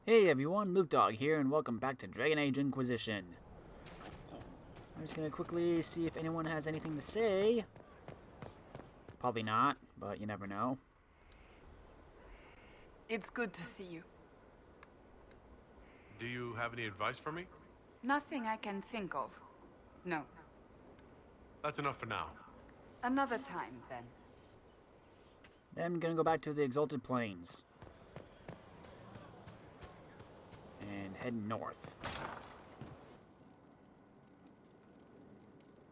Hey everyone, Luke Dog here, and welcome back to Dragon Age Inquisition. I'm just gonna quickly see if anyone has anything to say. Probably not, but you never know. It's good to see you. Do you have any advice for me? Nothing I can think of. No. That's enough for now. Another time, then. Then I'm gonna go back to the Exalted Plains. And head north.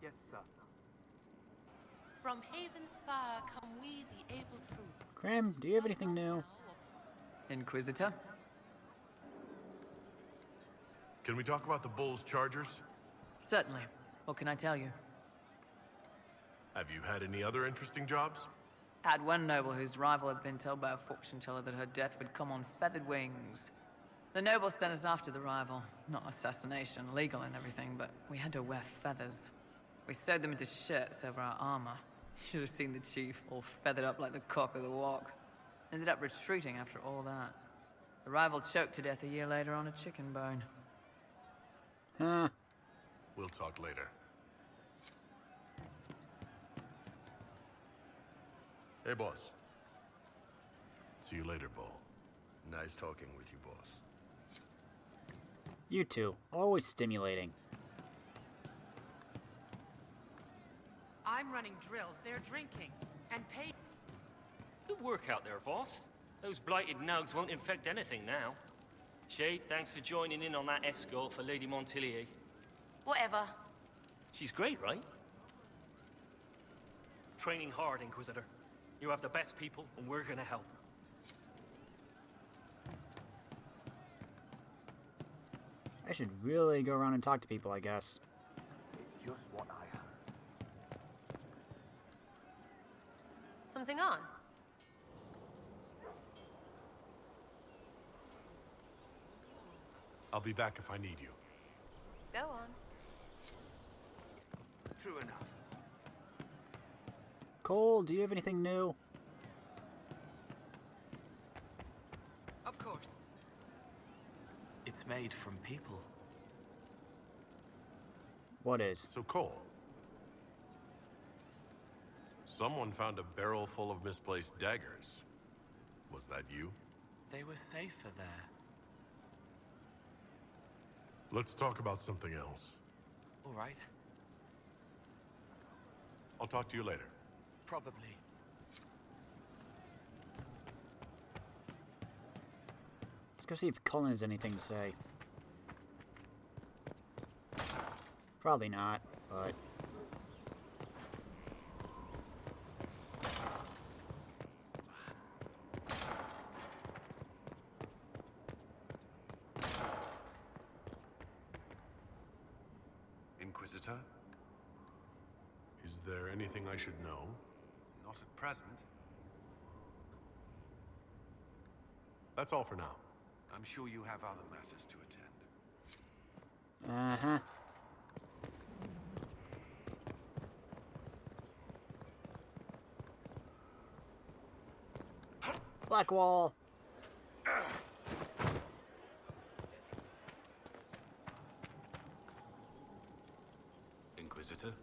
Yes, sir. From Haven's fire come we, the able troop. Cram, do you have anything new? Inquisitor? Can we talk about the Bull's Chargers? Certainly. What can I tell you? Have you had any other interesting jobs? Had one noble whose rival had been told by a fortune teller that her death would come on feathered wings. The noble sent us after the rival. Not assassination, legal and everything, but we had to wear feathers. We sewed them into shirts over our armor. Should have seen the chief, all feathered up like the cock of the walk. Ended up retreating after all that. The rival choked to death a year later on a chicken bone. Huh. We'll talk later. Hey, boss. See you later, Bull. Nice talking with you, boss. You two, always stimulating. I'm running drills, they're drinking. And pay. Good work out there, boss. Those blighted nugs won't infect anything now. Shade, thanks for joining in on that escort for Lady Montilier. Whatever. She's great, right? Training hard, Inquisitor. You have the best people, and we're gonna help. I should really go around and talk to people, I guess. It's just what I heard. Something on? I'll be back if I need you. Go on. True enough. Cole, do you have anything new? Of course. It's made from people. What is? So, Cole. Someone found a barrel full of misplaced daggers. Was that you? They were safer there. Let's talk about something else. All right. I'll talk to you later. Probably. Let's go see if Cullen has anything to say. Probably not, but... Inquisitor? Is there anything I should know? Not at present. That's all for now. I'm sure you have other matters to attend. Uh-huh. Blackwall! Inquisitor?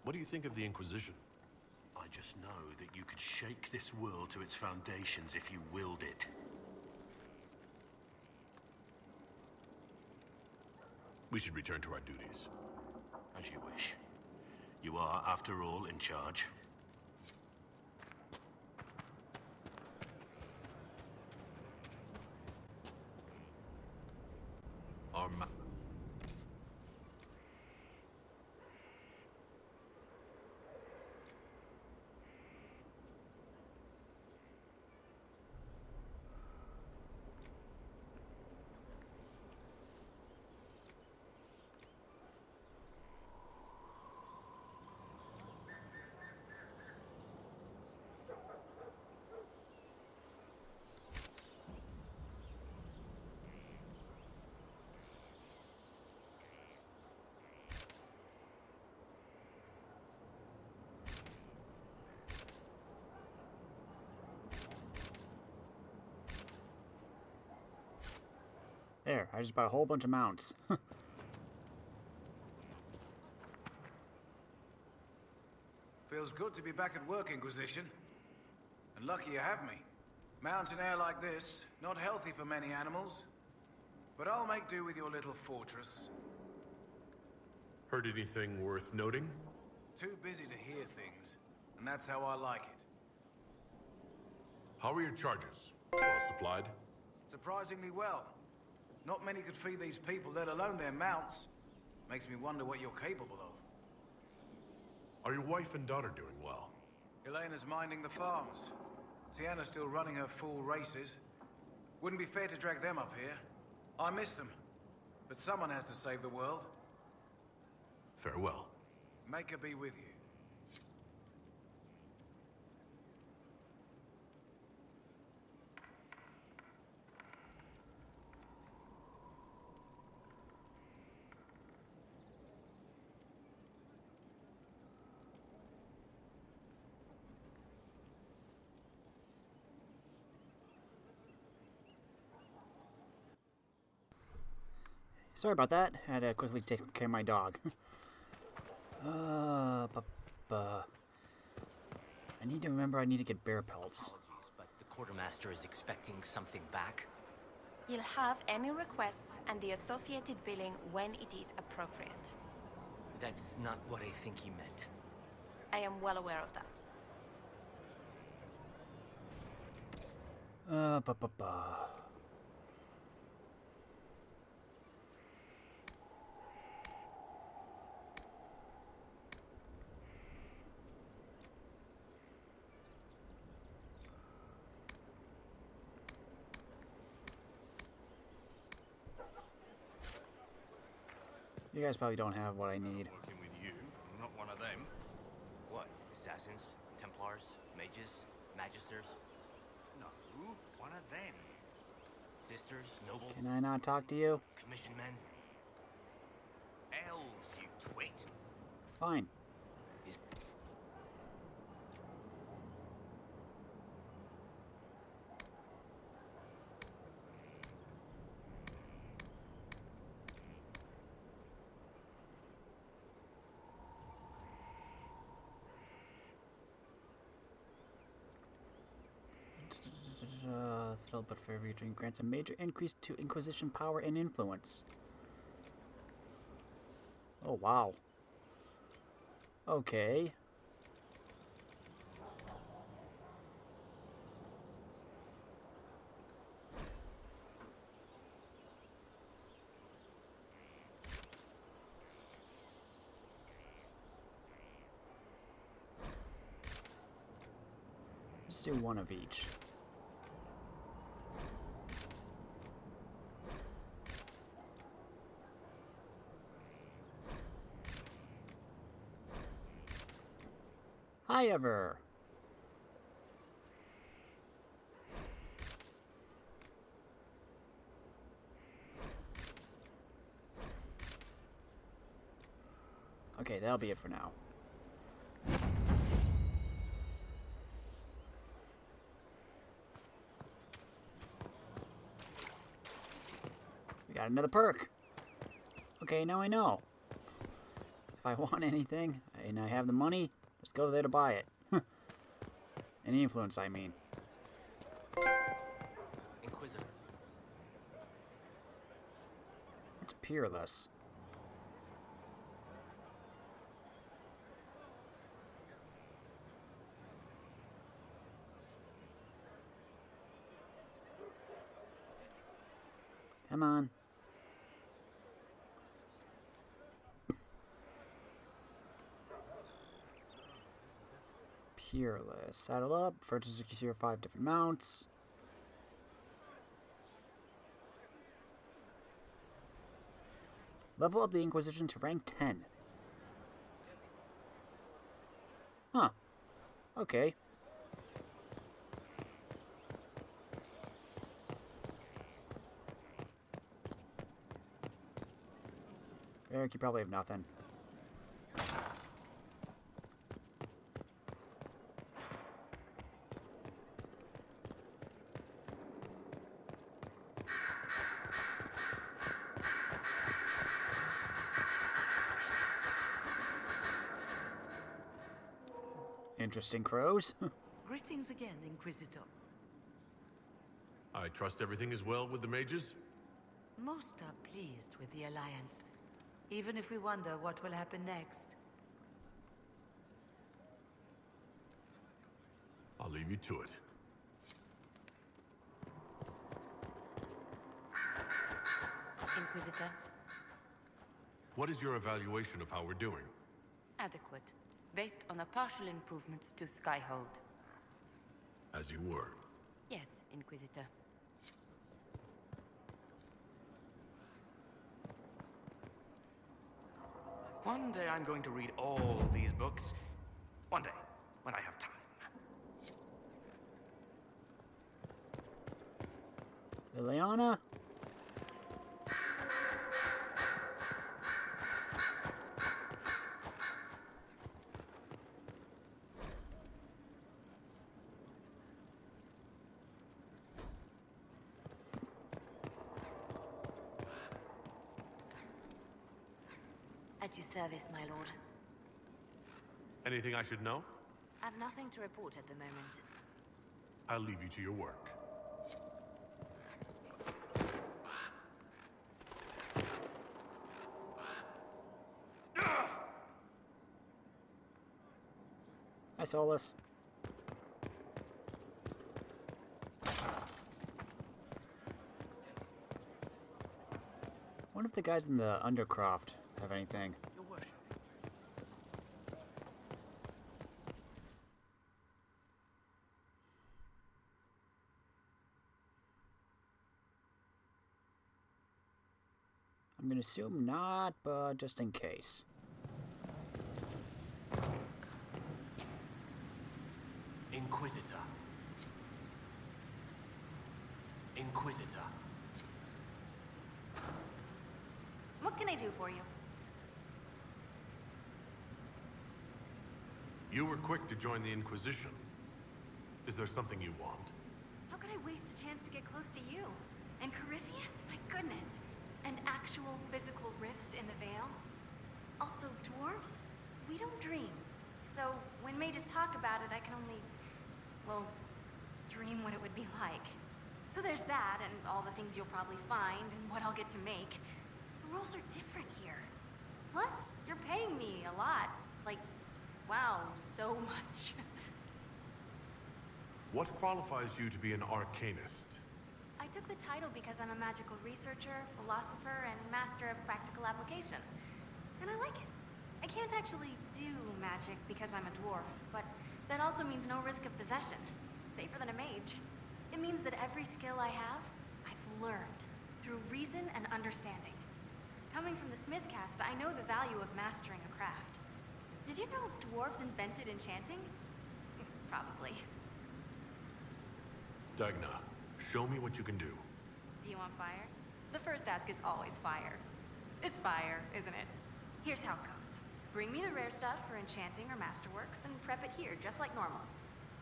What do you think of the Inquisition? I just know that you could shake this world to its foundations if you willed it. We should return to our duties. As you wish. You are, after all, in charge. Our There, I just bought a whole bunch of mounts. Feels good to be back at work, Inquisition. And lucky you have me. Mountain air like this, not healthy for many animals. But I'll make do with your little fortress. Heard anything worth noting? Too busy to hear things, and that's how I like it. How are your charges? Well supplied? Surprisingly well. Not many could feed these people, let alone their mounts. Makes me wonder what you're capable of. Are your wife and daughter doing well? Elena's minding the farms. Sienna's still running her full races. Wouldn't be fair to drag them up here. I miss them. But someone has to save the world. Farewell. Make her be with you. Sorry about that. I had to quickly take care of my dog. I need to remember I need to get bear pelts. Apologies, but the quartermaster is expecting something back. He'll have any requests and the associated billing when it is appropriate. That's not what I think he meant. I am well aware of that. You guys probably don't have what I need. Working with you, I'm not one of them. What? Assassins? Templars? Mages? Magisters? No, one of them. Sisters? Nobles? Can I not talk to you? Commission men? Elves, you twit. Fine. Settle, but for every drink grants a major increase to Inquisition power and influence. Oh, wow. Okay. Let's do one of each. Hi, ever. Okay, that'll be it for now. We got another perk. Okay, now I know. If I want anything and I have the money, just go there to buy it. Any influence, I mean. Inquisitor. It's peerless. Come on. Peerless. Saddle up. Purchase and secure 5 different mounts. Level up the Inquisition to rank 10. Huh. Okay. Eric, you probably have nothing. interesting, crows. Greetings again, Inquisitor. I trust everything is well with the mages? Most are pleased with the Alliance, even if we wonder what will happen next. I'll leave you to it. Inquisitor. What is your evaluation of how we're doing? Adequate. Based on the partial improvements to Skyhold. As you were. Yes, Inquisitor. One day I'm going to read all these books. One day, when I have time. Liliana? At your service, my lord. Anything I should know? I've nothing to report at the moment. I'll leave you to your work. Hi, Solus. Wonder if the guys in the Undercroft have anything. Your worship. I'm gonna assume not, but just in case. Inquisitor. Inquisitor. What can I do for you? You were quick to join the Inquisition. Is there something you want? How could I waste a chance to get close to you? And Corypheus? My goodness. And actual physical rifts in the Veil? Also, dwarves? We don't dream. So, when mages talk about it, I can only, well, dream what it would be like. So there's that, and all the things you'll probably find, and what I'll get to make. The rules are different here. Plus, you're paying me a lot. Like, wow, so much. What qualifies you to be an arcanist? I took the title because I'm a magical researcher, philosopher, and master of practical application. And I like it. I can't actually do magic because I'm a dwarf, but that also means no risk of possession. Safer than a mage. It means that every skill I have, I've learned through reason and understanding. Coming from the Smith caste, I know the value of mastering a craft. Did you know dwarves invented enchanting? Probably. Dagna, show me what you can do. Do you want fire? The first ask is always fire. It's fire, isn't it? Here's how it goes. Bring me the rare stuff for enchanting or masterworks and prep it here, just like normal.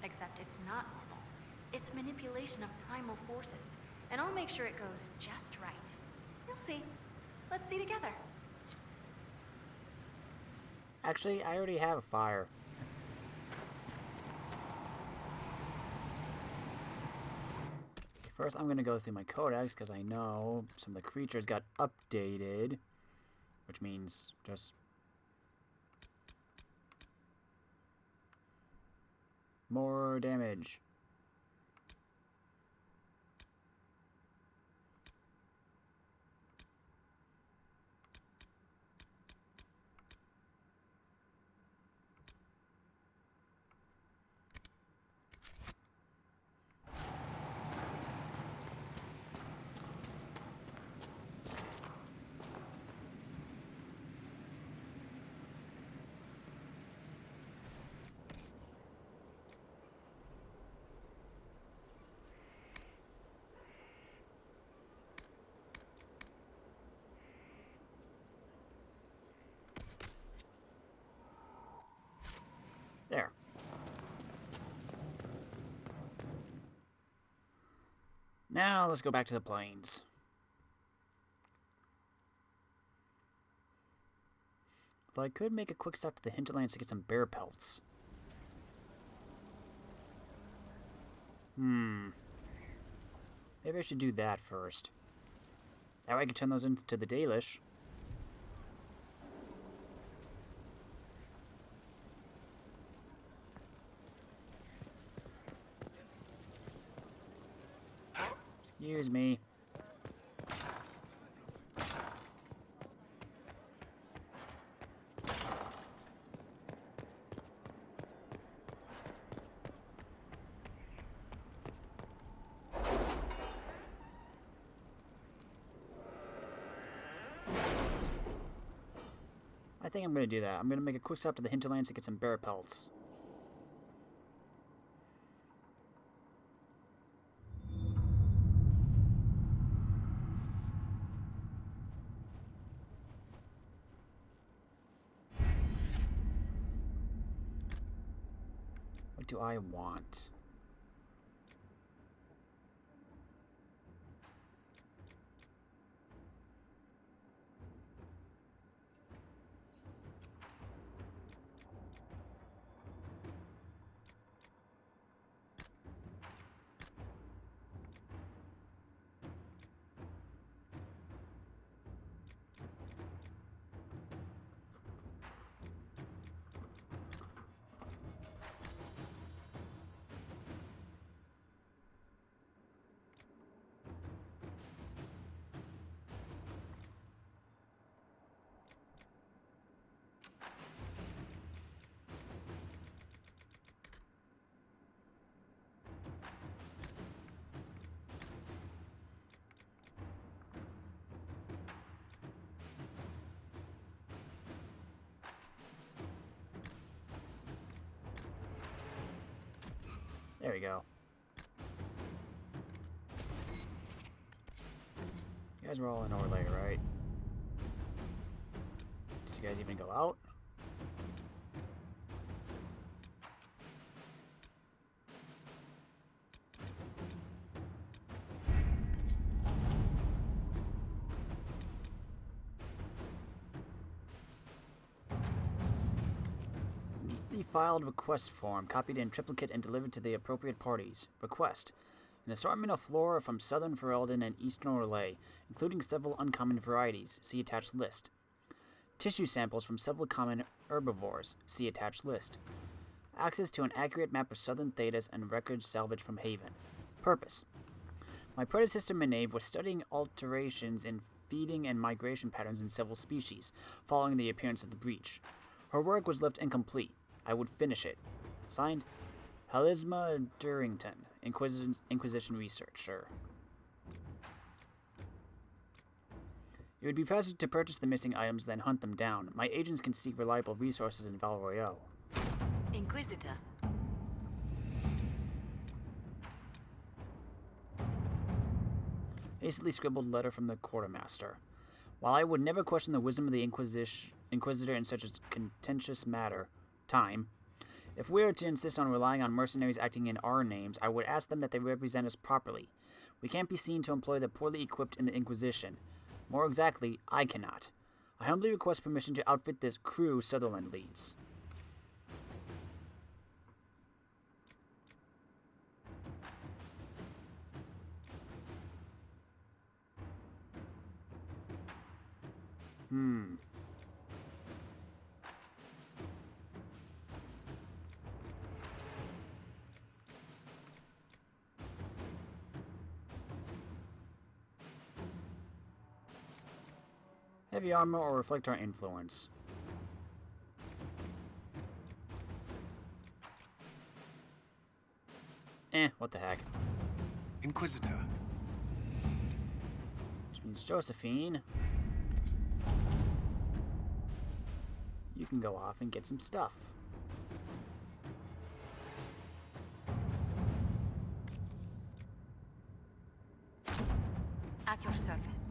Except it's not normal. It's manipulation of primal forces, and I'll make sure it goes just right. You'll see. Let's see together. Actually, I already have a fire. First, I'm going to go through my codex, because I know some of the creatures got updated, which means just more damage. There. Now let's go back to the plains. Although I could make a quick stop to the hinterlands to get some bear pelts. Maybe I should do that first. That way I can turn those into the Dalish. Excuse me. I think I'm going to do that. I'm going to make a quick stop to the hinterlands to get some bear pelts. What do I want? There we go. You guys were all in overlay, right? Did you guys even go out? Filed request form, copied in triplicate and delivered to the appropriate parties. Request: an assortment of flora from southern Ferelden and eastern Orlais, including several uncommon varieties. See attached list. Tissue samples from several common herbivores. See attached list. Access to an accurate map of southern Thedas and records salvaged from Haven. Purpose: my predecessor Menave was studying alterations in feeding and migration patterns in several species, following the appearance of the breach. Her work was left incomplete. I would finish it. Signed, Helisma Durrington, Inquisition Researcher. It would be faster to purchase the missing items than hunt them down. My agents can seek reliable resources in Val Royeaux. Inquisitor. Hastily scribbled letter from the quartermaster. While I would never question the wisdom of the Inquisitor in such a contentious time, if we are to insist on relying on mercenaries acting in our names, I would ask them that they represent us properly. We can't be seen to employ the poorly equipped in the Inquisition. More exactly, I cannot. I humbly request permission to outfit this crew Sutherland leads. Heavy armor or reflect our influence? What the heck? Inquisitor. Which means Josephine, you can go off and get some stuff. At your service.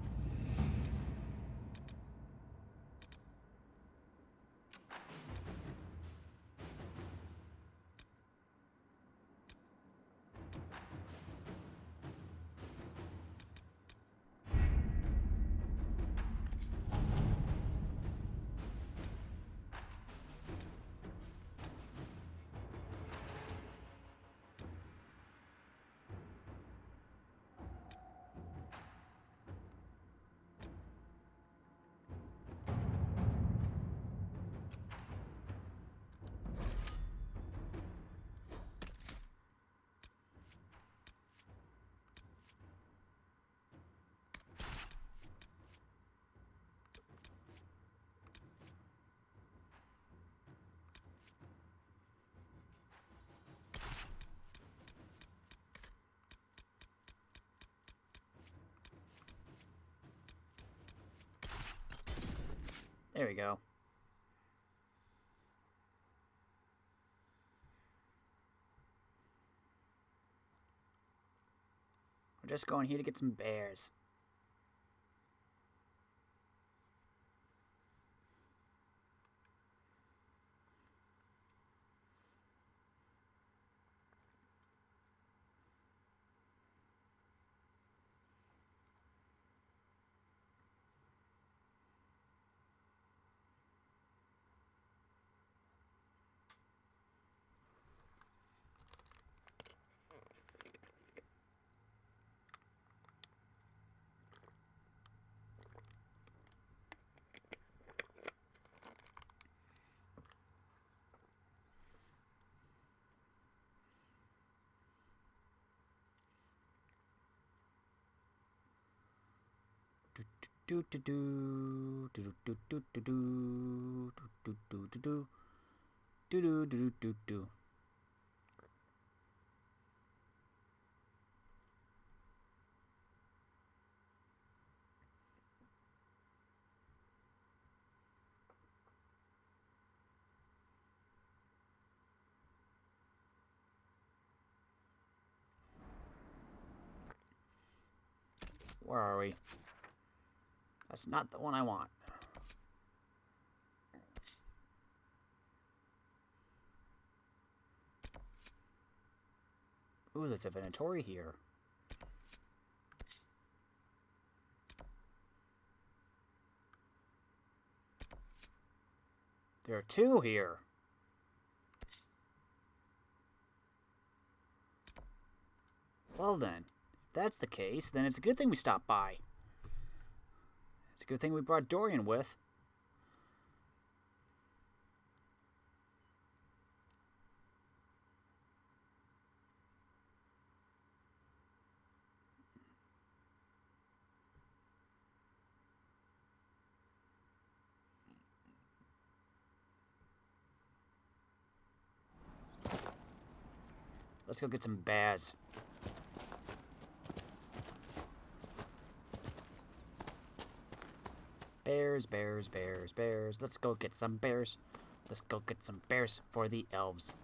There we go. We're just going here to get some bears. Do do do do do do do do do do do do do do do do do. Where are we? That's not the one I want. Ooh, there's a inventory here. There are two here. Well then, if that's the case, then it's a good thing we stopped by. It's a good thing we brought Dorian with. Let's go get some bears. Bears, bears, bears, bears. Let's go get some bears. Let's go get some bears for the elves.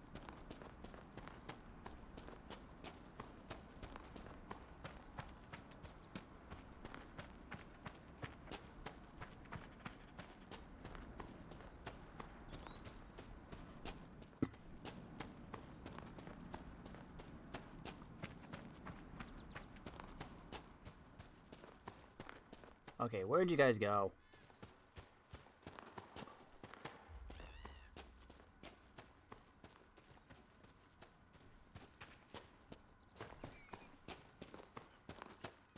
Okay, where'd you guys go?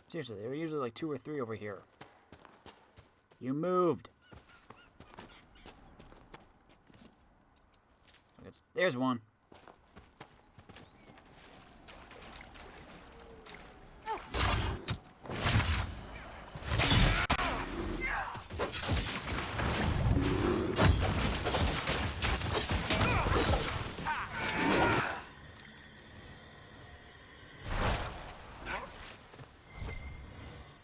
Seriously, there were usually like 2 or 3 over here. You moved. There's one.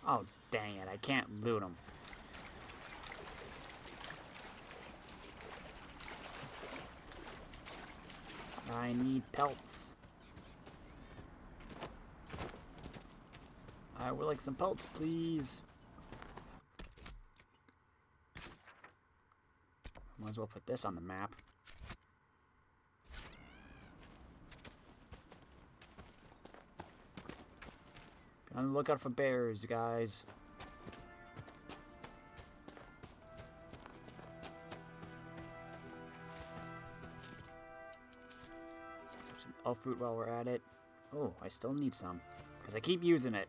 Oh, dang it. I can't loot them. I need pelts. I would like some pelts, please. Might as well put this on the map. Be on the lookout for bears, guys. Some elf fruit while we're at it. Oh, I still need some, because I keep using it.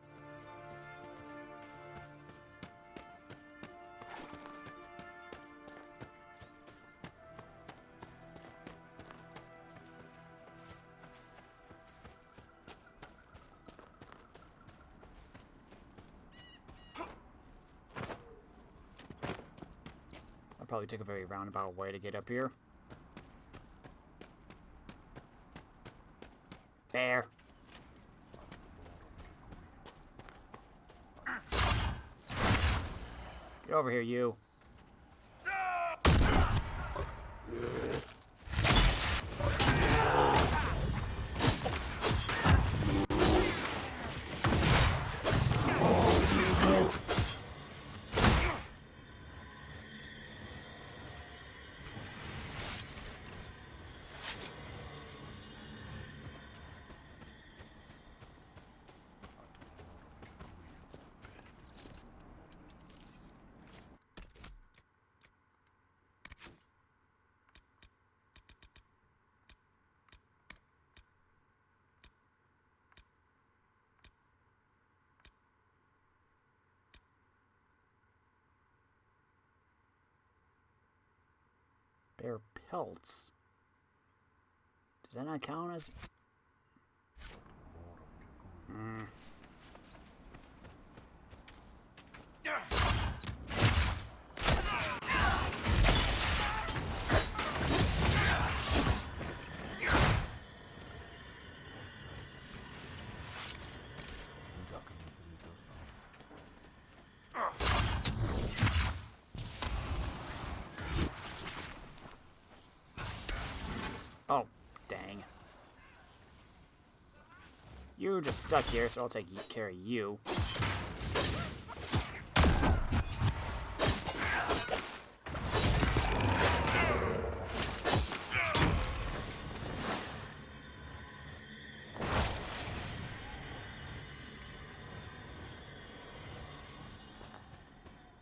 I'll probably take a very roundabout way to get up here. Bear. Get over here, you. Bear pelts. Does that not count as... Oh, dang. You're just stuck here, so I'll take care of you.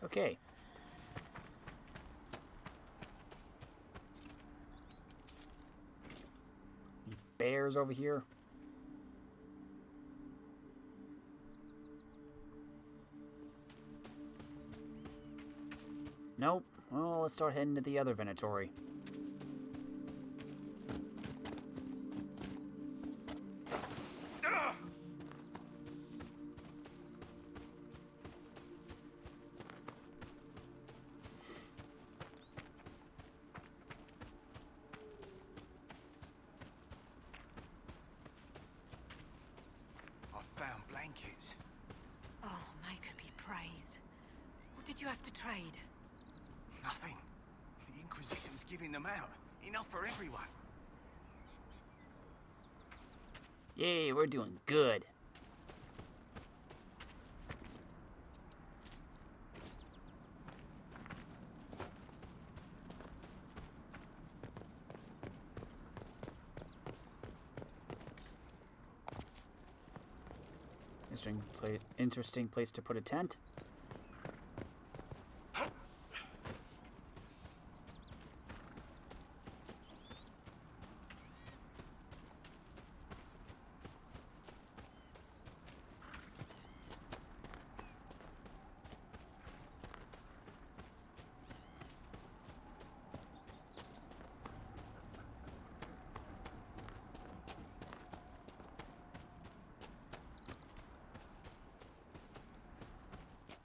Okay. Any bears over here? Nope. Well, let's start heading to the other Venatori. Found blankets. Oh, Maker be praised. What did you have to trade? Nothing. The Inquisition's giving them out. Enough for everyone. Yay, we're doing good. Interesting place to put a tent.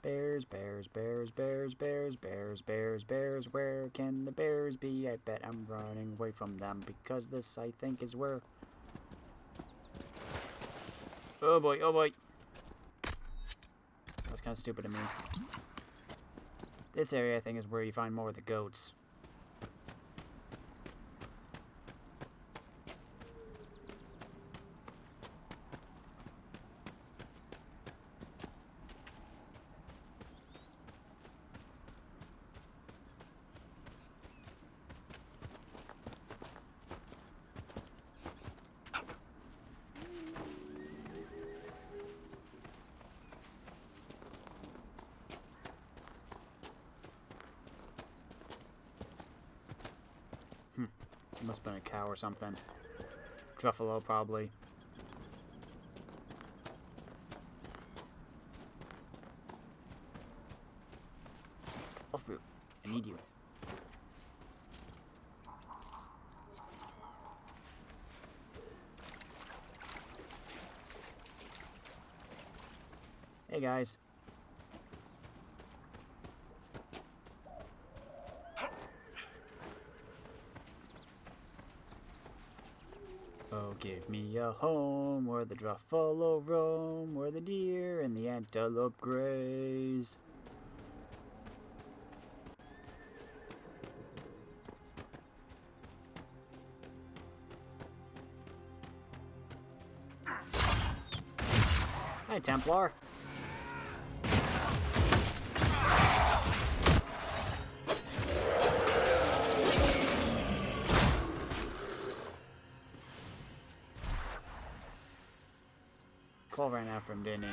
Bears, bears, bears, bears, bears, bears, bears, bears. Where can the bears be? I bet I'm running away from them because this, I think, is where... Oh boy, oh boy. That's kind of stupid of me. This area, I think, is where you find more of the goats. Must have been a cow or something. Truffalo, probably. Oh, fruit. I need you. Hey, guys. Oh, give me a home where the truffalo roam, where the deer and the antelope graze. Hi, Templar. Cole ran after him, didn't he?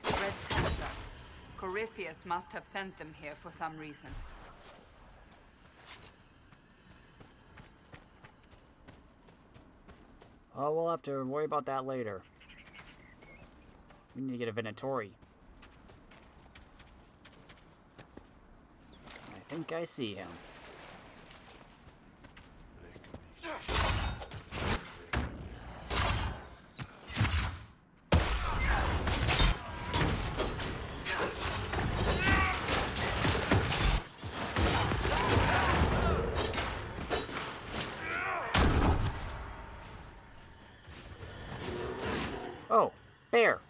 Red Panther. Corypheus must have sent them here for some reason. Oh, we'll have to worry about that later. We need to get a Venatori. I think I see him. Oh, bear.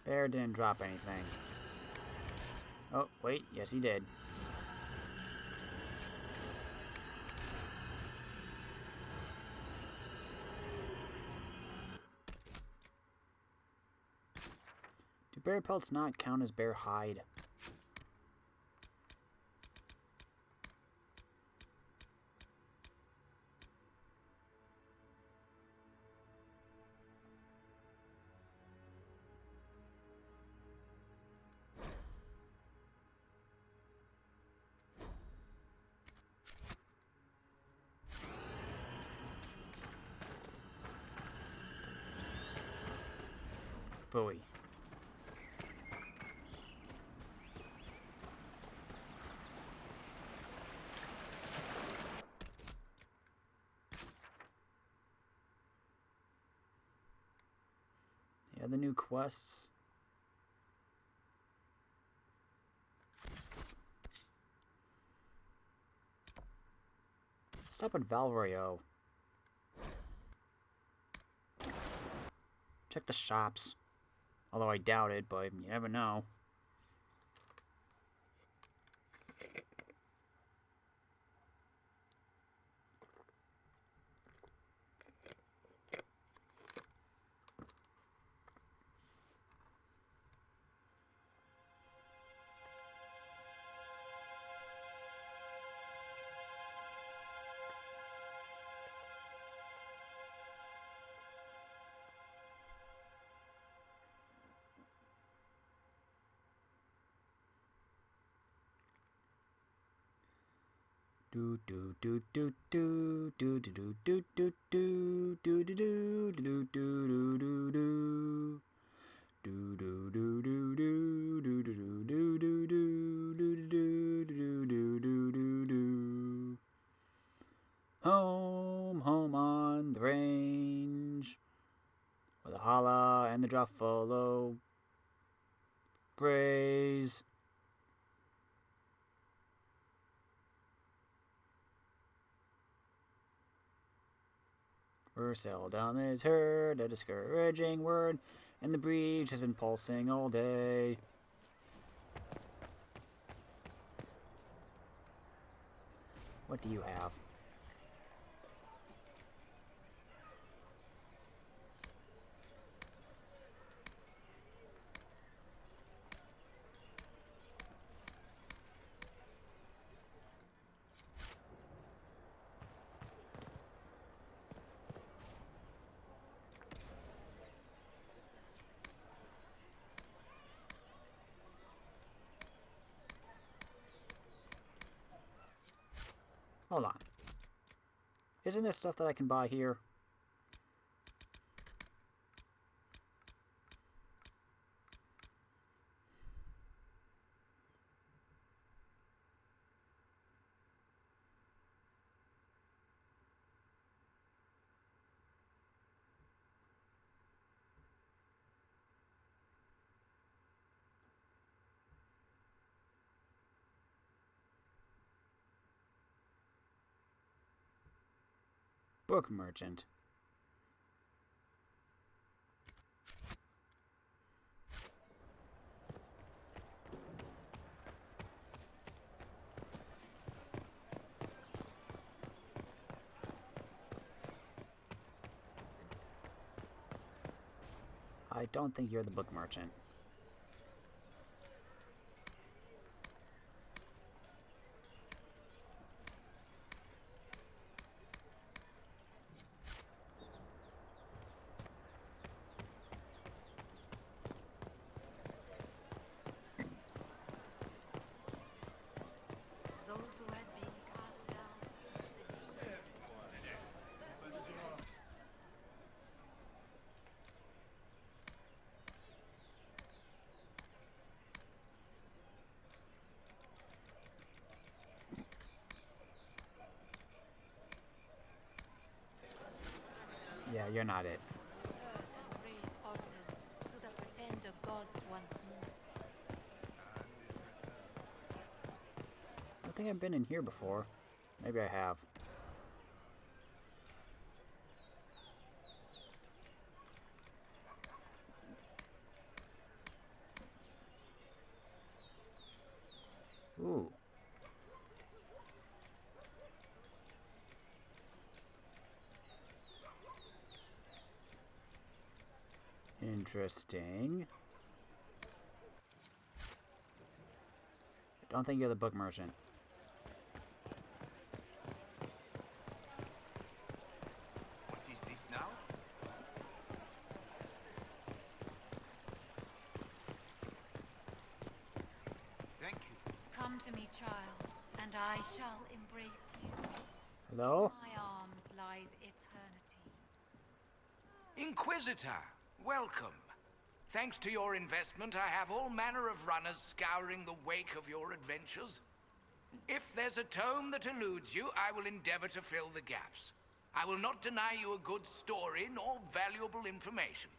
Bear didn't drop anything. Oh, wait, yes he did. Do bear pelts not count as bear hide? Phooey. Yeah, the new quests. Stop at Valrio. Check the shops. Although I doubt it, but you never know. Do do do do do do do do do do do do do do do do do do. Do do do do do do do do do do do do do do do do do. Home, home on the range, where the holla and the druffalo graze. Where seldom is heard a discouraging word, and the breach has been pulsing all day. What do you have? Hold on. Isn't there stuff that I can buy here? Book merchant. I don't think you're the book merchant. Those who had been cast down. Yeah, you're not it. Heard and raised altars to the pretender gods once more. I don't think I've been in here before. Maybe I have. Ooh. Interesting. I don't think you're the book merchant. What is this now? Thank you. Come to me, child, and I shall embrace you. Hello? In my arms lies eternity. Inquisitor, welcome. Thanks to your investment, I have all manner of runners scouring the wake of your adventures. If there's a tome that eludes you, I will endeavor to fill the gaps. I will not deny you a good story nor valuable information.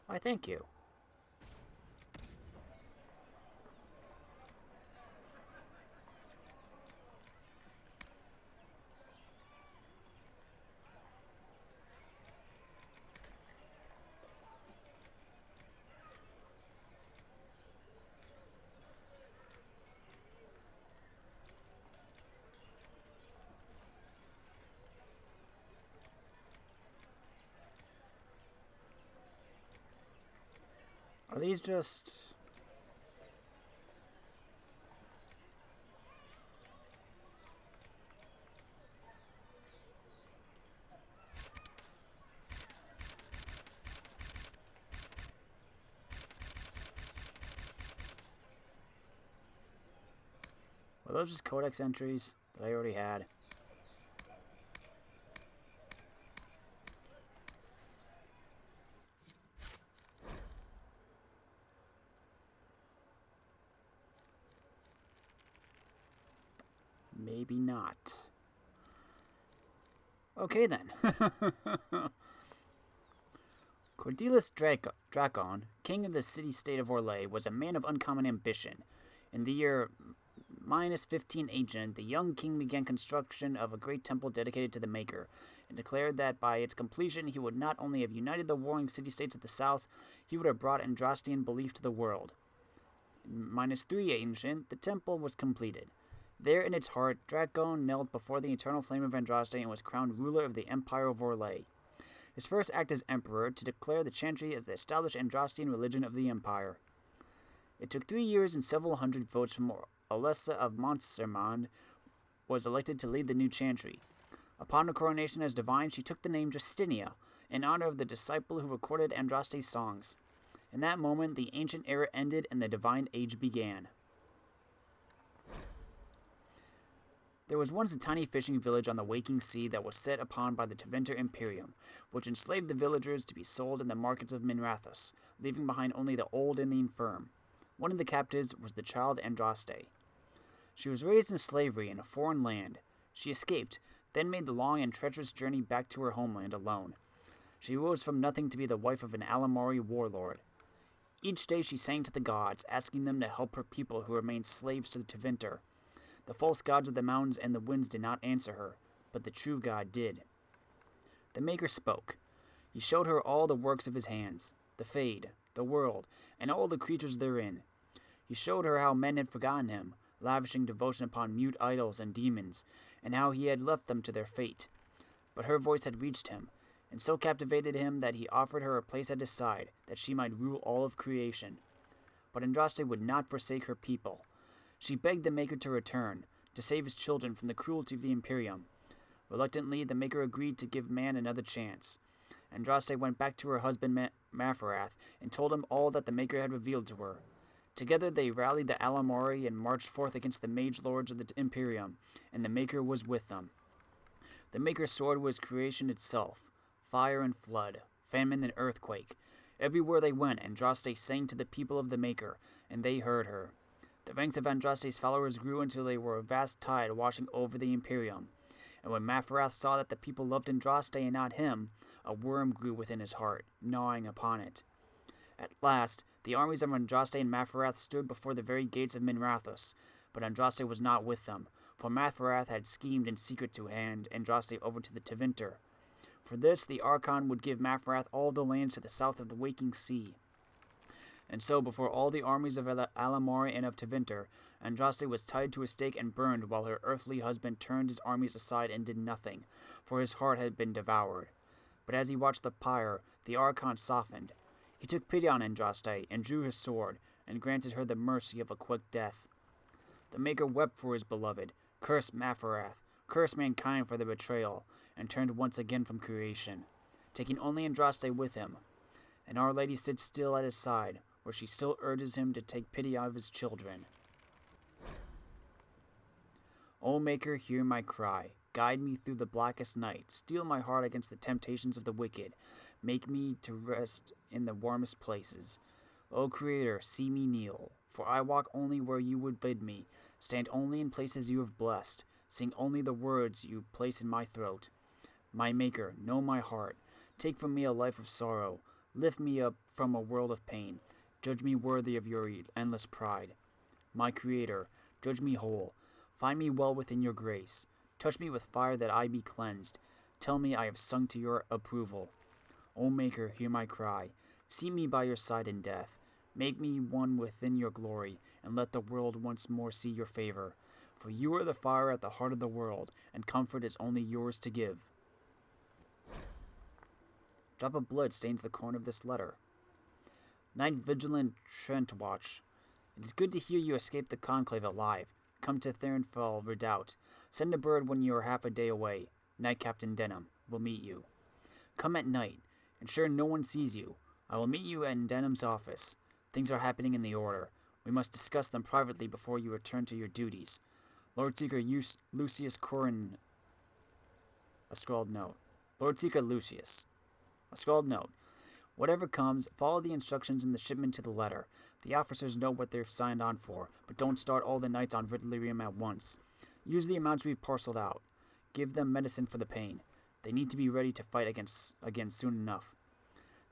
Why, thank you. Are these just... Were those just codex entries that I already had? Maybe not. Okay then. Cordelis Dracon, king of the city-state of Orlais, was a man of uncommon ambition. In the year -15 Ancient, the young king began construction of a great temple dedicated to the Maker, and declared that by its completion he would not only have united the warring city-states of the south, he would have brought Andrastian belief to the world. In -3 Ancient, the temple was completed. There in its heart, Dracon knelt before the eternal flame of Andraste and was crowned ruler of the Empire of Orlais. His first act as emperor to declare the Chantry as the established Andrastian religion of the Empire. It took 3 years and several hundred votes from Alessa of Montserrat was elected to lead the new Chantry. Upon her coronation as divine, she took the name Justinia, in honor of the disciple who recorded Andraste's songs. In that moment, the ancient era ended and the divine age began. There was once a tiny fishing village on the waking sea that was set upon by the Tevinter Imperium, which enslaved the villagers to be sold in the markets of Minrathous, leaving behind only the old and the infirm. One of the captives was the child Andraste. She was raised in slavery in a foreign land. She escaped, then made the long and treacherous journey back to her homeland alone. She rose from nothing to be the wife of an Alamari warlord. Each day she sang to the gods, asking them to help her people who remained slaves to the Tevinter. The false gods of the mountains and the winds did not answer her. but the true God did. The Maker spoke. He showed her all the works of his hands, the Fade, the world, and all the creatures therein. He showed her how men had forgotten him, lavishing devotion upon mute idols and demons, and how he had left them to their fate. But her voice had reached him, and so captivated him that he offered her a place at his side, that she might rule all of creation. But Andraste would not forsake her people. She begged the Maker to return, to save his children from the cruelty of the Imperium. Reluctantly, the Maker agreed to give man another chance. Andraste went back to her husband Mafarath and told him all that the Maker had revealed to her. Together they rallied the Alamori and marched forth against the mage lords of the Imperium, and the Maker was with them. The Maker's sword was creation itself, fire and flood, famine and earthquake. Everywhere they went, Andraste sang to the people of the Maker, and they heard her. The ranks of Andraste's followers grew until they were a vast tide washing over the Imperium. And when Mafarath saw that the people loved Andraste and not him, a worm grew within his heart, gnawing upon it. At last, the armies of Andraste and Mafarath stood before the very gates of Minrathous, but Andraste was not with them, for Mafarath had schemed in secret to hand Andraste over to the Tevinter. For this, the Archon would give Mafarath all the lands to the south of the Waking Sea. And so, before all the armies of Alamori and of Tevinter, Andraste was tied to a stake and burned while her earthly husband turned his armies aside and did nothing, for his heart had been devoured. But as he watched the pyre, the Archon softened. He took pity on Andraste and drew his sword, and granted her the mercy of a quick death. The Maker wept for his beloved, cursed Mafarath, cursed mankind for their betrayal, and turned once again from creation, taking only Andraste with him. And Our Lady stood still at his side, where she still urges him to take pity of his children. O Maker, hear my cry. Guide me through the blackest night. Steel my heart against the temptations of the wicked. Make me to rest in the warmest places. O Creator, see me kneel, for I walk only where you would bid me, stand only in places you have blessed, sing only the words you place in my throat. My Maker, know my heart. Take from me a life of sorrow. Lift me up from a world of pain. Judge me worthy of your endless pride. My Creator, judge me whole. Find me well within your grace. Touch me with fire that I be cleansed. Tell me I have sung to your approval. O Maker, hear my cry. See me by your side in death. Make me one within your glory, and let the world once more see your favor. For you are the fire at the heart of the world, and comfort is only yours to give. Drop of blood stains the corner of this letter. Night Vigilant Trentwatch. It is good to hear you escape the Conclave alive. Come to Thernfell Redoubt. Send a bird when you are half a day away. Night Captain Denham will meet you. Come at night. Ensure no one sees you. I will meet you in Denham's office. Things are happening in the Order. We must discuss them privately before you return to your duties. Lord Seeker Lucius Corin. A scrawled note. Lord Seeker Lucius. A scrawled note. Whatever comes, follow the instructions in the shipment to the letter. The officers know what they've signed on for, but don't start all the knights on Riddlerium at once. Use the amounts we've parceled out. Give them medicine for the pain. They need to be ready to fight again soon enough.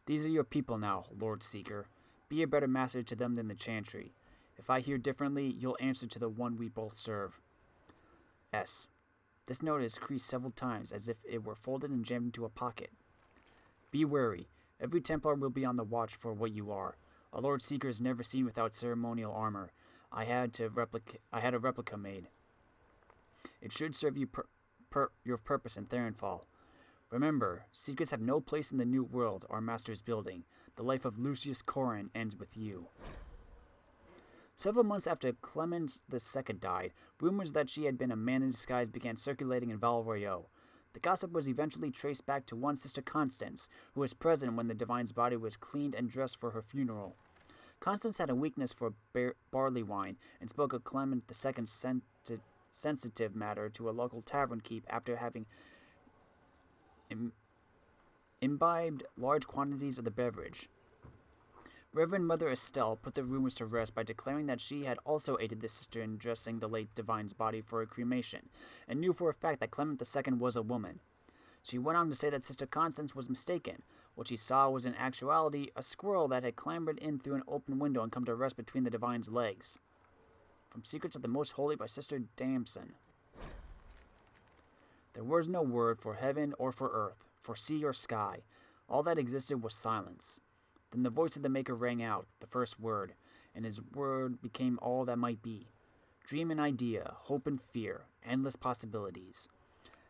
These are your people now, Lord Seeker. Be a better master to them than the Chantry. If I hear differently, you'll answer to the one we both serve. S. This note is creased several times, as if it were folded and jammed into a pocket. Be wary. Every Templar will be on the watch for what you are. A Lord Seeker is never seen without ceremonial armor. I had a replica made. It should serve you your purpose in Thernfall. Remember, Seekers have no place in the new world our master is building. The life of Lucius Corin ends with you. Several months after Clemens II died, rumors that she had been a man in disguise began circulating in Val Royeaux. The gossip was eventually traced back to one Sister Constance, who was present when the Divine's body was cleaned and dressed for her funeral. Constance had a weakness for barley wine and spoke of Clement II's sensitive matter to a local tavern keep after having imbibed large quantities of the beverage. Reverend Mother Estelle put the rumors to rest by declaring that she had also aided the sister in dressing the late Divine's body for a cremation, and knew for a fact that Clement II was a woman. She went on to say that Sister Constance was mistaken. What she saw was in actuality a squirrel that had clambered in through an open window and come to rest between the Divine's legs. From Secrets of the Most Holy by Sister Damson. There was no word for heaven or for earth, for sea or sky. All that existed was silence. Then the voice of the Maker rang out, the first word, and his word became all that might be. Dream and idea, hope and fear, endless possibilities.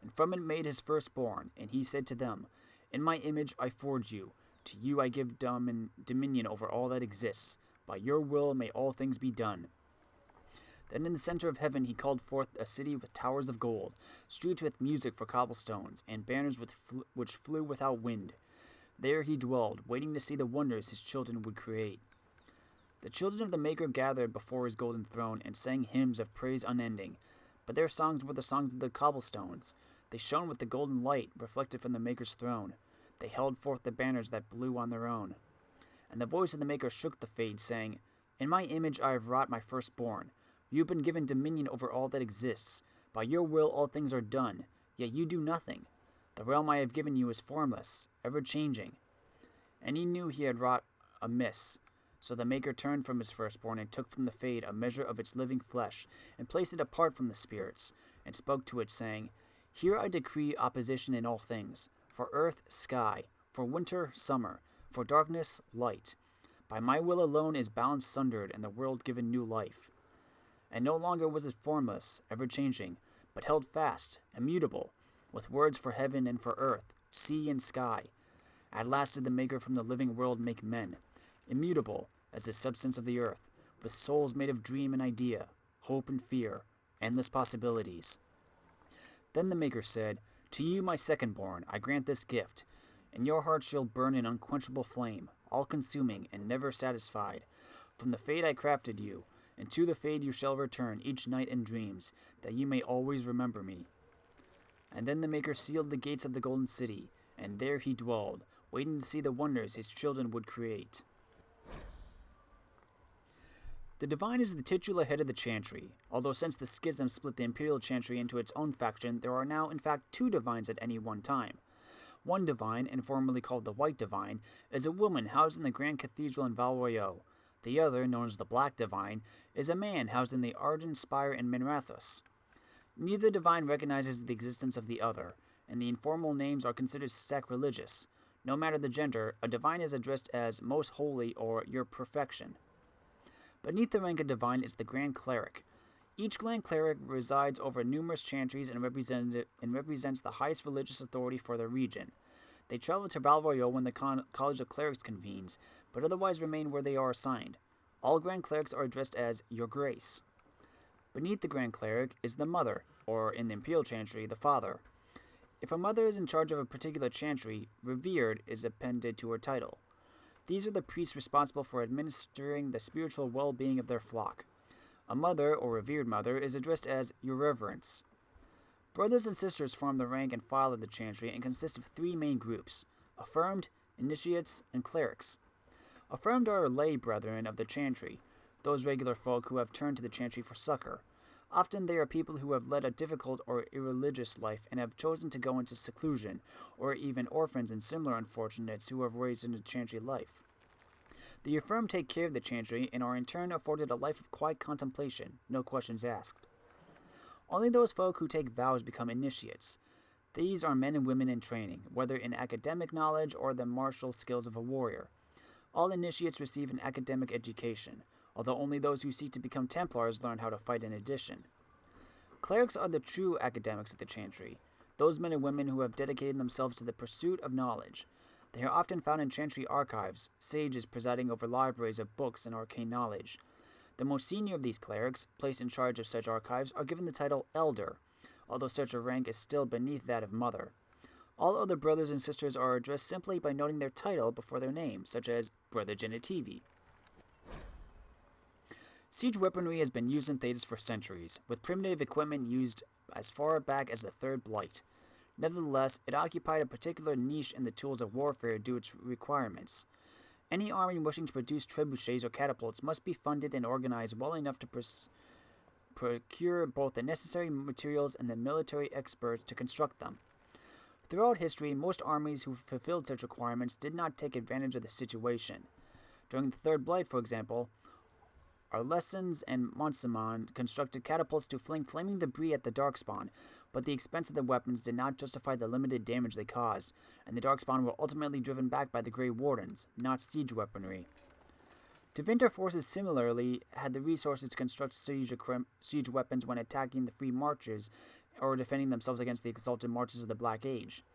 And from it made his firstborn, and he said to them, In my image I forge you. To you I give dominion over all that exists. By your will may all things be done. Then in the center of heaven he called forth a city with towers of gold, streets with music for cobblestones, and banners which flew without wind. There he dwelled, waiting to see the wonders his children would create. The children of the Maker gathered before his golden throne and sang hymns of praise unending, but their songs were the songs of the cobblestones. They shone with the golden light reflected from the Maker's throne. They held forth the banners that blew on their own. And the voice of the Maker shook the fade, saying, In my image I have wrought my firstborn. You have been given dominion over all that exists. By your will all things are done, yet you do nothing. The realm I have given you is formless, ever-changing. And he knew he had wrought amiss. So the Maker turned from his firstborn and took from the fade a measure of its living flesh, and placed it apart from the spirits, and spoke to it, saying, Here I decree opposition in all things, for earth, sky, for winter, summer, for darkness, light. By my will alone is balance sundered, and the world given new life. And no longer was it formless, ever-changing, but held fast, immutable, with words for heaven and for earth, sea and sky. At last did the Maker from the living world make men, immutable as the substance of the earth, with souls made of dream and idea, hope and fear, endless possibilities. Then the Maker said, To you, my second-born, I grant this gift. In your heart shall burn an unquenchable flame, all-consuming and never satisfied. From the fade I crafted you, and to the fade you shall return each night in dreams, that you may always remember me. And then the Maker sealed the gates of the golden city, and there he dwelled, waiting to see the wonders his children would create. The Divine is the titular head of the Chantry, although since the schism split the Imperial Chantry into its own faction, there are now in fact two Divines at any one time. One Divine, and formerly called the White Divine, is a woman housed in the Grand Cathedral in Val Royeaux. The other, known as the Black Divine, is a man housed in the Argent Spire in Minrathous. Neither Divine recognizes the existence of the other, and the informal names are considered sacrilegious. No matter the gender, a Divine is addressed as Most Holy or Your Perfection. Beneath the rank of Divine is the Grand Cleric. Each Grand Cleric resides over numerous chantries and represents the highest religious authority for their region. They travel to Val Royeaux when the College of Clerics convenes, but otherwise remain where they are assigned. All Grand Clerics are addressed as Your Grace. Beneath the Grand Cleric is the Mother, or in the Imperial Chantry, the Father. If a mother is in charge of a particular chantry, Revered is appended to her title. These are the priests responsible for administering the spiritual well-being of their flock. A mother, or revered mother, is addressed as Your Reverence. Brothers and sisters form the rank and file of the chantry and consist of three main groups: affirmed, initiates, and clerics. Affirmed are lay brethren of the chantry, those regular folk who have turned to the chantry for succor. Often they are people who have led a difficult or irreligious life and have chosen to go into seclusion, or even orphans and similar unfortunates who have raised into chantry life. The affirmed take care of the chantry and are in turn afforded a life of quiet contemplation, no questions asked. Only those folk who take vows become initiates. These are men and women in training, whether in academic knowledge or the martial skills of a warrior. All initiates receive an academic education, although only those who seek to become Templars learn how to fight in addition. Clerics are the true academics of the chantry, those men and women who have dedicated themselves to the pursuit of knowledge. They are often found in chantry archives, sages presiding over libraries of books and arcane knowledge. The most senior of these clerics, placed in charge of such archives, are given the title Elder, although such a rank is still beneath that of Mother. All other brothers and sisters are addressed simply by noting their title before their name, such as Brother Genitivi. Siege weaponry has been used in Thedas for centuries, with primitive equipment used as far back as the Third Blight. Nevertheless, it occupied a particular niche in the tools of warfare due to its requirements. Any army wishing to produce trebuchets or catapults must be funded and organized well enough to procure both the necessary materials and the military experts to construct them. Throughout history, most armies who fulfilled such requirements did not take advantage of the situation. During the Third Blight, for example, Arlesons and Montsemon constructed catapults to fling flaming debris at the Darkspawn, but the expense of the weapons did not justify the limited damage they caused, and the Darkspawn were ultimately driven back by the Grey Wardens, not siege weaponry. Tevinter forces similarly had the resources to construct siege weapons when attacking the Free Marches or defending themselves against the Exalted Marches of the Black Age.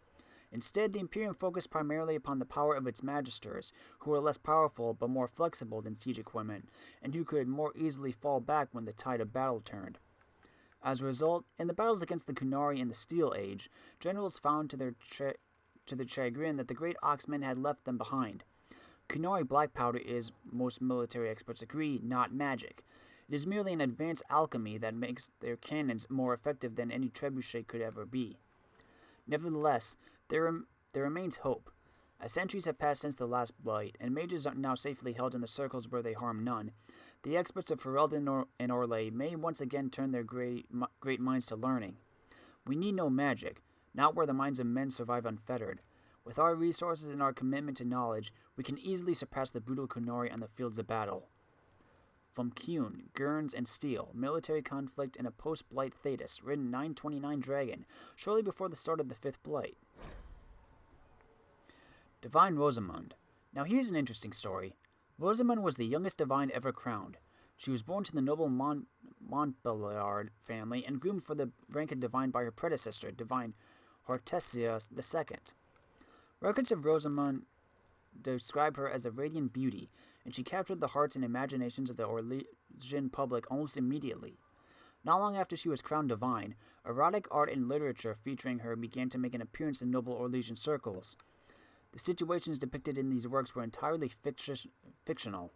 Instead, the Imperium focused primarily upon the power of its magisters, who were less powerful but more flexible than siege equipment, and who could more easily fall back when the tide of battle turned. As a result, in the battles against the Kunari in the Steel Age, generals found to their chagrin that the Great Oxmen had left them behind. Kunari black powder is, most military experts agree, not magic. It is merely an advanced alchemy that makes their cannons more effective than any trebuchet could ever be. Nevertheless, there remains hope. As centuries have passed since the last Blight, and mages are now safely held in the circles where they harm none, the experts of Ferelden and Orlais may once again turn their great minds to learning. We need no magic, not where the minds of men survive unfettered. With our resources and our commitment to knowledge, we can easily surpass the brutal Kunari on the fields of battle. From Kyun, Gurns, and Steel, military conflict in a post-Blight Thetis, written 929 Dragon, shortly before the start of the 5th Blight. Divine Rosamund. Now here's an interesting story. Rosamund was the youngest divine ever crowned. She was born to the noble Montbeliard family and groomed for the rank of divine by her predecessor, divine Hortensia II. Records of Rosamund describe her as a radiant beauty, and she captured the hearts and imaginations of the Orlesian public almost immediately. Not long after she was crowned divine, erotic art and literature featuring her began to make an appearance in noble Orlesian circles. The situations depicted in these works were entirely fictional.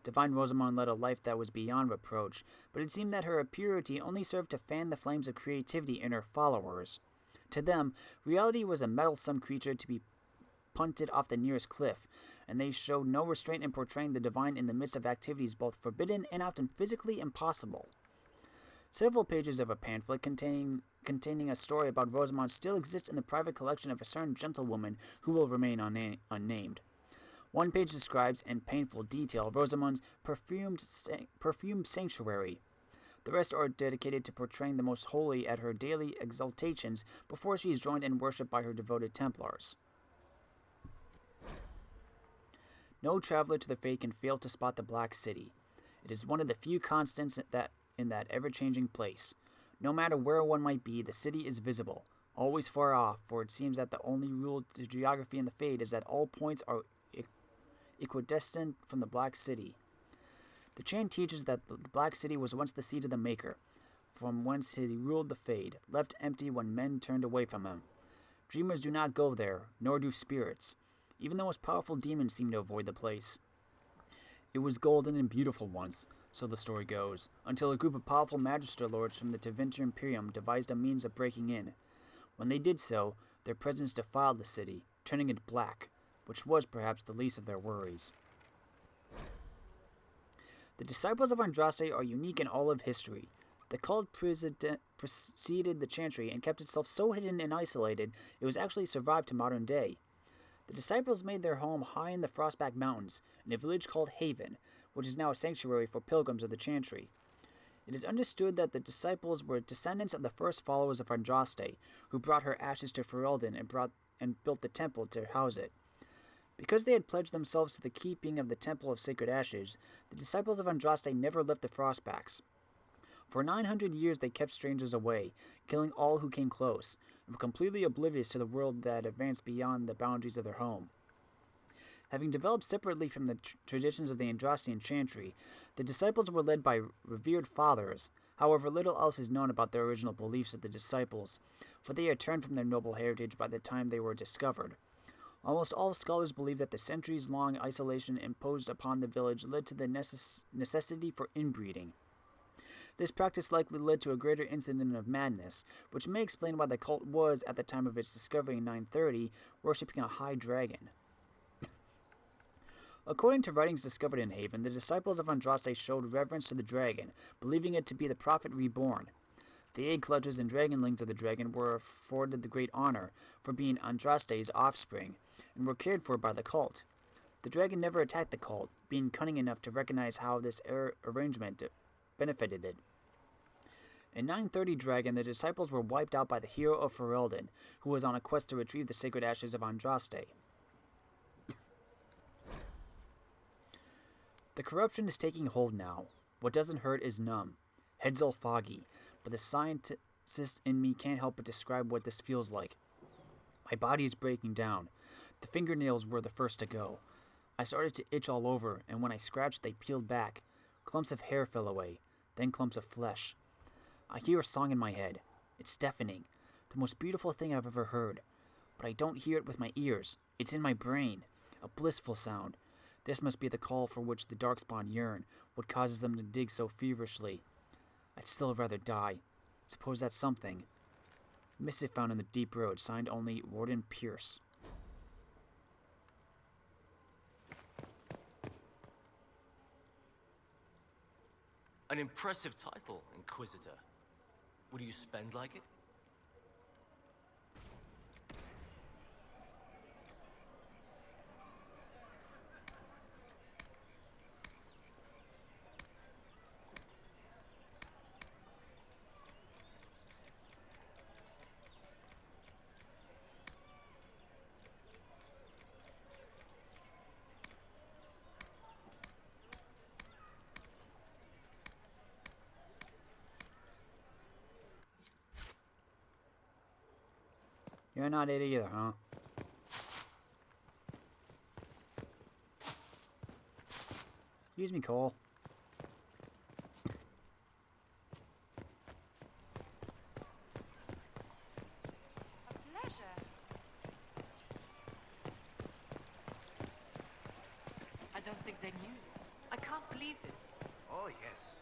Divine Rosamund led a life that was beyond reproach, but it seemed that her purity only served to fan the flames of creativity in her followers. To them, reality was a meddlesome creature to be punted off the nearest cliff, and they showed no restraint in portraying the divine in the midst of activities both forbidden and often physically impossible. Several pages of a pamphlet containing a story about Rosamund still exist in the private collection of a certain gentlewoman who will remain unnamed. One page describes, in painful detail, Rosamund's perfumed sanctuary. The rest are dedicated to portraying the most holy at her daily exaltations before she is joined in worship by her devoted Templars. No traveler to the faith can fail to spot the Black City. It is one of the few constants in that ever-changing place. No matter where one might be, the city is visible, always far off, for it seems that the only rule to geography in the Fade is that all points are equidistant from the Black City. The chant teaches that the Black City was once the seat of the Maker, from whence he ruled the Fade, left empty when men turned away from him. Dreamers do not go there, nor do spirits. Even the most powerful demons seem to avoid the place. It was golden and beautiful once, so the story goes, until a group of powerful Magister Lords from the Tevinter Imperium devised a means of breaking in. When they did so, their presence defiled the city, turning it black, which was perhaps the least of their worries. The Disciples of Andraste are unique in all of history. The cult preceded the Chantry and kept itself so hidden and isolated it was actually survived to modern day. The Disciples made their home high in the Frostback Mountains, in a village called Haven, which is now a sanctuary for pilgrims of the Chantry. It is understood that the Disciples were descendants of the first followers of Andraste, who brought her ashes to Ferelden and built the temple to house it. Because they had pledged themselves to the keeping of the Temple of Sacred Ashes, the Disciples of Andraste never left the Frostbacks. For 900 years they kept strangers away, killing all who came close, and were completely oblivious to the world that advanced beyond the boundaries of their home. Having developed separately from the traditions of the Andrastian Chantry, the Disciples were led by revered fathers. However, little else is known about the original beliefs of the Disciples, for they had turned from their noble heritage by the time they were discovered. Almost all scholars believe that the centuries-long isolation imposed upon the village led to the necessity for inbreeding. This practice likely led to a greater incident of madness, which may explain why the cult was, at the time of its discovery in 930, worshipping a high dragon. According to writings discovered in Haven, the Disciples of Andraste showed reverence to the dragon, believing it to be the prophet reborn. The egg clutchers and dragonlings of the dragon were afforded the great honor for being Andraste's offspring, and were cared for by the cult. The dragon never attacked the cult, being cunning enough to recognize how this arrangement benefited it. In 930 Dragon, the disciples were wiped out by the hero of Ferelden, who was on a quest to retrieve the sacred ashes of Andraste. The corruption is taking hold now. What doesn't hurt is numb. Head's all foggy, but the scientist in me can't help but describe what this feels like. My body is breaking down. The fingernails were the first to go. I started to itch all over, and when I scratched, they peeled back. Clumps of hair fell away, then clumps of flesh. I hear a song in my head. It's deafening, the most beautiful thing I've ever heard. But I don't hear it with my ears. It's in my brain, a blissful sound. This must be the call for which the Darkspawn yearn, what causes them to dig so feverishly. I'd still rather die. Suppose that's something. Missive found in the deep road, signed only Warden Pierce. An impressive title, Inquisitor. Would you spend like it? You're not it either, huh? Excuse me, Cole. A pleasure. I don't think they knew. I can't believe this. Oh, yes.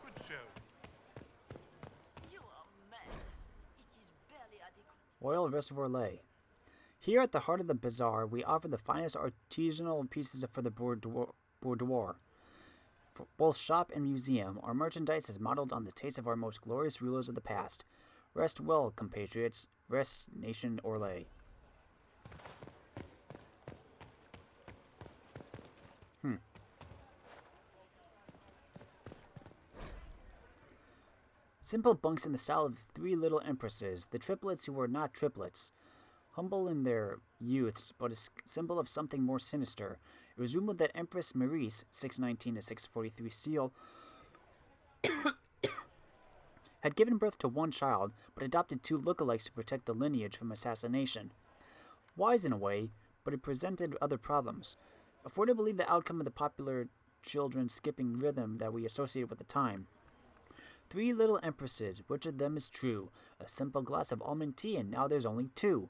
Good show. You are mad. It is barely adequate. Royal Reservoir Lay. Here at the heart of the bazaar, we offer the finest artisanal pieces for the boudoir. For both shop and museum, our merchandise is modeled on the taste of our most glorious rulers of the past. Rest well, compatriots. Rest, nation Orlais. Simple bunks in the style of three little empresses, the triplets who were not triplets. Humble in their youths, but a symbol of something more sinister. It was rumored that Empress Maurice, 619 to 643 Seal, had given birth to one child, but adopted two lookalikes to protect the lineage from assassination. Wise in a way, but it presented other problems. If we're to believe the outcome of the popular children skipping rhythm that we associated with the time, three little empresses, which of them is true? A simple glass of almond tea, and now there's only two.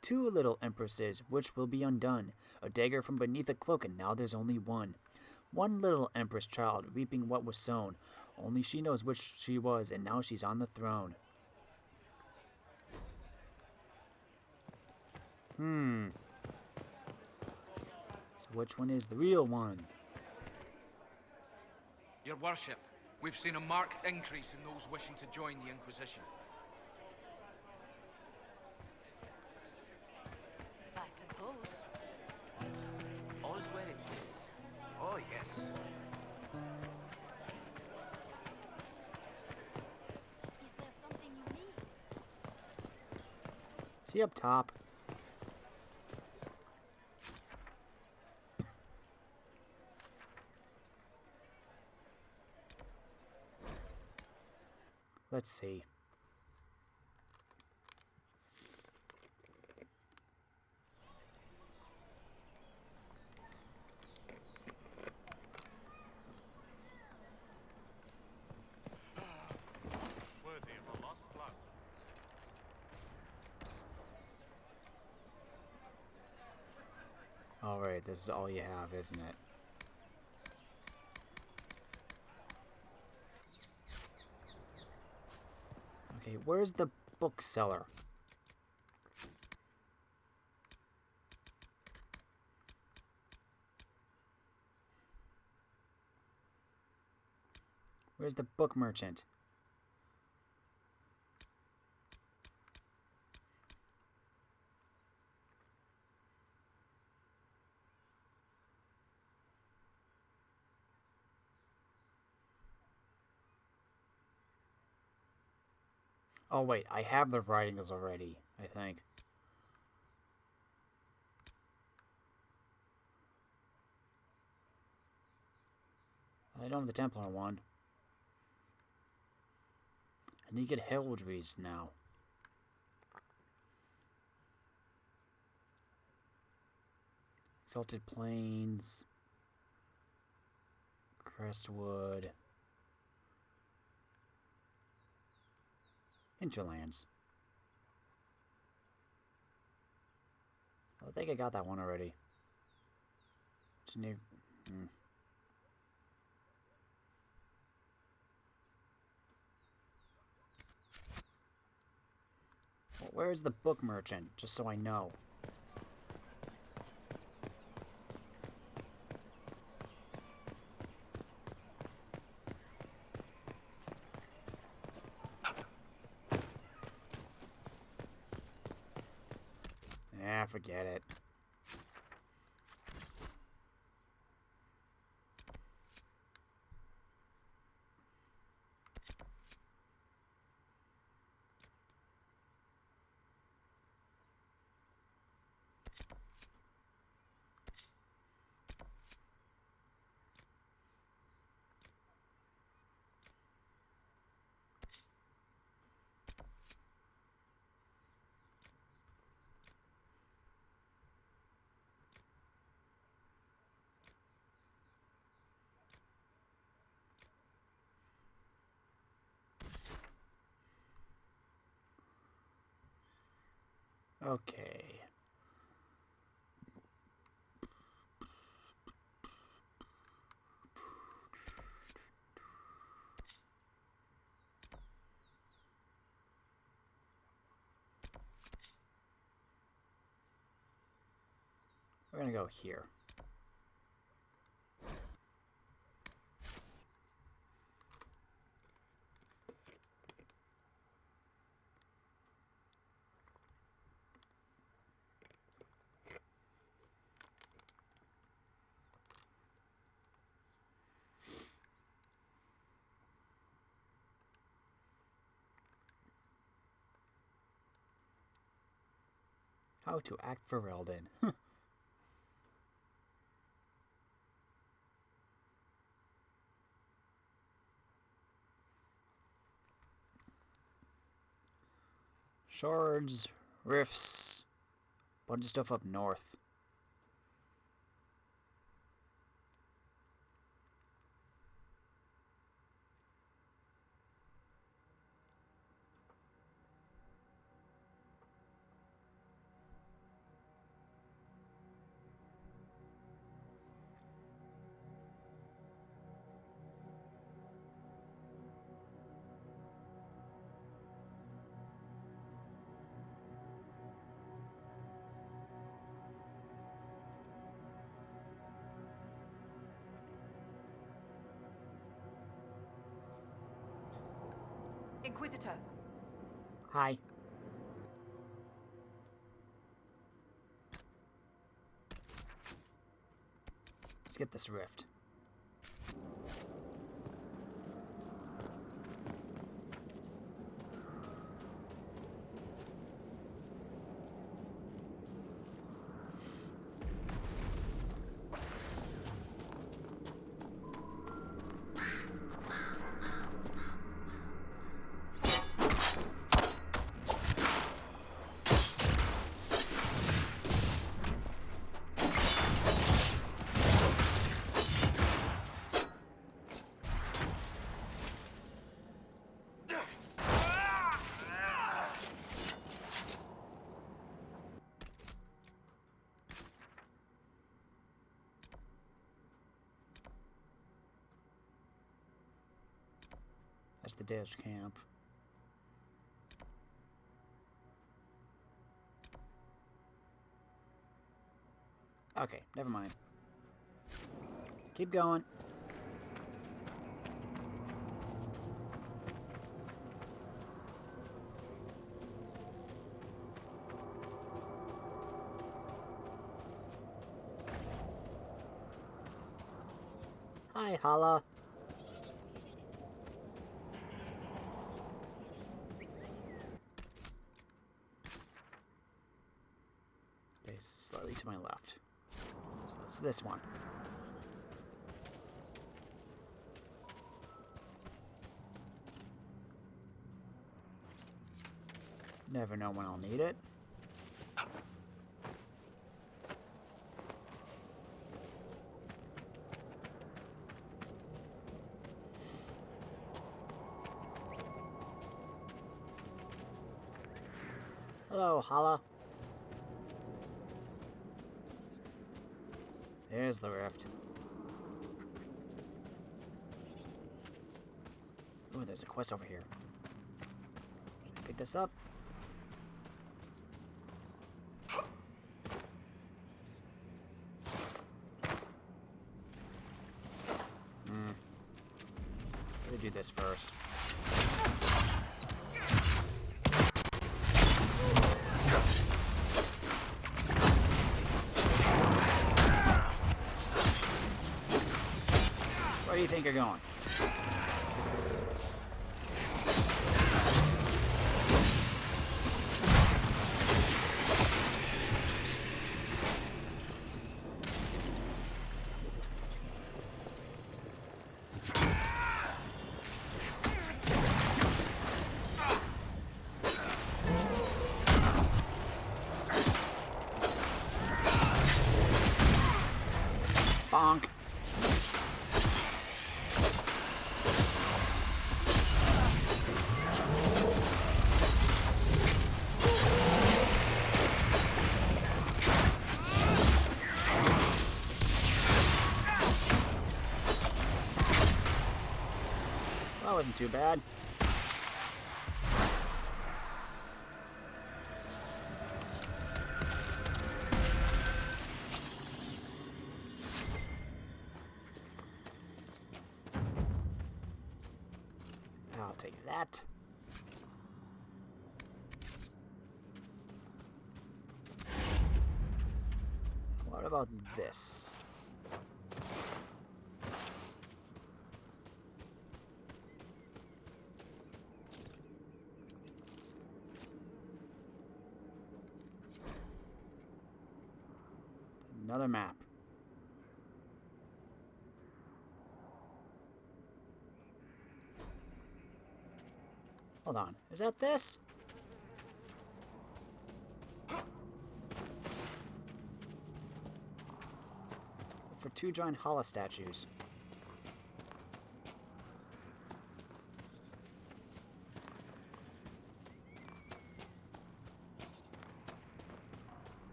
Two little empresses, which will be undone. A dagger from beneath a cloak, and now there's only one. One little empress child, reaping what was sown. Only she knows which she was, and now she's on the throne. So which one is the real one? Your worship, we've seen a marked increase in those wishing to join the Inquisition. I suppose. All's well it is. Oh, yes. Is there something you need? See up top. Let's see. Worthy of a lost love. Alright, this is all you have, isn't it? Okay, where's the bookseller? Where's the book merchant? Oh wait, I have the writings already, I think. I don't have the Templar one. I need to get heraldries now. Exalted Plains. Crestwood. Hinterlands. I think I got that one already. It's new. Well, where's the book merchant? Just so I know. Yeah, forget it. Okay. We're gonna go here. How to act for Reldon. Shards, rifts, bunch of stuff up north. Inquisitor. Hi. Let's get this rift. That's the Dej camp. Okay, never mind. Keep going. Hi, Hala. left. So it's this one. Never know when I'll need it. Hello, Hala. There's the rift. Ooh, there's a quest over here. Should I pick this up? Gotta do this first. Where do you think you're going? Bonk. That wasn't too bad. I'll take that. What about this? Another map. Hold on, is that this? For 2 giant Hala statues.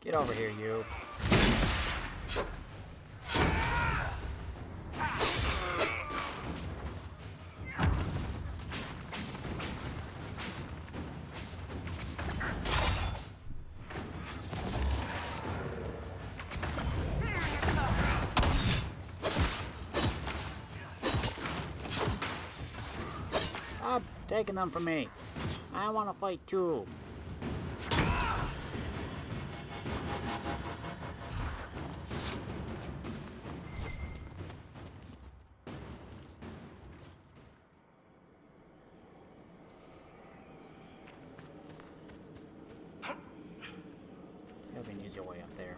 Get over here, you. Stop taking them from me. I want to fight too. There's gotta be an easier way up there.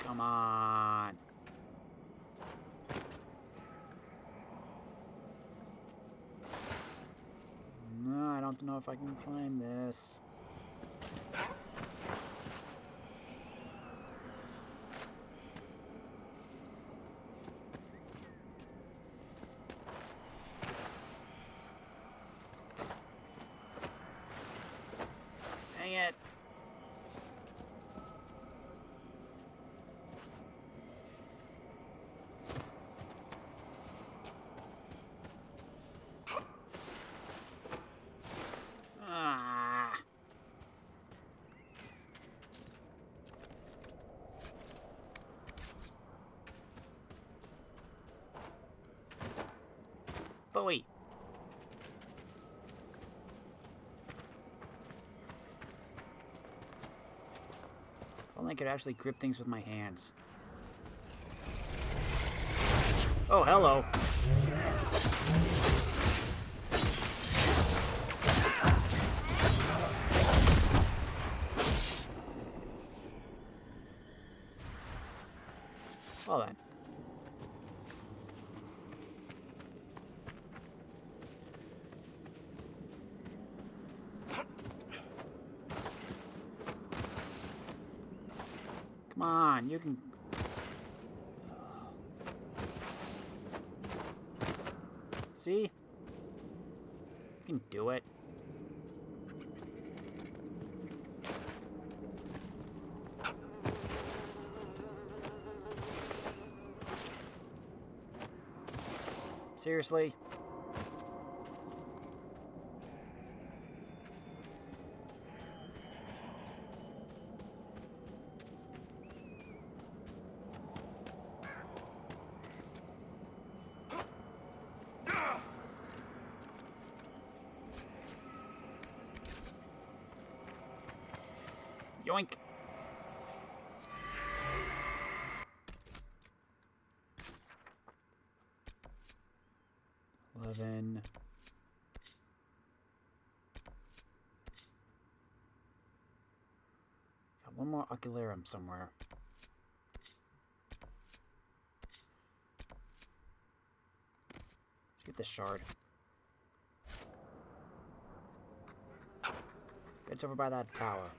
Come on. No, I don't know if I can climb this. Dang it. Ah. Phooey. If only I could actually grip things with my hands. Oh, hello. Well then. Come on, you can... See? You can do it. Seriously? Yoink. Got one more ocularum somewhere. Let's get this shard. It's over by that tower.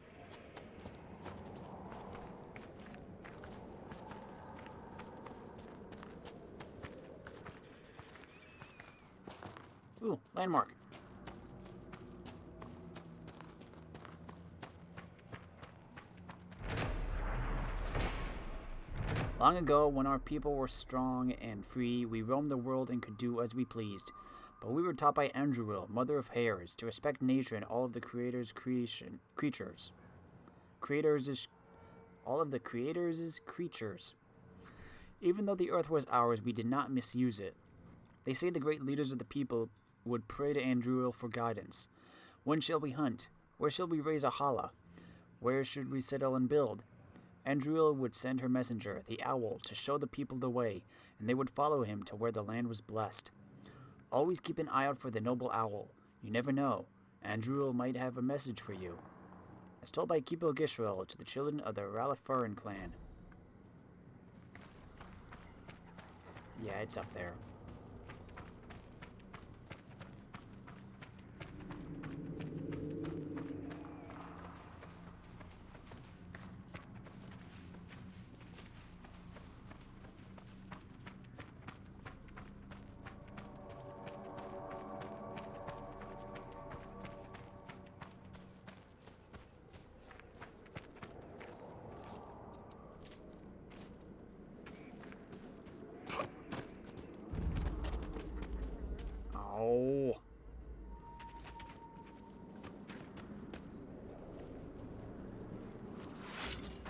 Ooh, landmark. Long ago, when our people were strong and free, we roamed the world and could do as we pleased. But we were taught by Andruil, mother of hares, to respect nature and all of the creators' creatures. All of the creators' creatures. Even though the earth was ours, we did not misuse it. They say the great leaders of the people would pray to Andruil for guidance. When shall we hunt? Where shall we raise a hala? Where should we settle and build? Andruil would send her messenger, the owl, to show the people the way, and they would follow him to where the land was blessed. Always keep an eye out for the noble owl. You never know. Andruil might have a message for you. As told by Keepo Gishrel to the children of the Ralafurin clan. Yeah, it's up there. Oh.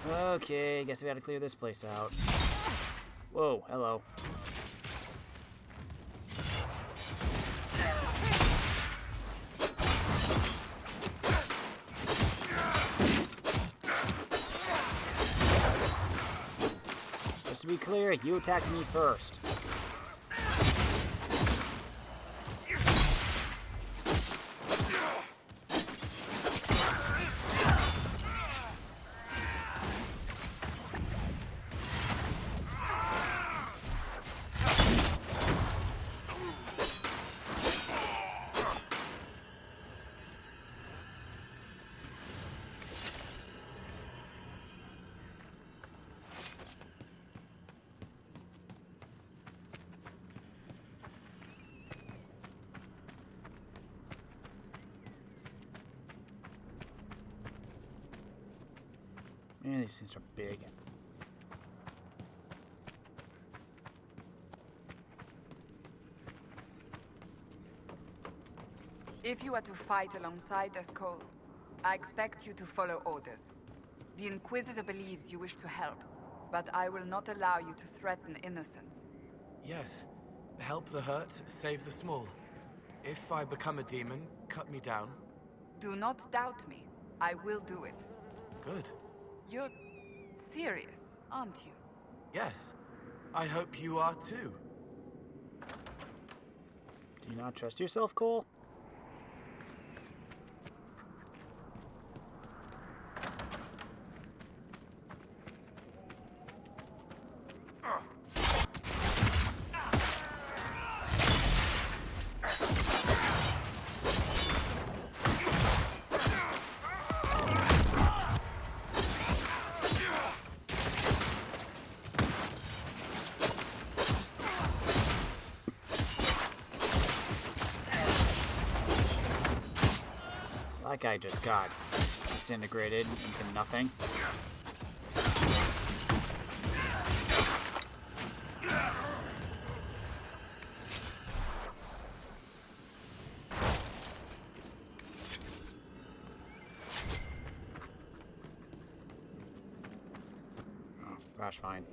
Okay, guess we gotta clear this place out. Whoa, hello. Just to be clear, you attacked me first. Man, these things are big. If you are to fight alongside us, Cole, I expect you to follow orders. The Inquisitor believes you wish to help, but I will not allow you to threaten innocents. Yes. Help the hurt, save the small. If I become a demon, cut me down. Do not doubt me. I will do it. Good. You're serious, aren't you? Yes. I hope you are too. Do you not trust yourself, Cole? That guy just got disintegrated into nothing. Oh, Rash fine.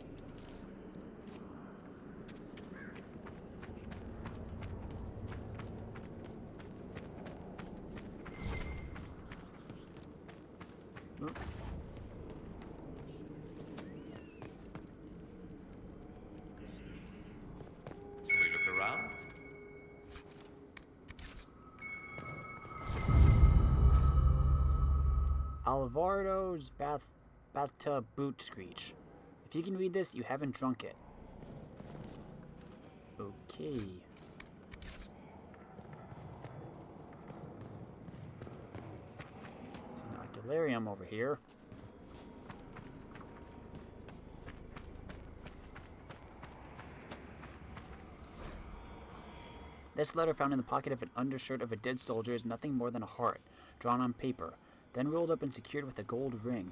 Shall we look around? Alvardo's bathtub boot screech. If you can read this, you haven't drunk it. Okay. So now delirium over here. This letter found in the pocket of an undershirt of a dead soldier is nothing more than a heart, drawn on paper, then rolled up and secured with a gold ring.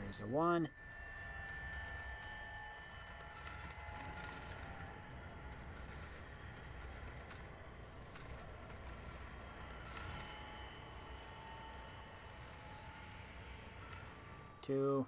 There's a 1. Two.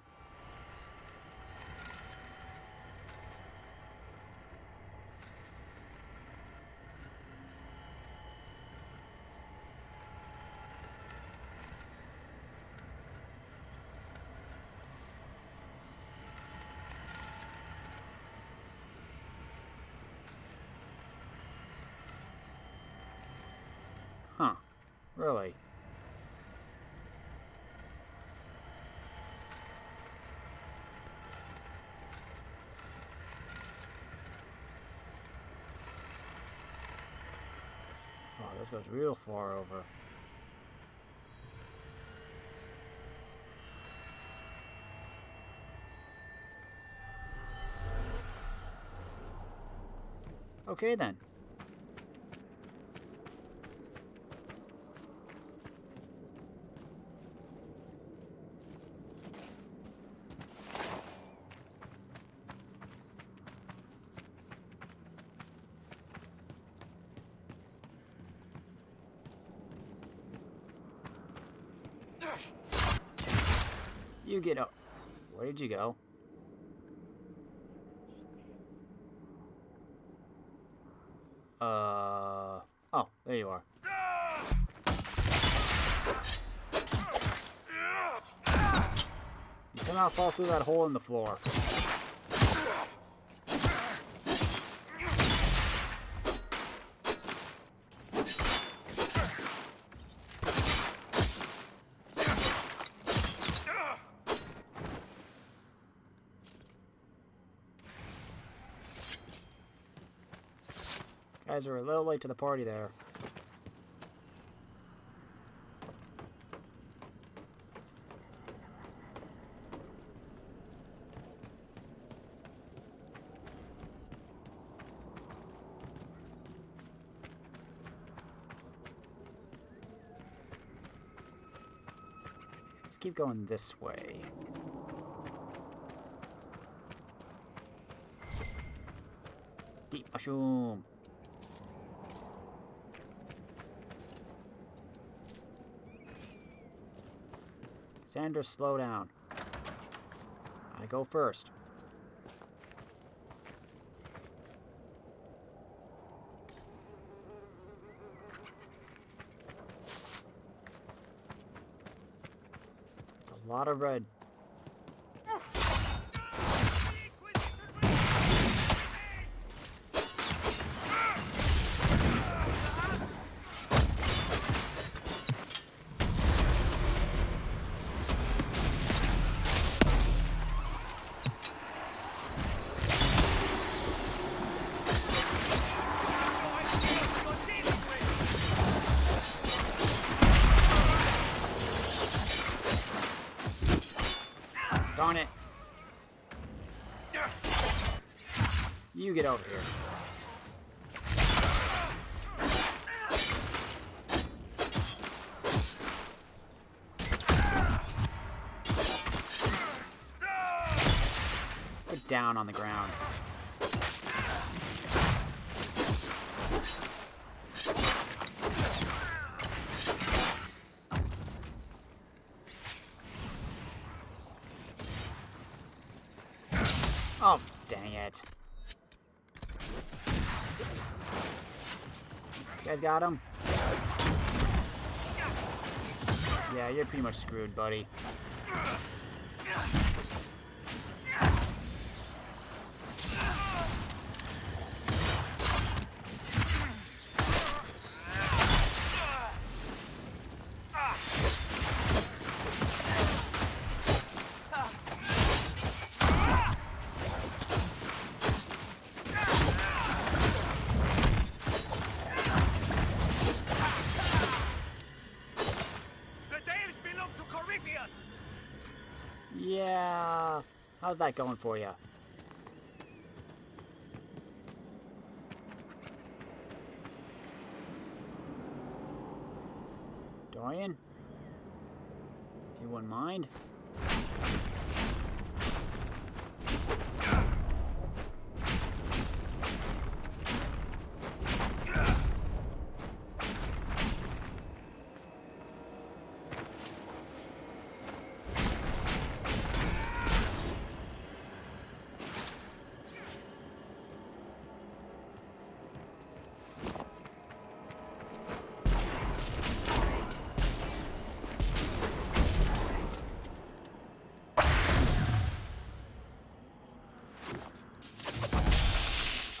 Huh. Really? Oh, this goes real far over. Okay then. You get up. Where did you go? Oh, there you are. You somehow fall through that hole in the floor. Guys are a little late to the party there. Let's keep going this way. Deep mushroom. Sandra, slow down. I go first. A lot of red. Darn it. You get over here. Get down on the ground. Oh, dang it. You guys got him? Yeah, you're pretty much screwed, buddy. Yeah, how's that going for you? Dorian? If you wouldn't mind.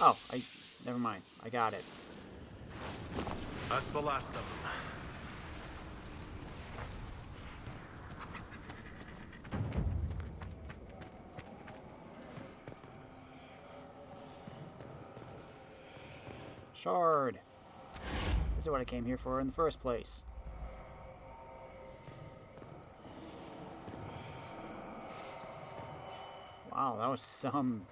Oh, never mind. I got it. That's the last of them. Shard. This is what I came here for in the first place. Wow, that was some...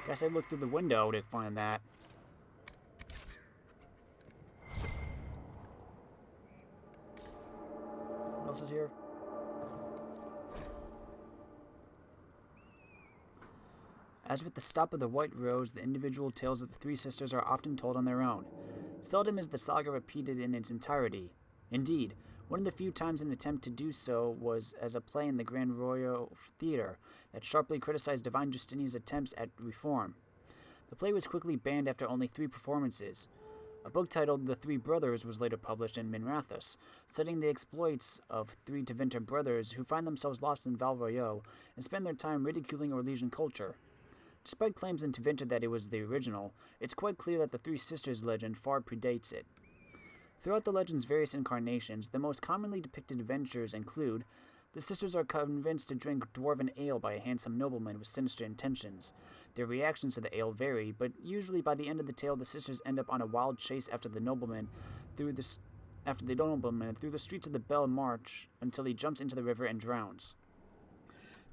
Guess I looked through the window to find that. What else is here? As with the stop of the White Rose, the individual tales of the three sisters are often told on their own. Seldom is the saga repeated in its entirety. Indeed, one of the few times an attempt to do so was as a play in the Grand Royal Theatre that sharply criticized Divine Justinian's attempts at reform. The play was quickly banned after only 3 performances. A book titled The Three Brothers was later published in Minrathous, studying the exploits of 3 Tevinter brothers who find themselves lost in Val Royeaux and spend their time ridiculing Orlesian culture. Despite claims in Tevinter that it was the original, it's quite clear that the Three Sisters legend far predates it. Throughout the legend's various incarnations, the most commonly depicted adventures include: the sisters are convinced to drink dwarven ale by a handsome nobleman with sinister intentions. Their reactions to the ale vary, but usually by the end of the tale, the sisters end up on a wild chase after the nobleman through the streets of the Belle Marche until he jumps into the river and drowns.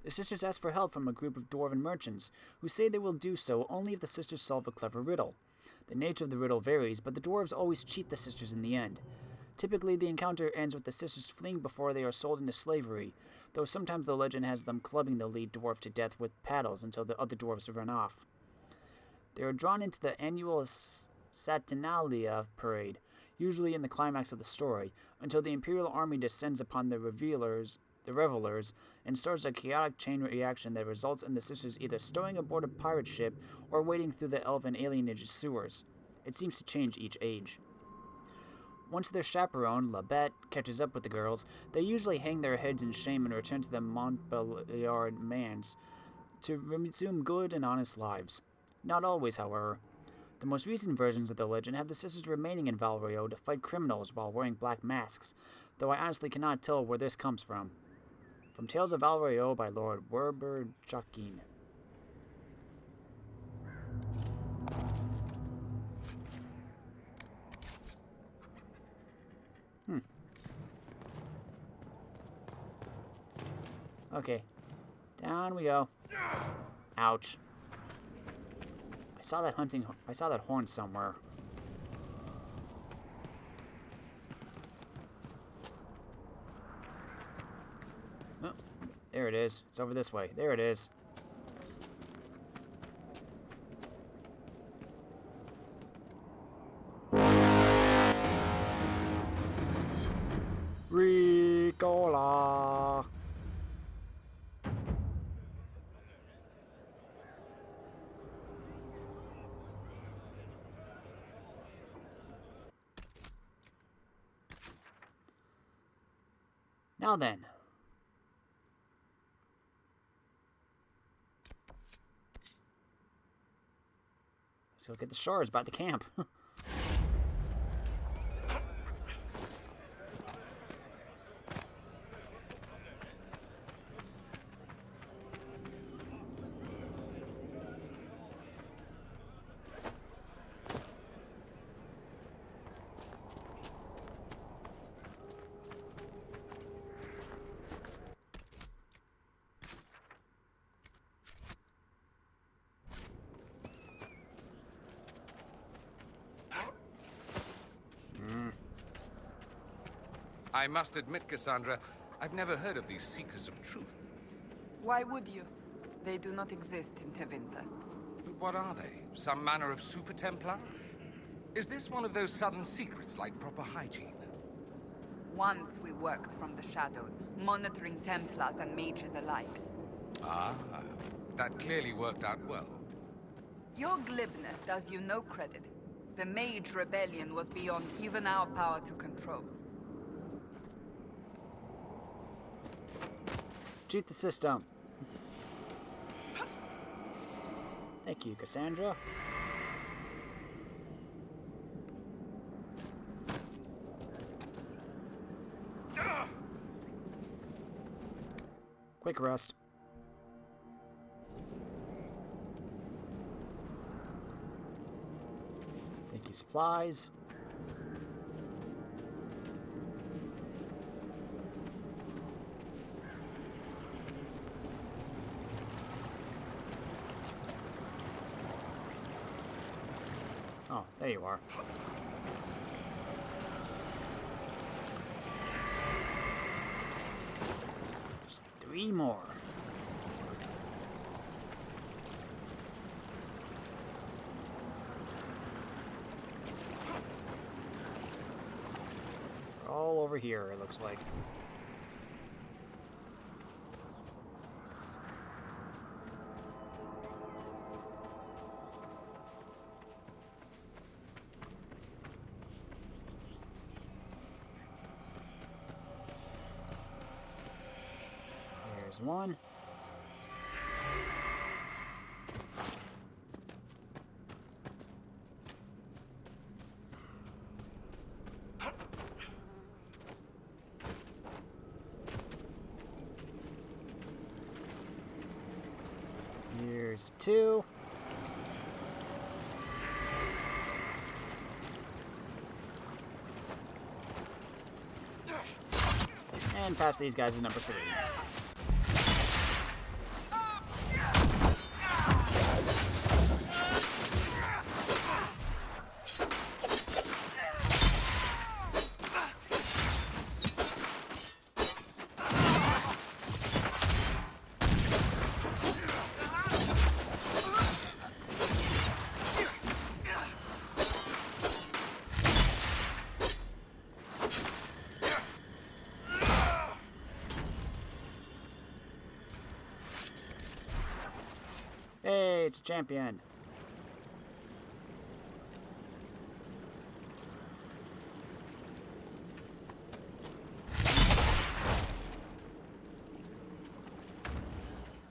The sisters ask for help from a group of dwarven merchants, who say they will do so only if the sisters solve a clever riddle. The nature of the riddle varies, but the dwarves always cheat the sisters in the end. Typically, the encounter ends with the sisters fleeing before they are sold into slavery, though sometimes the legend has them clubbing the lead dwarf to death with paddles until the other dwarves run off. They are drawn into the annual Saturnalia parade, usually in the climax of the story, until the Imperial army descends upon the revelers, and starts a chaotic chain reaction that results in the sisters either stowing aboard a pirate ship or wading through the elven alienage sewers. It seems to change each age. Once their chaperone, Labette, catches up with the girls, they usually hang their heads in shame and return to the Montbeliard manse to resume good and honest lives. Not always, however. The most recent versions of the legend have the sisters remaining in Valrio to fight criminals while wearing black masks, though I honestly cannot tell where this comes from. From Tales of Valrio by Lord Werber Joaquin. Okay. Down we go. Ouch. I saw that horn somewhere. Oh, there it is. It's over this way. There it is. Ricola. Now then. Let's go get the shards by the camp. I must admit, Cassandra, I've never heard of these Seekers of Truth. Why would you? They do not exist in Tevinter. But what are they? Some manner of Super Templar? Is this one of those sudden secrets like proper hygiene? Once we worked from the shadows, monitoring Templars and mages alike. Ah, that clearly worked out well. Your glibness does you no credit. The Mage Rebellion was beyond even our power to control. Cheat the system. Thank you, Cassandra. Quick rest. Thank you, supplies. Oh, there you are. Just 3 more. They're all over here, it looks like. There's one. Here's 2. And past these guys is number 3. Hey, it's a champion.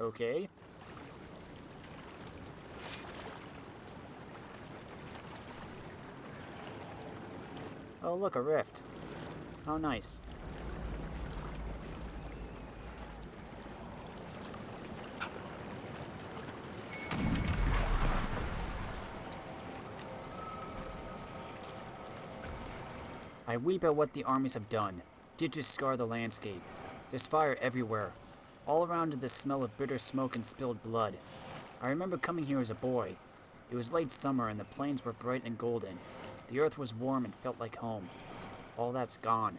Okay. Oh, look, a rift. How nice. I weep at what the armies have done. Ditches scar the landscape. There's fire everywhere. All around is the smell of bitter smoke and spilled blood. I remember coming here as a boy. It was late summer and the plains were bright and golden. The earth was warm and felt like home. All that's gone.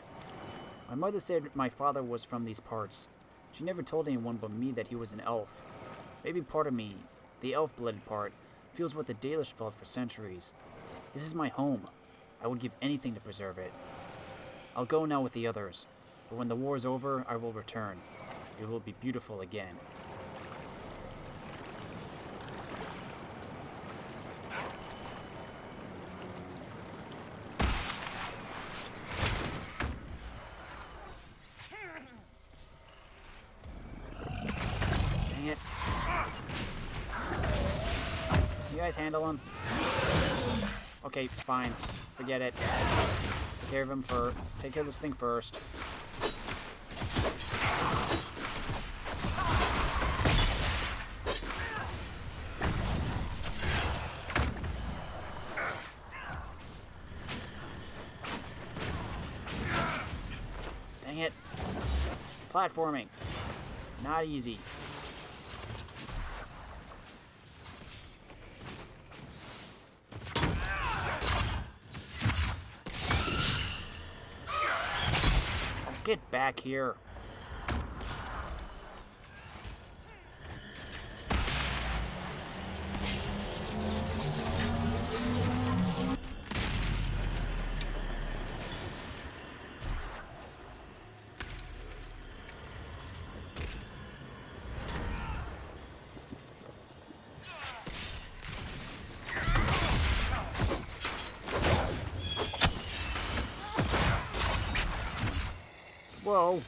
My mother said my father was from these parts. She never told anyone but me that he was an elf. Maybe part of me, the elf-blooded part, feels what the Dalish felt for centuries. This is my home. I would give anything to preserve it. I'll go now with the others, but when the war is over, I will return. It will be beautiful again. Dang it. You guys handle him? Okay, fine. Forget it. Let's take care of him first. Let's take care of this thing first. Dang it. Platforming. Not easy. Get back here. Whoa.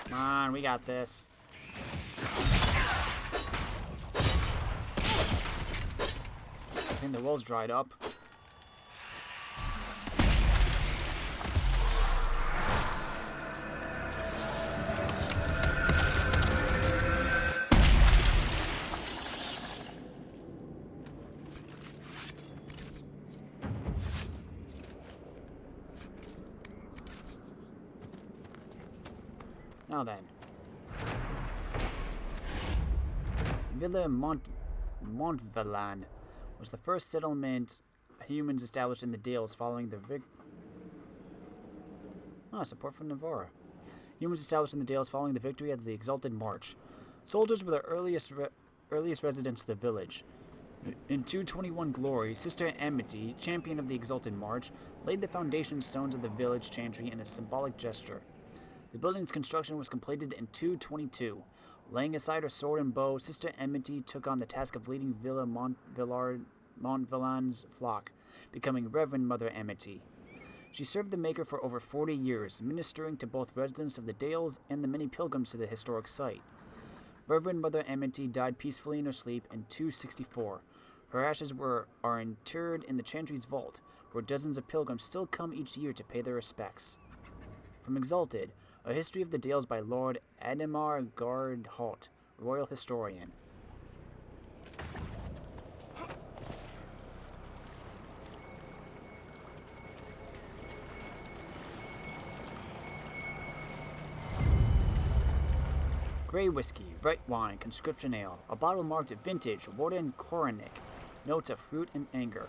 Come on, we got this. I think the well's dried up. Now then. Villa Montvelan was the first settlement humans established in the Dales following the support from Navarra. Humans established in the Dales following the victory of the Exalted March. Soldiers were the earliest residents of the village. In 221 Glory, Sister Amity, champion of the Exalted March, laid the foundation stones of the village chantry in a symbolic gesture. The building's construction was completed in 222. Laying aside her sword and bow, Sister Amity took on the task of leading Villa Montvelan's flock, becoming Reverend Mother Amity. She served the Maker for over 40 years, ministering to both residents of the Dales and the many pilgrims to the historic site. Reverend Mother Amity died peacefully in her sleep in 264. Her ashes are interred in the Chantry's vault, where dozens of pilgrims still come each year to pay their respects. From Exalted, a history of the Dales by Lord Ademar Gardholt, Royal Historian. Grey whiskey, red wine, conscription ale, a bottle marked vintage, Warden Koronic, notes of fruit and anger.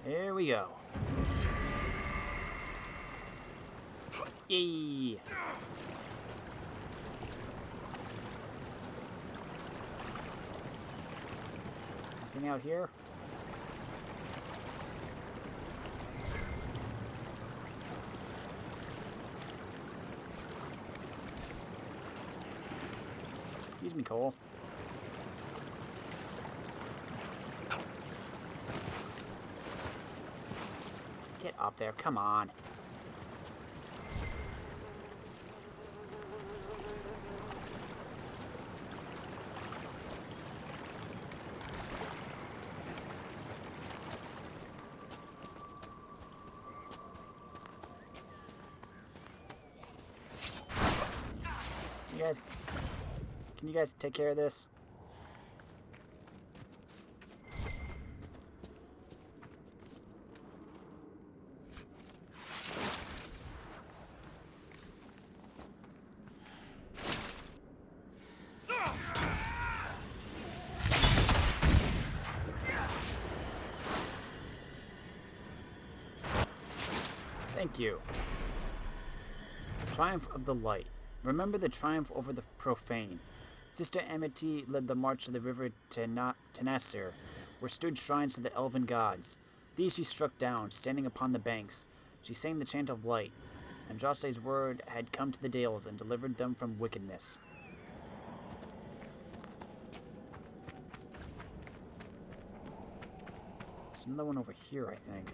Here we go. Yay! Anything out here? Excuse me, Cole. Get up there, come on. Can you guys take care of this? Thank you. Triumph of the Light. Remember the triumph over the profane. Sister Amity led the march to the river Tenasir, where stood shrines to the elven gods. These she struck down, standing upon the banks. She sang the chant of light. Andraste's word had come to the Dales and delivered them from wickedness. There's another one over here, I think.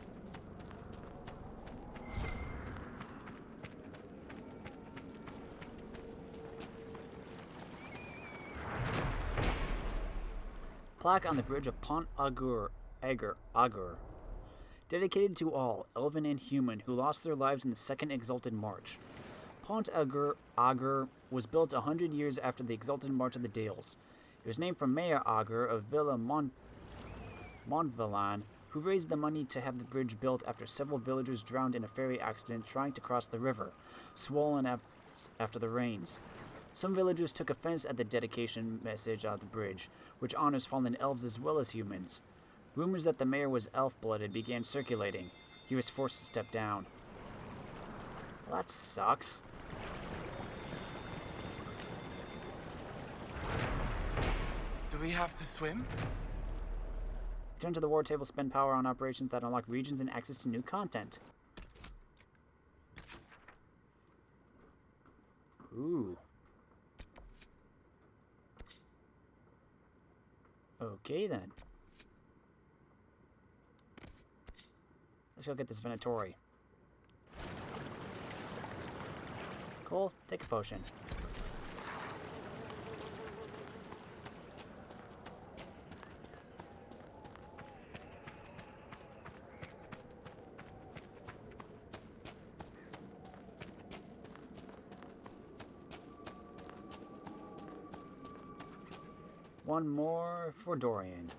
Plaque on the bridge of Pont Augur, dedicated to all, elven and human, who lost their lives in the Second Exalted March. Pont Augur was built 100 years after the Exalted March of the Dales. It was named for Mayor Augur of Villa Montvillan, who raised the money to have the bridge built after several villagers drowned in a ferry accident trying to cross the river, swollen after the rains. Some villagers took offense at the dedication message on the bridge, which honors fallen elves as well as humans. Rumors that the mayor was elf-blooded began circulating. He was forced to step down. Well, that sucks. Do we have to swim? Return to the war table, spend power on operations that unlock regions and access to new content. Ooh. Okay, then. Let's go get this Venatori. Cool, take a potion. One more for Dorian.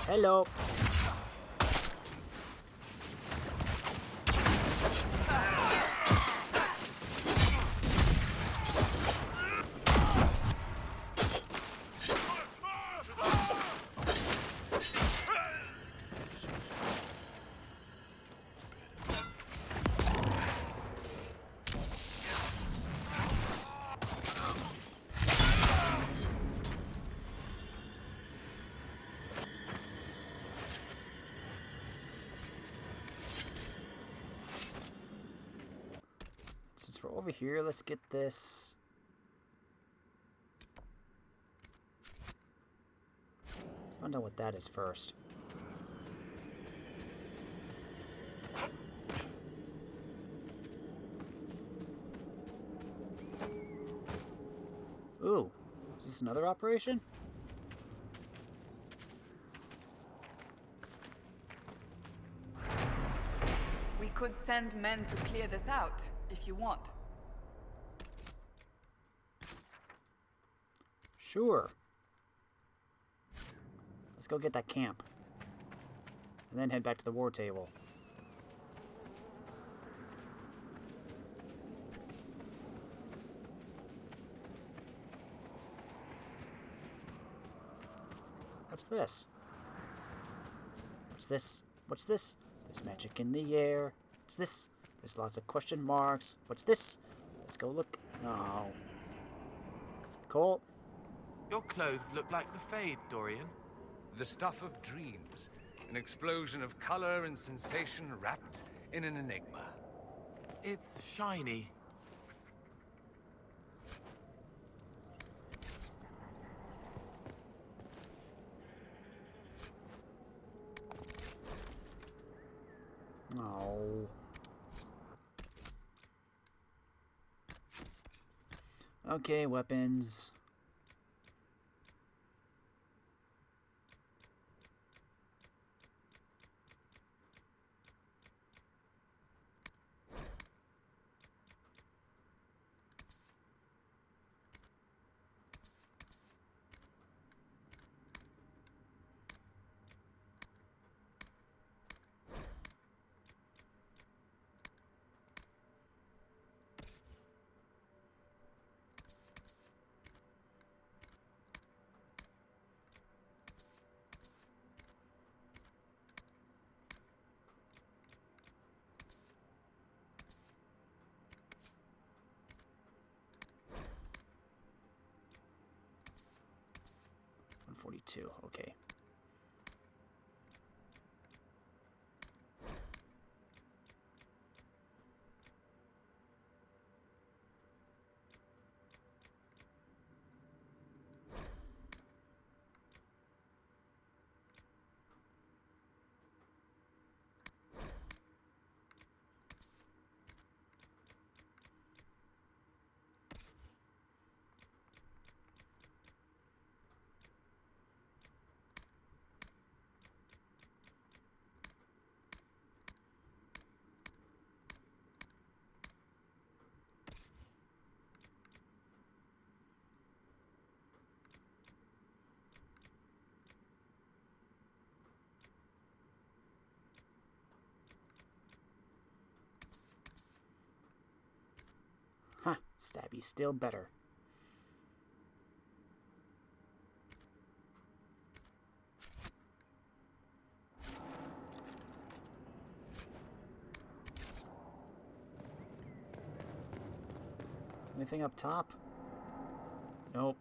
Hello. Since we're over here, let's get this. Let's find out what that is first. Ooh, is this another operation? We could send men to clear this out, if you want. Sure. Let's go get that camp. And then head back to the war table. What's this? What's this? What's this? There's magic in the air. What's this? There's lots of question marks. What's this? Let's go look. Oh. Cole? Your clothes look like the Fade, Dorian. The stuff of dreams. An explosion of color and sensation wrapped in an enigma. It's shiny. Oh. Okay, weapons. Okay. Huh, Stabby's still better. Anything up top? Nope.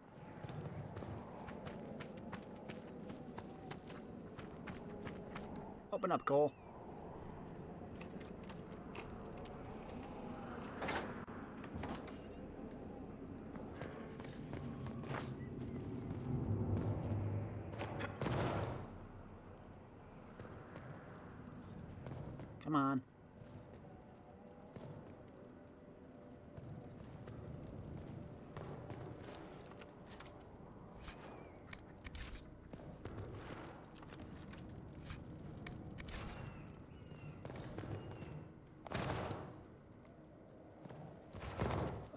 Open up, Cole. Come on.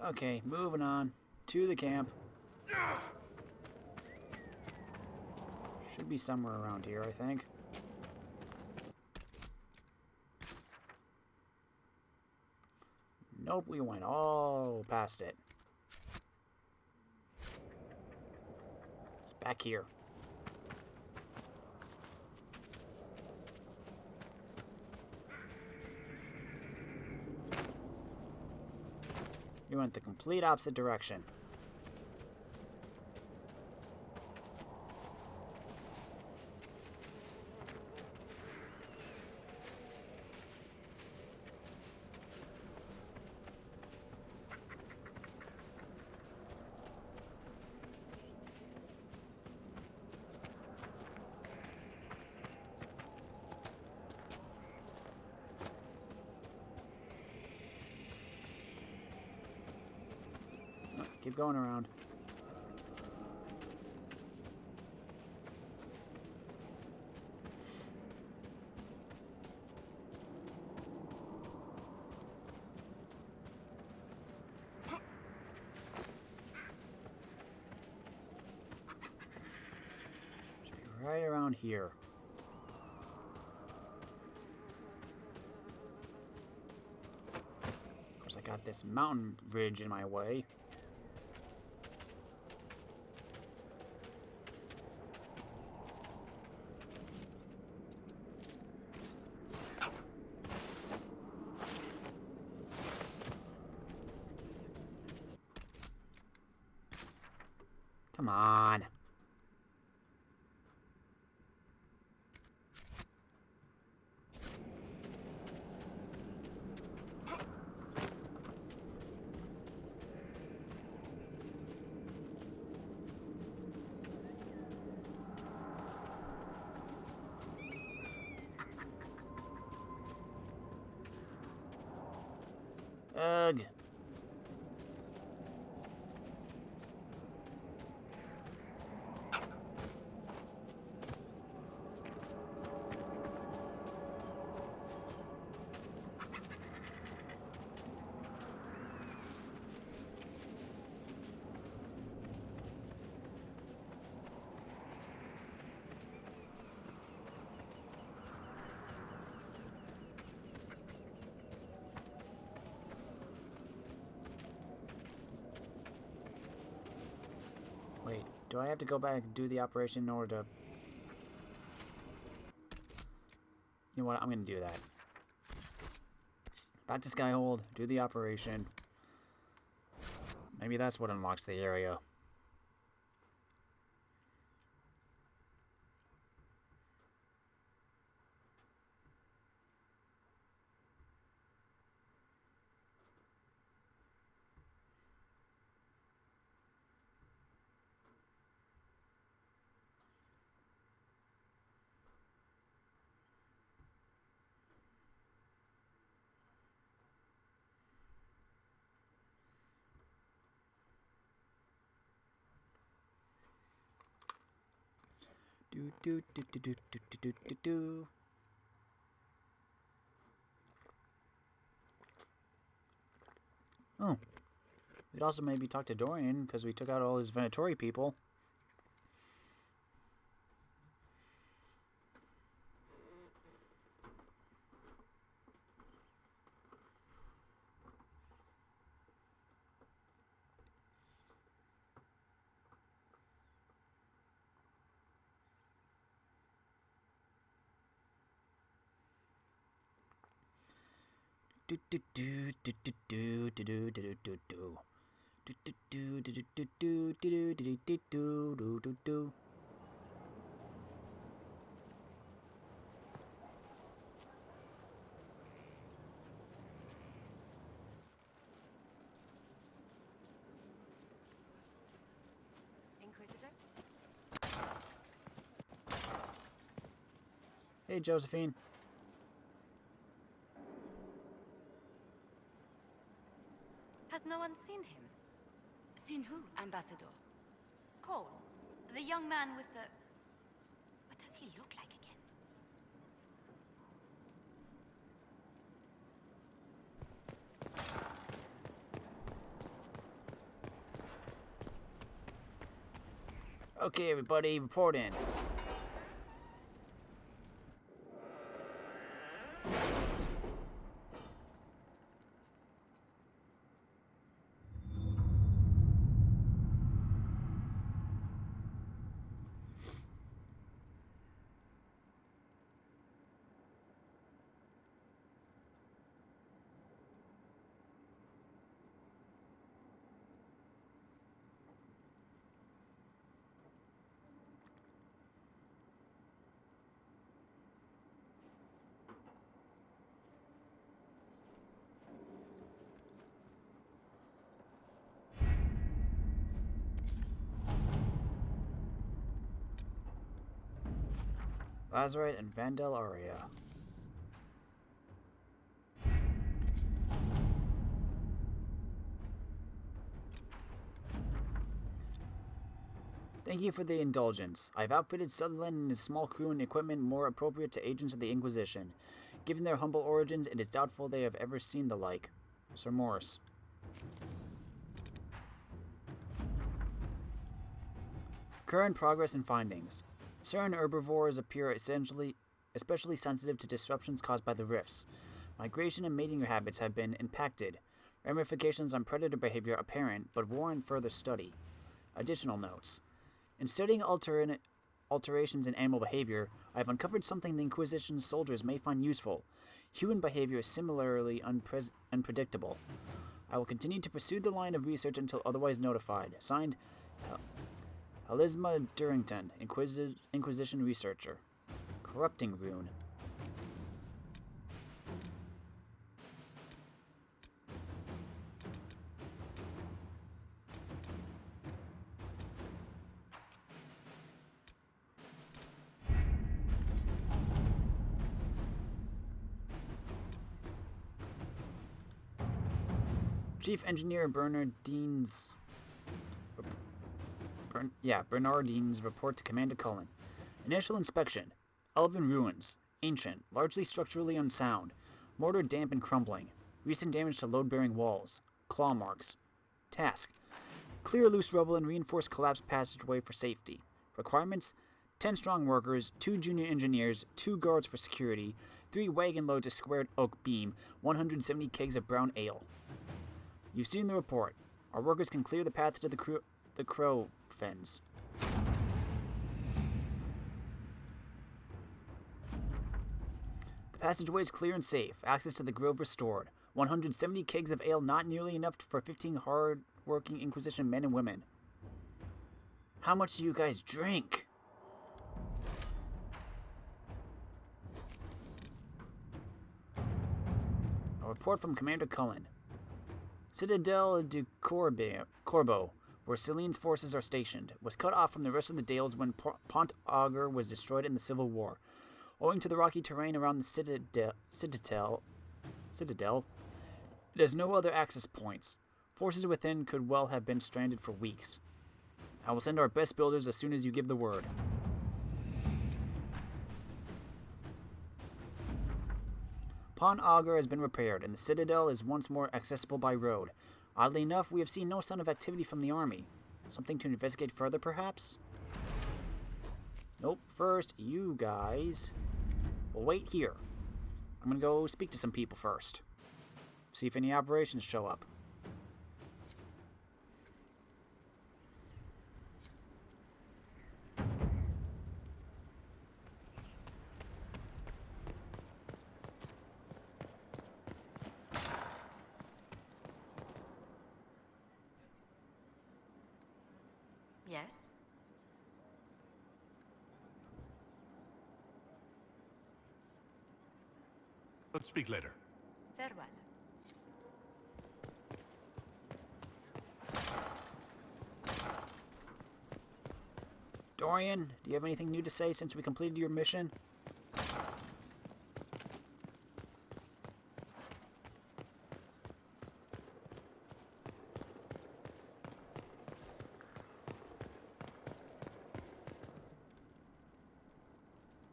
Okay, moving on to the camp. Should be somewhere around here, I think. Nope, we went all past it. It's back here. We went the complete opposite direction. Keep going around. Should be right around here. Of course, I got this mountain ridge in my way. Come on. Ugh. Wait, do I have to go back and do the operation in order to... You know what, I'm gonna do that. Back to Skyhold, do the operation. Maybe that's what unlocks the area. Do do do do do do do do do. Oh, we'd also maybe talk to Dorian because we took out all his Venatori people. Do do do do do do do do do do do. Do do do do do do do do do do do do do. Inquisitor? Hey, Josephine. Has no one seen him? Seen who, Ambassador? Cole, the young man with the... What does he look like again? Okay, everybody, report in. Lazarite and Vandal Aria. Thank you for the indulgence. I've outfitted Sutherland and his small crew and equipment more appropriate to agents of the Inquisition. Given their humble origins, it is doubtful they have ever seen the like. Sir Morris. Current progress and findings. Certain herbivores appear especially sensitive to disruptions caused by the rifts. Migration and mating habits have been impacted. Ramifications on predator behavior apparent, but warrant further study. Additional notes. In studying alterations in animal behavior, I have uncovered something the Inquisition soldiers may find useful. Human behavior is similarly unpredictable. I will continue to pursue the line of research until otherwise notified. Signed, Elisma Durrington, Inquisition researcher. Corrupting rune. Chief Engineer Bernardine's report to Commander Cullen. Initial inspection. Elven ruins. Ancient, largely structurally unsound. Mortar damp and crumbling. Recent damage to load-bearing walls. Claw marks. Task. Clear loose rubble and reinforce collapsed passageway for safety. Requirements. 10 strong workers, 2 junior engineers, 2 guards for security, 3 wagon loads of squared oak beam, 170 kegs of brown ale. You've seen the report. Our workers can clear the path to the crow fens. The passageway is clear and safe. Access to the grove restored. 170 kegs of ale, not nearly enough for 15 hard-working Inquisition men and women. How much do you guys drink? A report from Commander Cullen. Citadel de Corbeau, where Celine's forces are stationed, was cut off from the rest of the Dales when Pont Auger was destroyed in the Civil War. Owing to the rocky terrain around the Citadel, it has no other access points. Forces within could well have been stranded for weeks. I will send our best builders as soon as you give the word. Pont Auger has been repaired, and the Citadel is once more accessible by road. Oddly enough, we have seen no sign of activity from the army. Something to investigate further, perhaps? Nope. First, you guys will wait here. I'm gonna go speak to some people first. See if any operations show up. Yes? Let's speak later. Farewell. Dorian, do you have anything new to say since we completed your mission?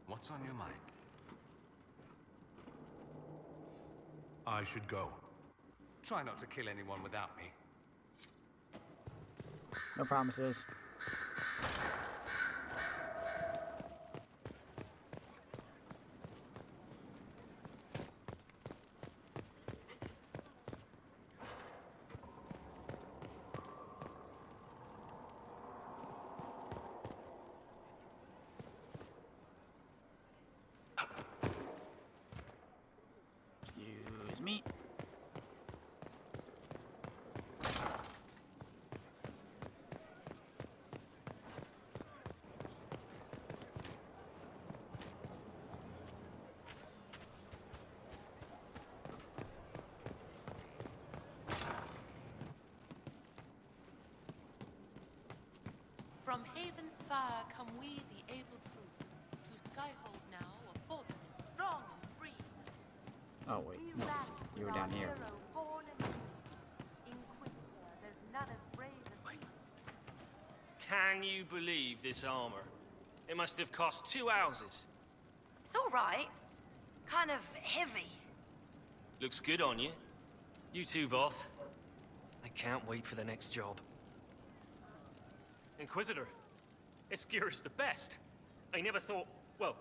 What's on your mind? I should go. Try not to kill anyone without me. No promises. Excuse me. From Haven's fire come we, the able troop. To Skyhold now, a fortress strong and free. Oh wait, no. You were down here. Can you believe this armor? It must have cost 2 houses. It's all right. Kind of heavy. Looks good on you. You too, Voth. I can't wait for the next job. Inquisitor, this gear is the best. I never thought, well,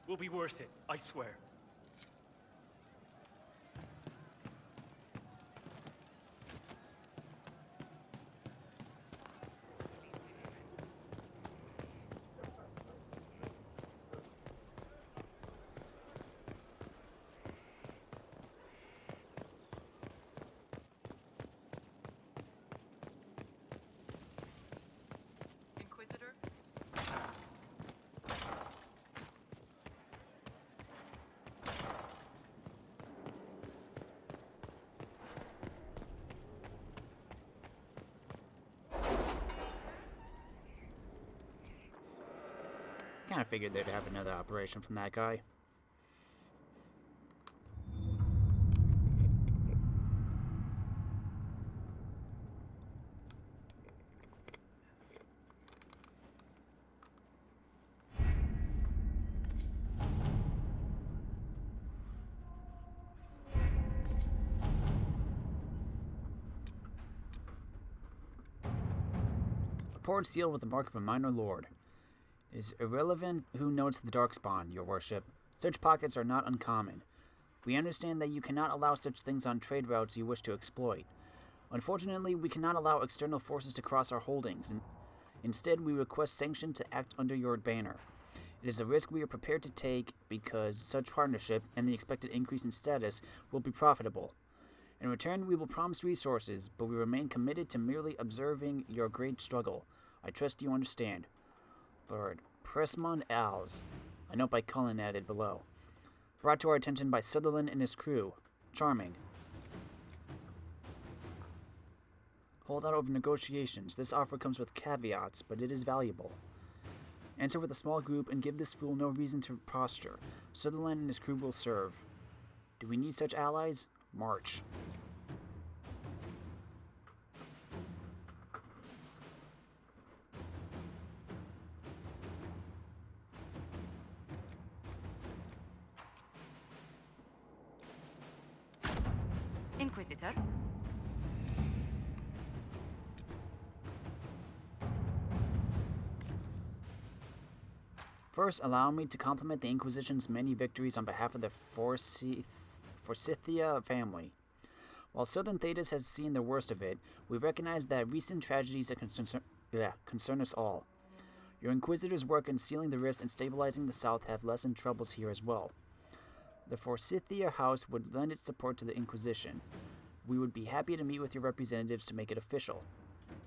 will be worth it, I swear. Inquisitor kind of figured they'd have another operation from that guy. Port sealed with the mark of a minor lord. It is irrelevant who notes the darkspawn, your worship. Such pockets are not uncommon. We understand that you cannot allow such things on trade routes you wish to exploit. Unfortunately, we cannot allow external forces to cross our holdings, and instead we request sanction to act under your banner. It is a risk we are prepared to take because such partnership and the expected increase in status will be profitable. In return, we will promise resources, but we remain committed to merely observing your great struggle. I trust you understand. Bird. Pressmund Als. A note by Cullen added below. Brought to our attention by Sutherland and his crew. Charming. Hold out over negotiations. This offer comes with caveats, but it is valuable. Answer with a small group and give this fool no reason to posture. Sutherland and his crew will serve. Do we need such allies? March. Inquisitor? First, allow me to compliment the Inquisition's many victories on behalf of the Forsythia family. While Southern Thedas has seen the worst of it, we recognize that recent tragedies concern us all. Your Inquisitors' work in sealing the rifts and stabilizing the South have lessened troubles here as well. The Forsythia House would lend its support to the Inquisition. We would be happy to meet with your representatives to make it official.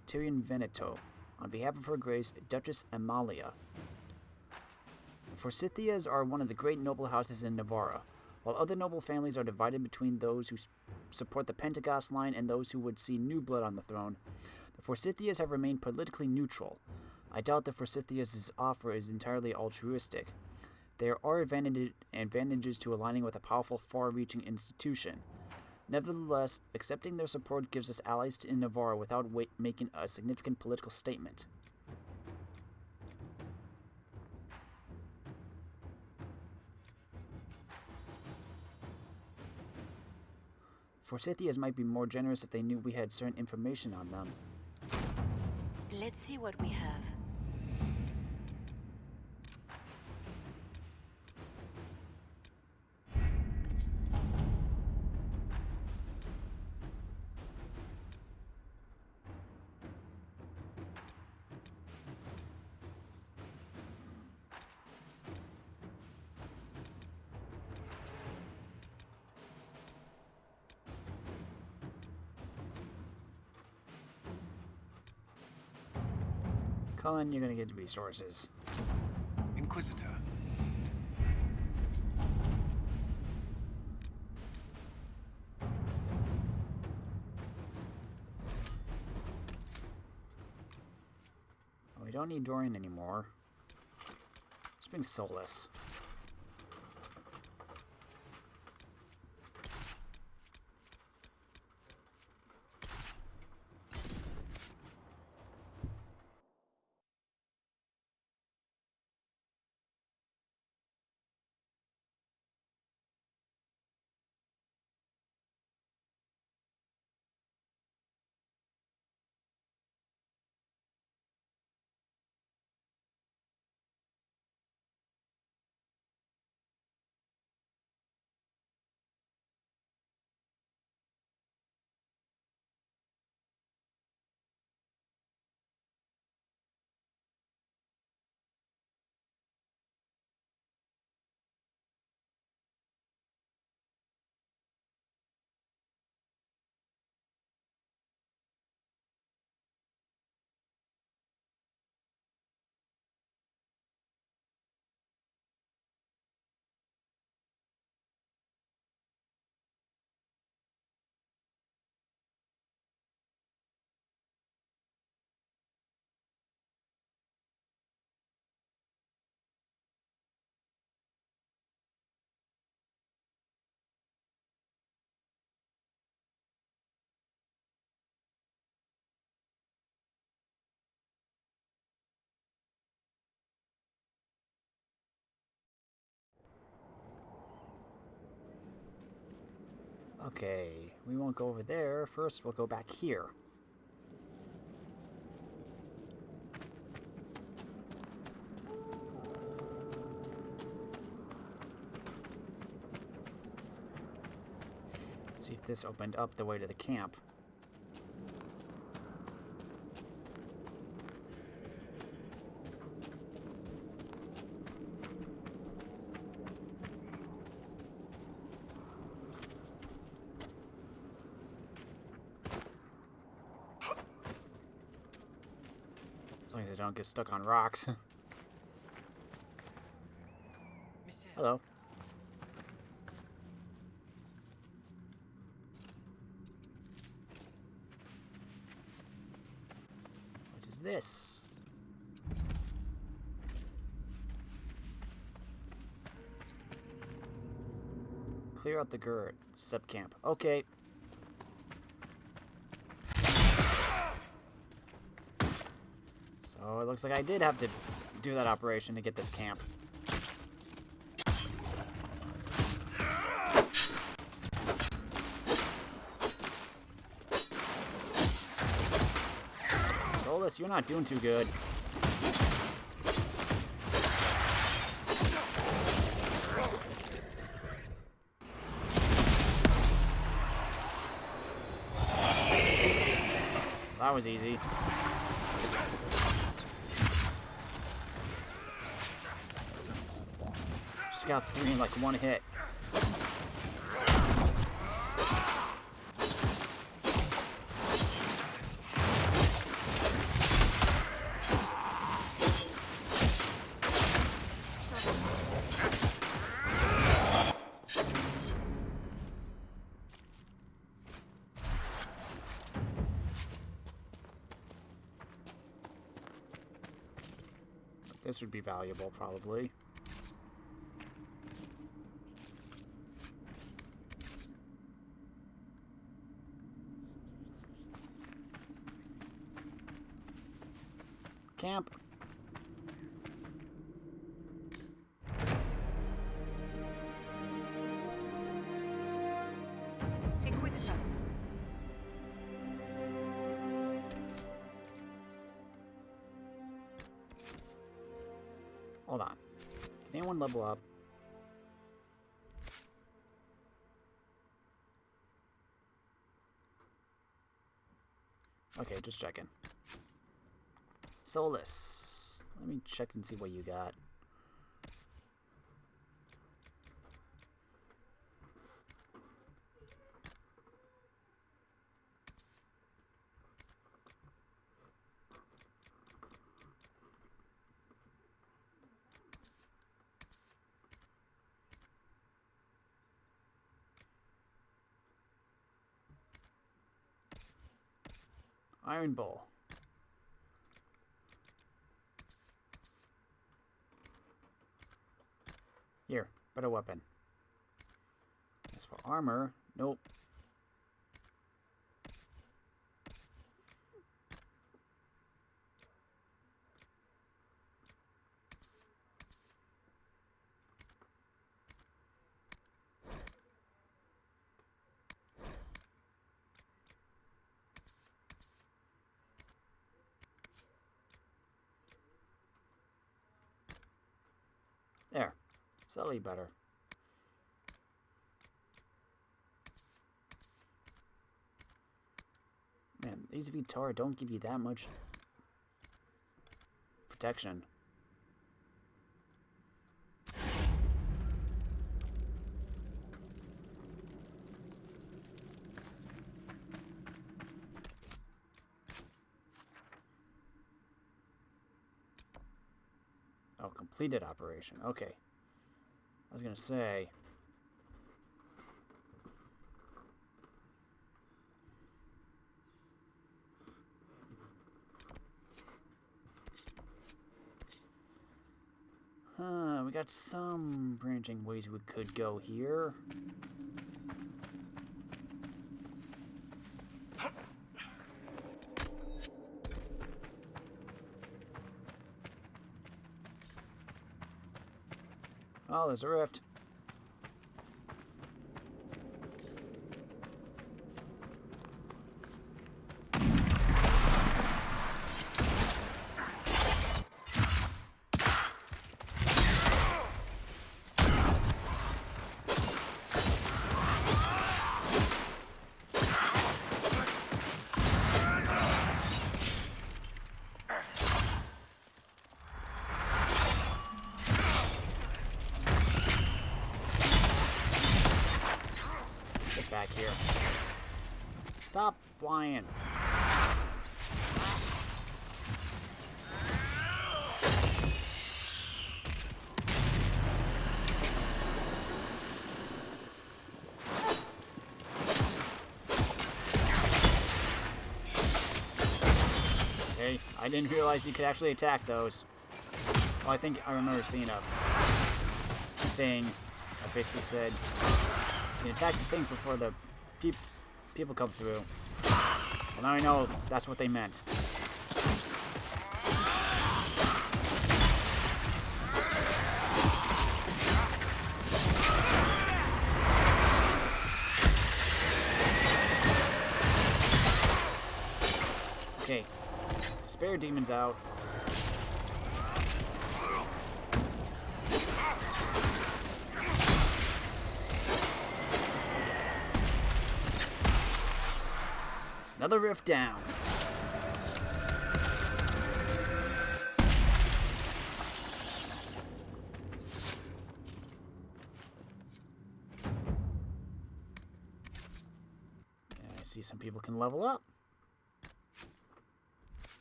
Tyrion Veneto, on behalf of Her Grace, Duchess Amalia. The Forsythias are one of the great noble houses in Navarra. While other noble families are divided between those who support the Pentagos line and those who would see new blood on the throne, the Forsythias have remained politically neutral. I doubt the Forsythias' offer is entirely altruistic. There are advantages to aligning with a powerful, far-reaching institution. Nevertheless, accepting their support gives us allies in Navarra without making a significant political statement. Forsythias might be more generous if they knew we had certain information on them. Let's see what we have. Cullen, you're gonna get resources. Inquisitor. We don't need Dorian anymore. Let's bring Solus. Okay, we won't go over there. First, we'll go back here. See if this opened up the way to the camp. As long as I don't get stuck on rocks. Hello. What is this? Clear out the gird. Sub-camp. Okay. So it looks like I did have to do that operation to get this camp. Solus, you're not doing too good. That was easy. Just got 3 in like 1 hit. This would be valuable, probably. Camp. Inquisition. Hold on. Can anyone level up? Okay, just checking. Solus. Let me check and see what you got. Iron Bowl. Here, better weapon. As for armor, nope. There. Slightly better. Man, these Vitar don't give you that much protection. Oh, completed operation. Okay. I was gonna say. We got some branching ways we could go here. Oh, there's a rift. back here. Stop flying. Okay, I didn't realize you could actually attack those. Well, I think I remember seeing a thing that basically said you can attack the things before the people come through. Well, now I know that's what they meant. Okay, Despair Demon's out. There's another rift down. Yeah, I see some people can level up.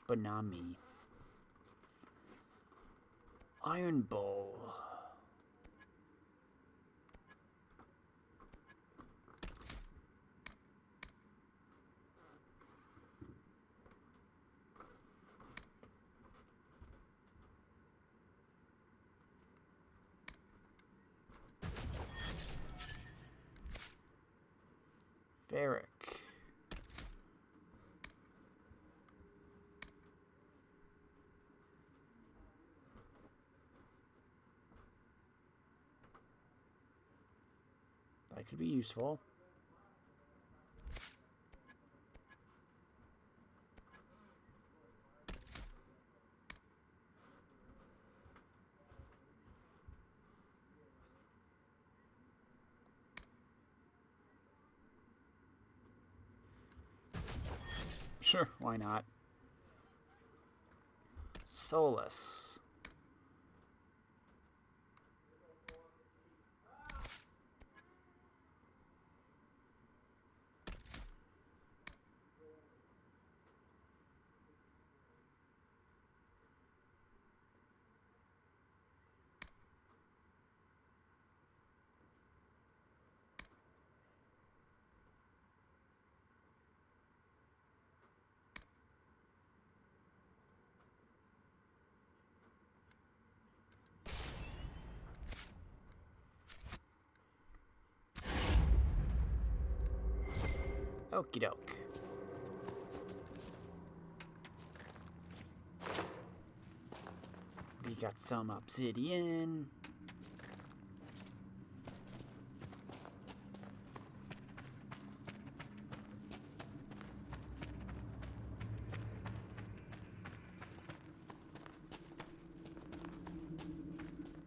But not me. Iron Bowl. Ferric. That could be useful. Sure, why not? Solus. Okie doke. We got some obsidian.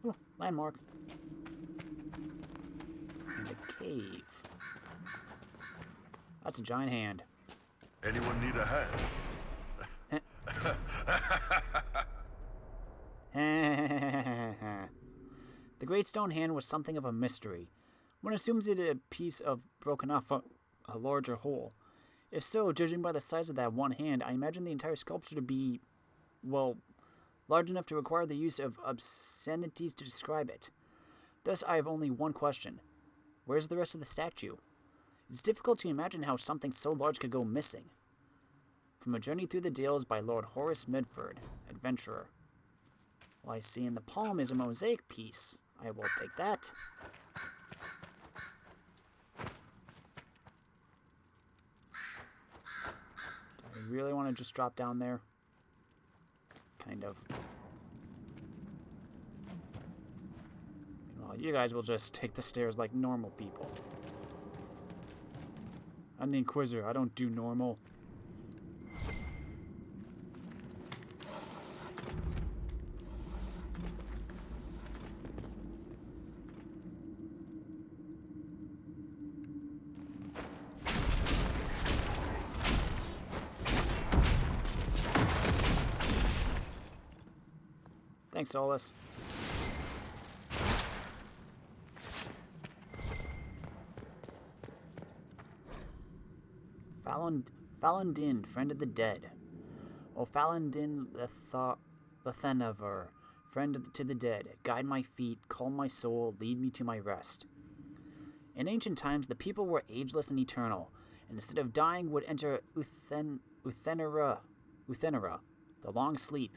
Ooh, landmark. And a cave. That's a giant hand. Anyone need a hand? The Great Stone Hand was something of a mystery. One assumes it a piece of broken off a larger whole. If so, judging by the size of that one hand, I imagine the entire sculpture to be, well, large enough to require the use of obscenities to describe it. Thus, I have only one question. Where's the rest of the statue? It's difficult to imagine how something so large could go missing. From A Journey Through the Dales by Lord Horace Midford, Adventurer. Well, I see in the palm is a mosaic piece. I will take that. Do I really want to just drop down there? Kind of. Well, you guys will just take the stairs like normal people. I'm the Inquisitor. I don't do normal. Thanks, Solus. Falun Din, friend of the dead. O Falun Din Lethenaver, friend to the dead, guide my feet, calm my soul, lead me to my rest. In ancient times, the people were ageless and eternal, and instead of dying would enter Uthenera, the long sleep,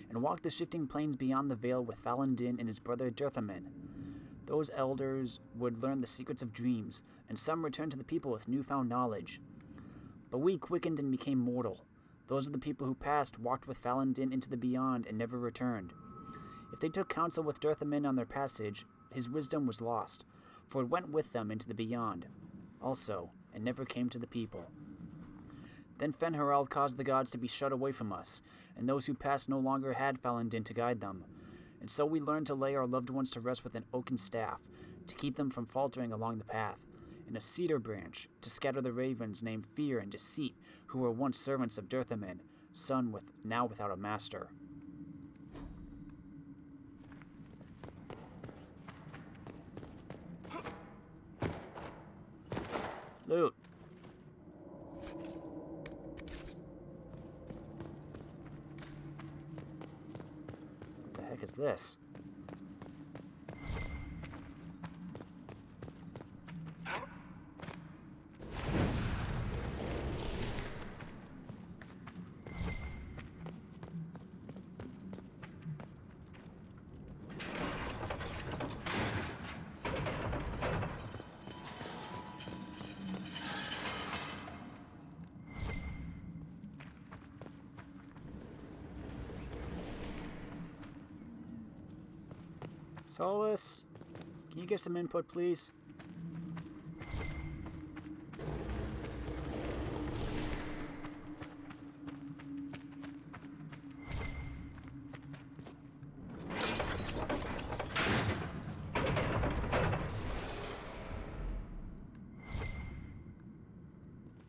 and walk the shifting plains beyond the veil with Falun Din and his brother Durthamin. Those elders would learn the secrets of dreams, and some returned to the people with newfound knowledge. But we quickened and became mortal. Those are the people who passed, walked with Falun Din into the beyond, and never returned. If they took counsel with Durthamin on their passage, his wisdom was lost, for it went with them into the beyond, also, and never came to the people. Then Fen'Harald caused the gods to be shut away from us, and those who passed no longer had Falun Din to guide them. And so we learned to lay our loved ones to rest with an oaken staff, to keep them from faltering along the path, and a cedar branch, to scatter the ravens named Fear and Deceit, who were once servants of Durthamin, son now without a master. Loot. What the heck is this? Solus, can you give some input, please?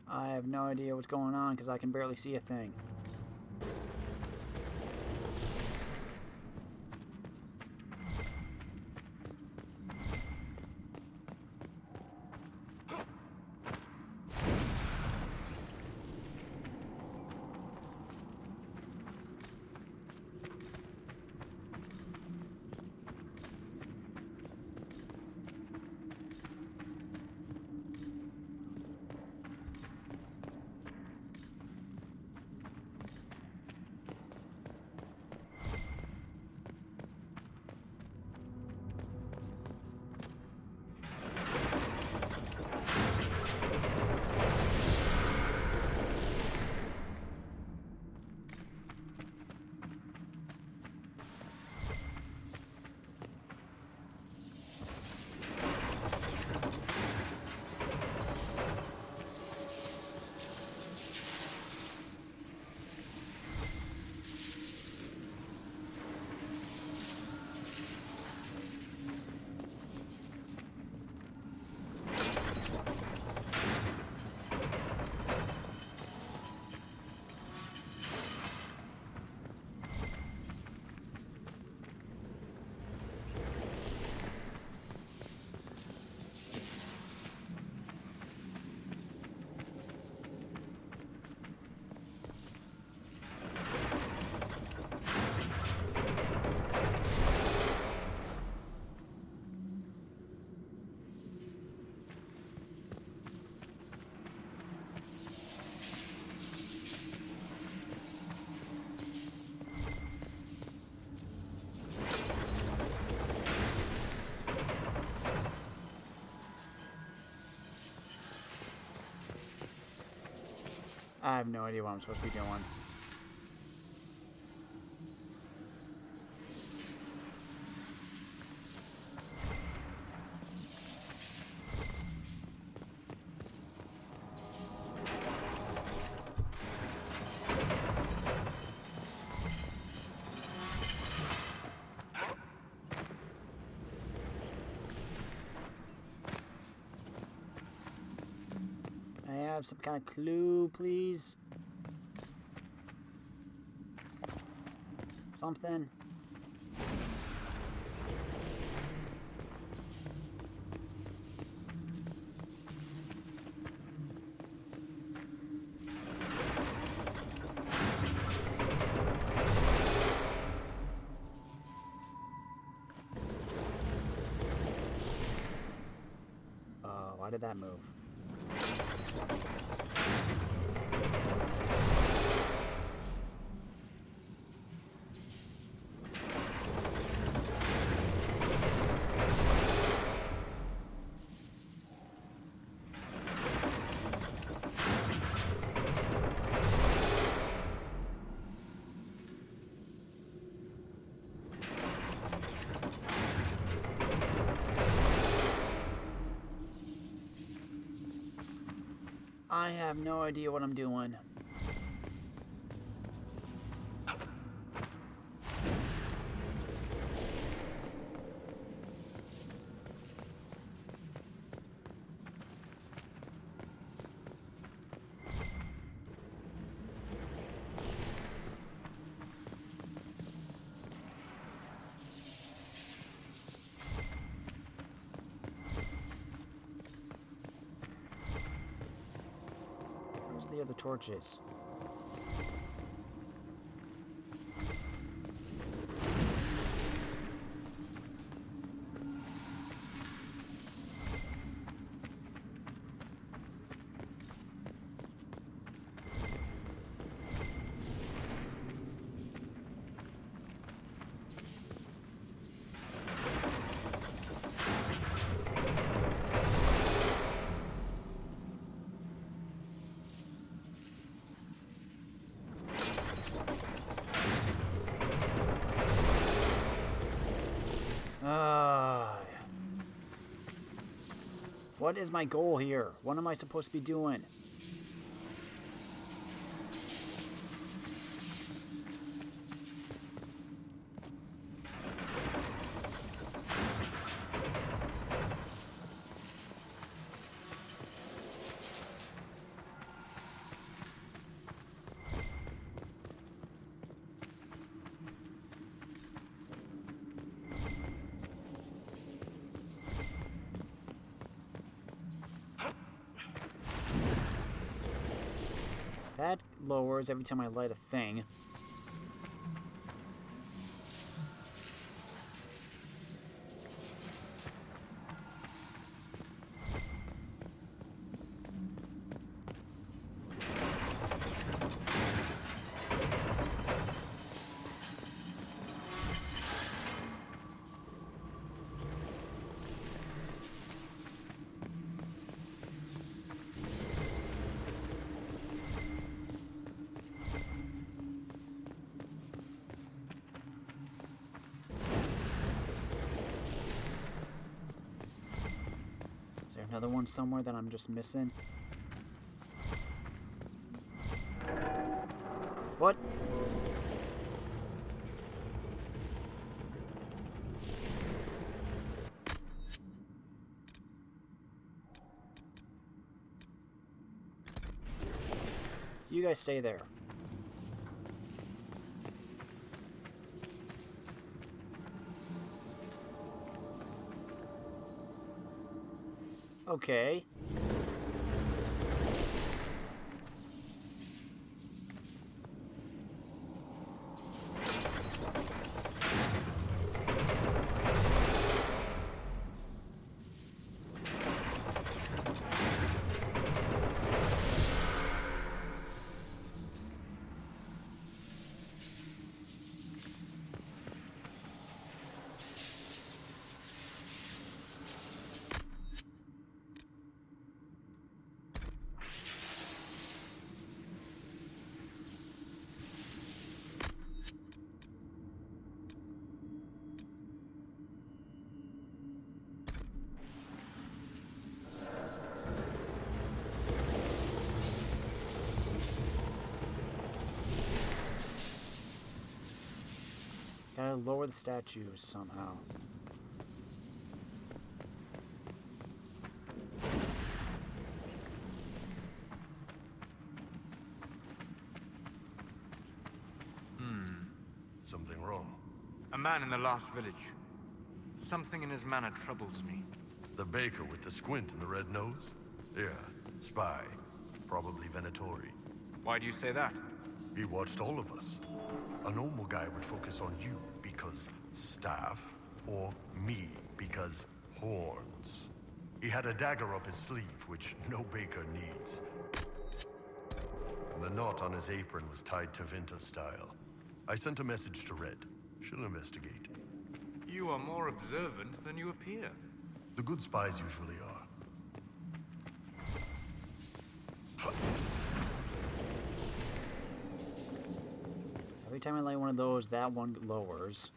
I have no idea what's going on because I can barely see a thing. I have no idea what I'm supposed to be doing. Have some kind of clue, please? Something. Why did that move? I have no idea what I'm doing. Where's the other torches? What is my goal here? What am I supposed to be doing? That lowers every time I light a thing. Is there another one somewhere that I'm just missing? What? You guys stay there. Okay. Gotta lower the statues somehow. Something wrong? A man in the last village. Something in his manner troubles me. The baker with the squint and the red nose? Yeah, spy. Probably Venatori. Why do you say that? He watched all of us. A normal guy would focus on you because staff, or me because horns. He had a dagger up his sleeve, which no baker needs. And the knot on his apron was tied to Vinta style. I sent a message to Red. She'll investigate. You are more observant than you appear. The good spies usually are. Every time I light one of those, that one lowers.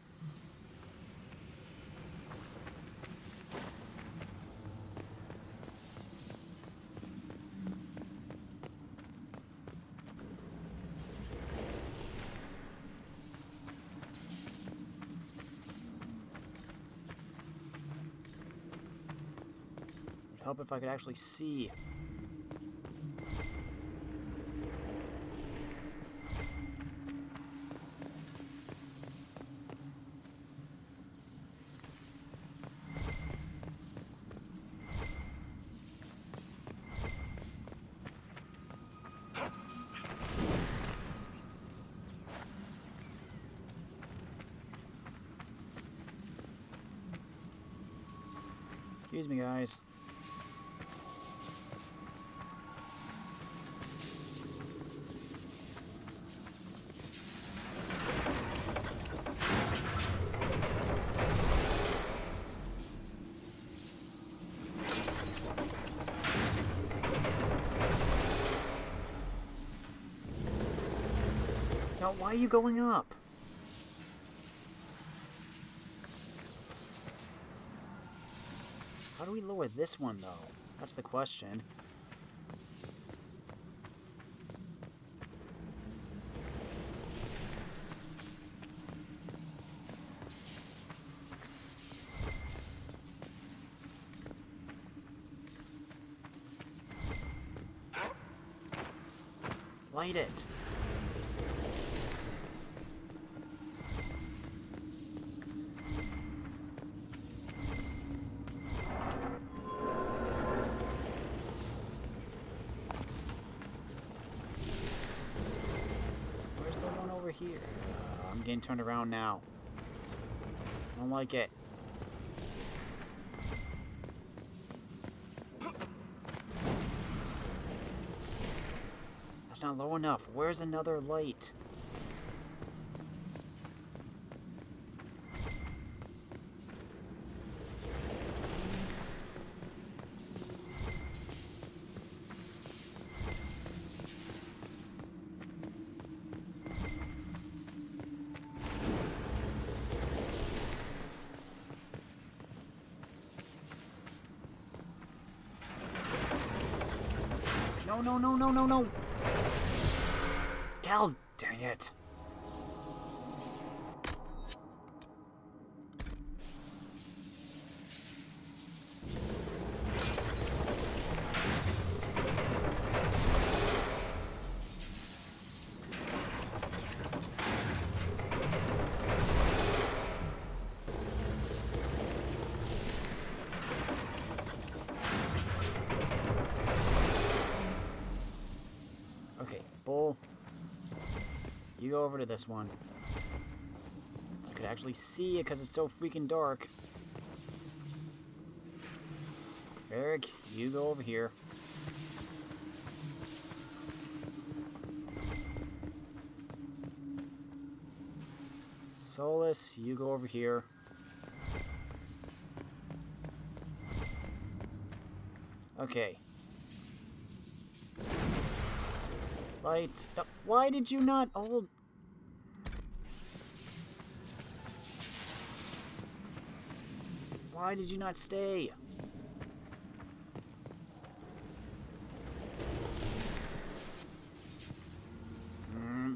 It'd help if I could actually see. Excuse me, guys. No, why are you going up? How do we lower this one, though? That's the question. Light it. Here. I'm getting turned around now. I don't like it. That's not low enough. Where's another light? No, no, no, no, no. God dang it. Bull, you go over to this one. I could actually see it because it's so freaking dark. Eric, you go over here. Solus, you go over here. Okay. Light. No, why did you not hold? Why did you not stay?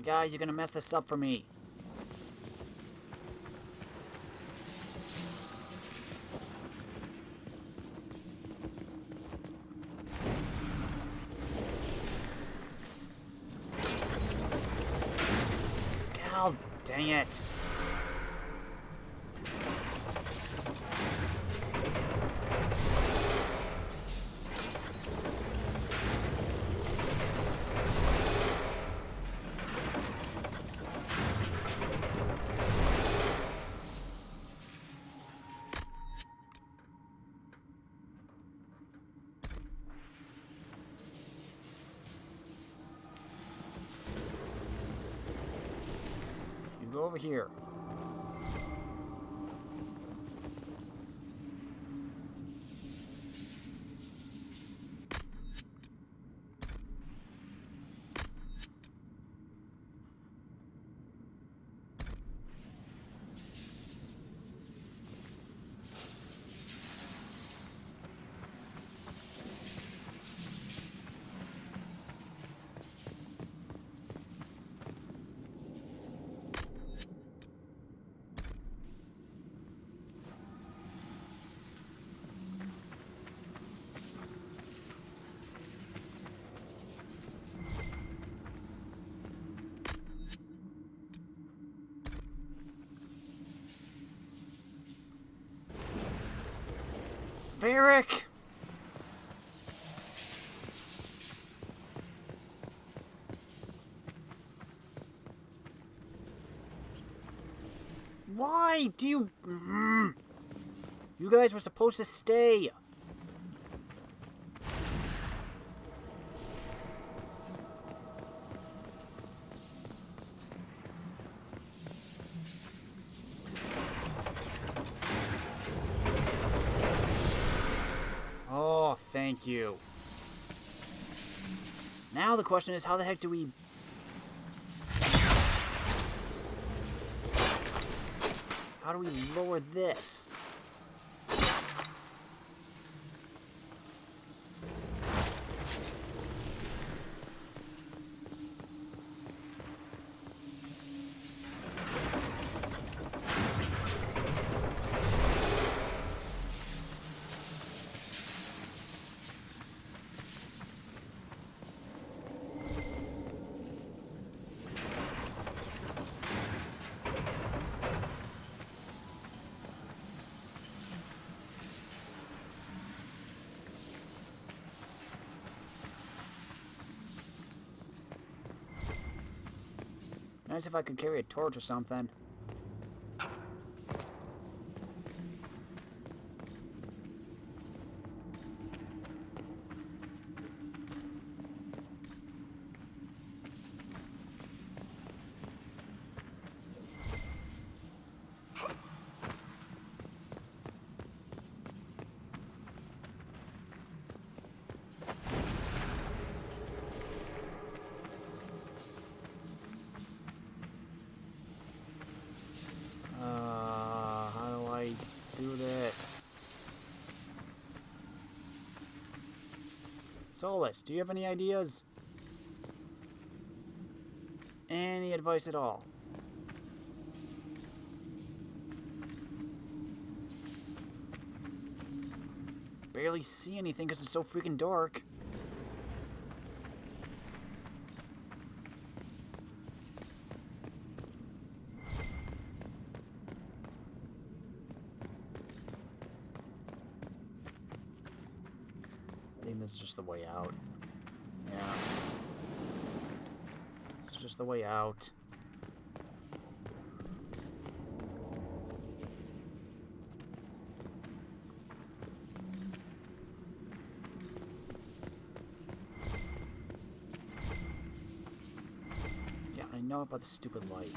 Guys, you're gonna mess this up for me. God dang it. over here. Varric! Why do you... You guys were supposed to stay. Oh, thank you. Now the question is, how the heck do we... How do we lower this? Nice if I could carry a torch or something. Solus, do you have any ideas? Any advice at all? Barely see anything because it's so freaking dark. I think this is just the way out. Yeah. This is just the way out. Yeah, I know about the stupid light.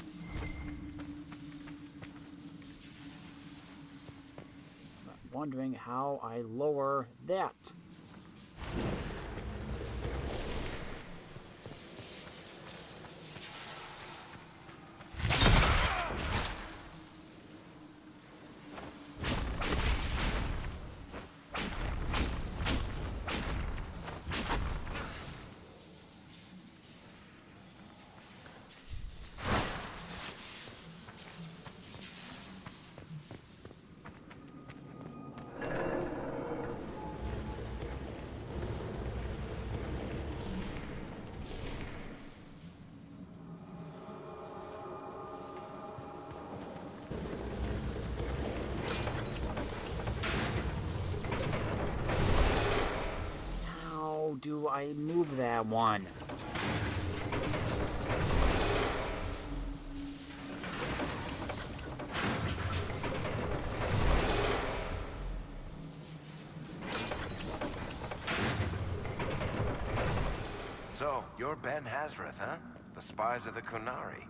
I'm wondering how I lower that. Do I move that one? So, you're Ben Hazrith, huh? The spies of the Kunari.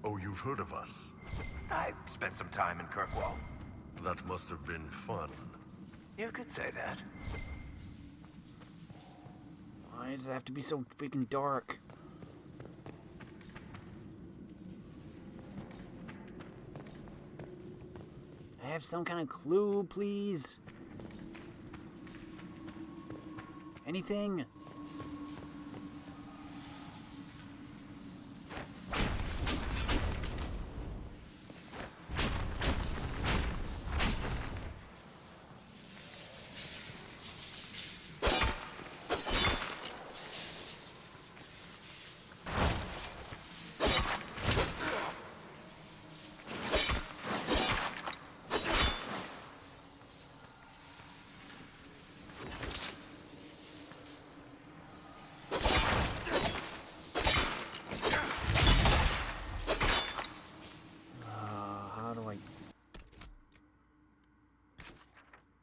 Oh, you've heard of us? I spent some time in Kirkwall. That must have been fun. You could say that. Why does it have to be so freaking dark? I have some kind of clue, please. Anything?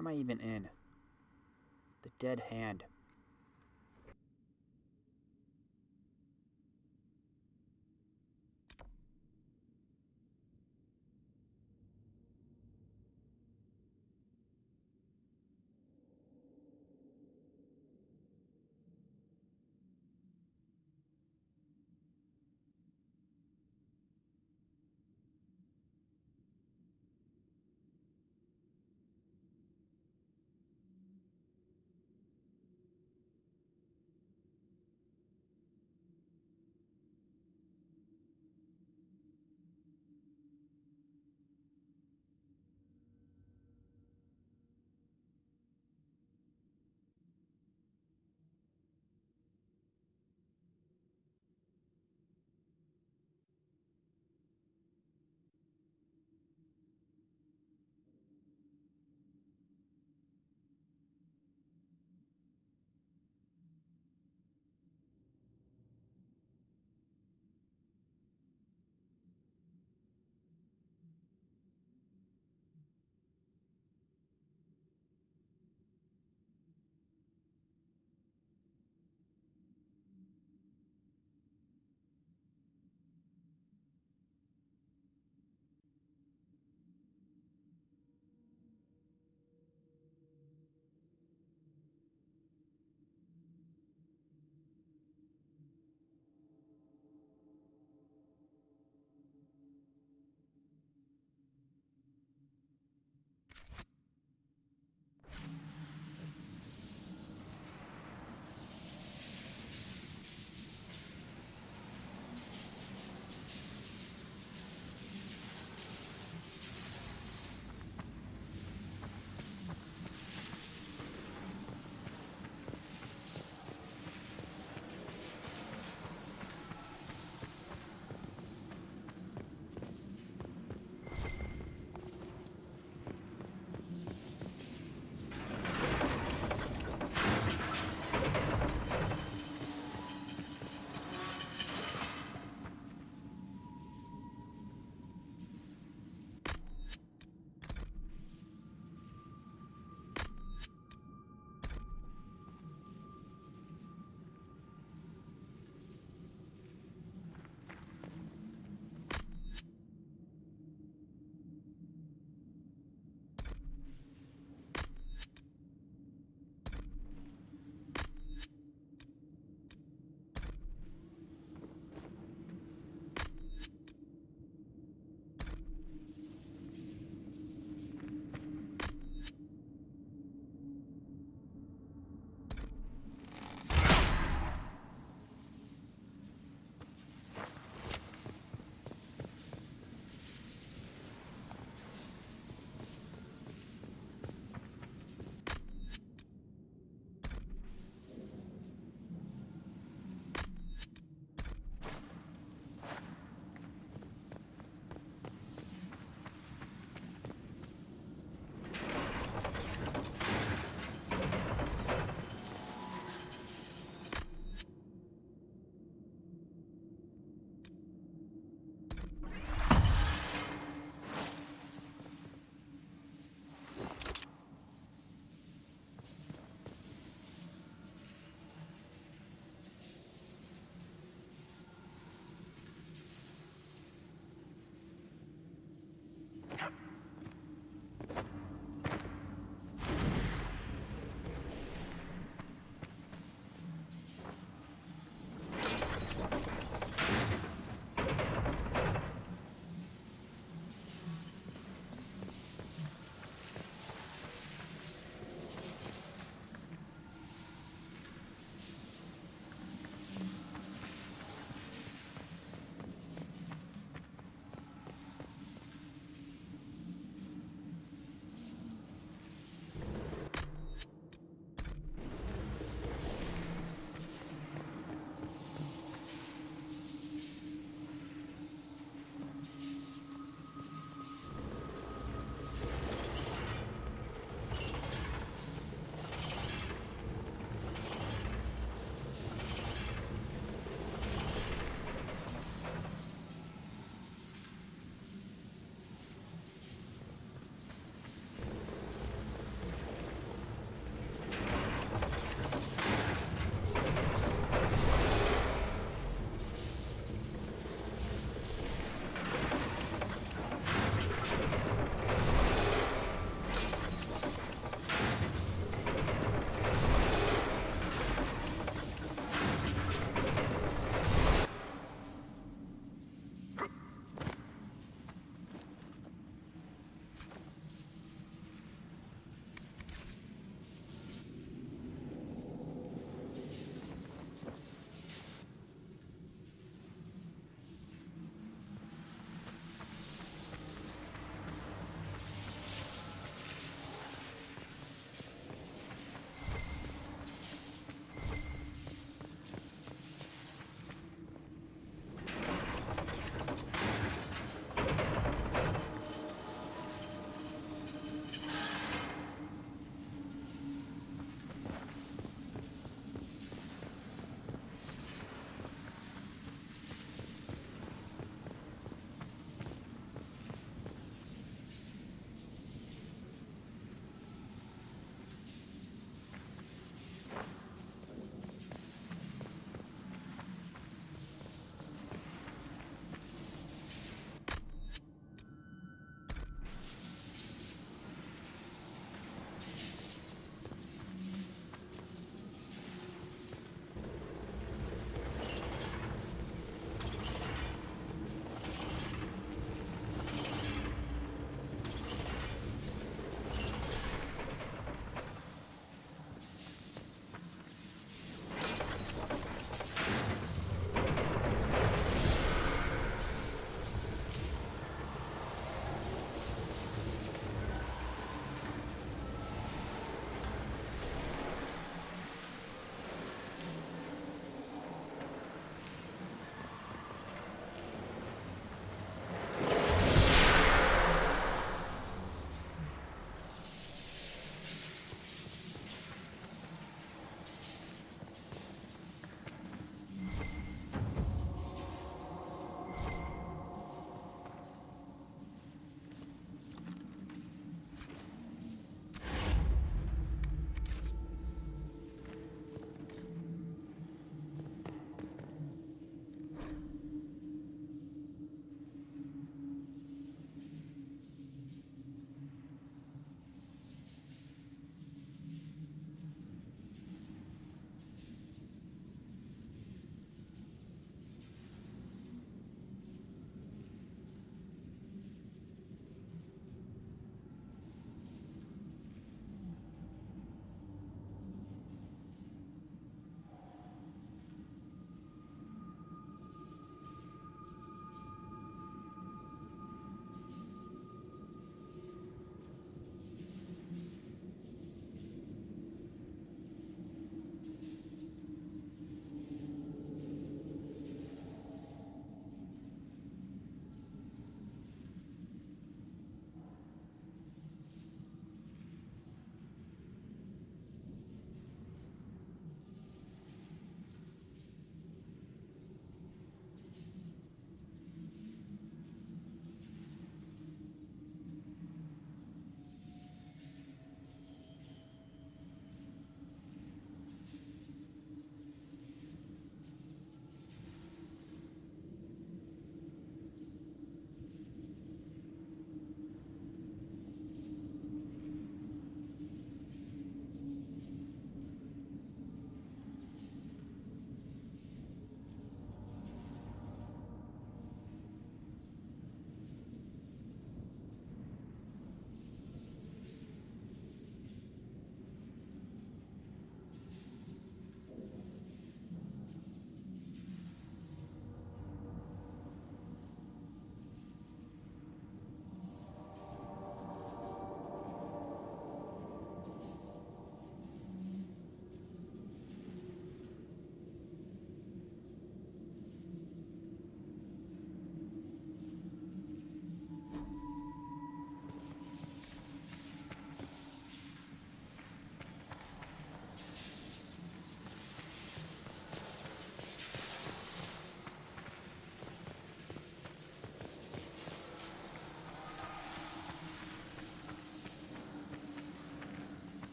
Where am I even in? The dead hand.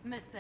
Messer.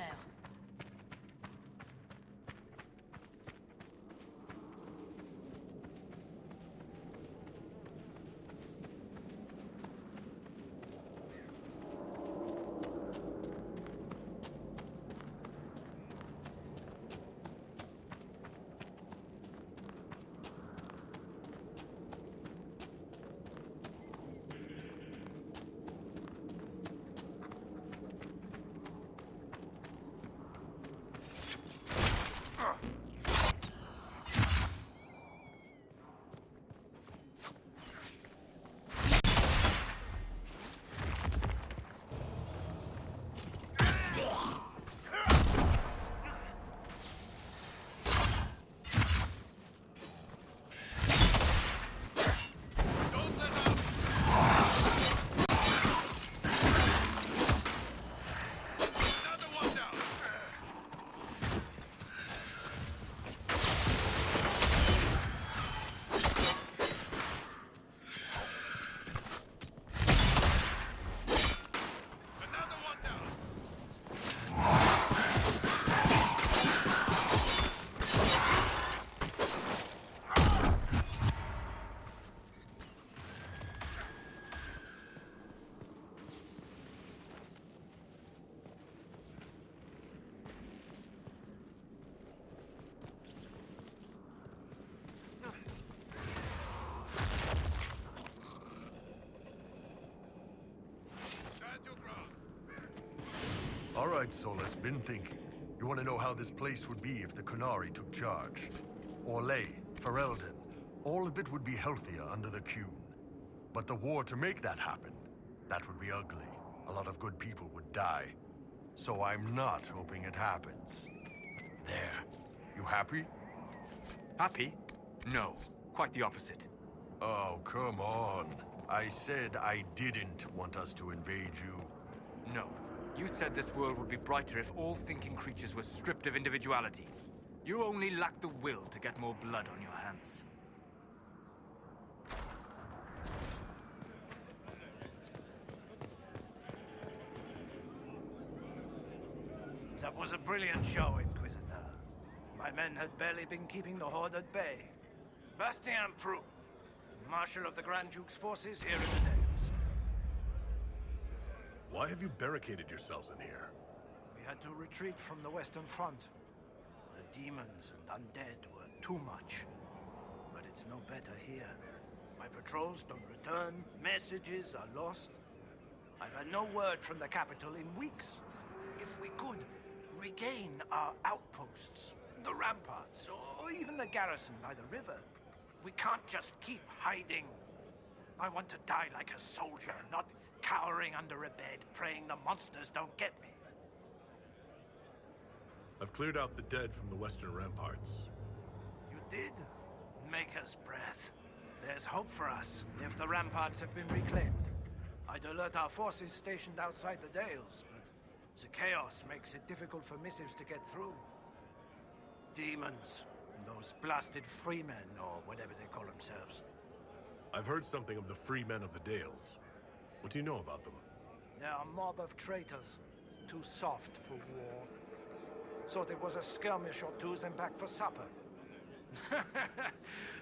All right, Solus, been thinking. You want to know how this place would be if the Qunari took charge? Orlais, Ferelden, all of it would be healthier under the Qun. But the war to make that happen, that would be ugly. A lot of good people would die. So I'm not hoping it happens. There. You happy? Happy? No. Quite the opposite. Oh, come on. I said I didn't want us to invade you. No. You said this world would be brighter if all thinking creatures were stripped of individuality. You only lack the will to get more blood on your hands. That was a brilliant show, Inquisitor. My men had barely been keeping the Horde at bay. Bastien Prou, Marshal of the Grand Duke's forces here in the Dales. Why have you barricaded yourselves in here? We had to retreat from the Western Front. The demons and undead were too much. But it's no better here. My patrols don't return, messages are lost. I've had no word from the capital in weeks. If we could regain our outposts, the ramparts, or even the garrison by the river, we can't just keep hiding. I want to die like a soldier, not cowering under a bed, praying the monsters don't get me. I've cleared out the dead from the western ramparts. You did? Maker's breath. There's hope for us, if the ramparts have been reclaimed. I'd alert our forces stationed outside the Dales, but the chaos makes it difficult for missives to get through. Demons, those blasted freemen, or whatever they call themselves. I've heard something of the free men of the Dales. What do you know about them? They're a mob of traitors, too soft for war. Thought it was a skirmish or two, then back for supper.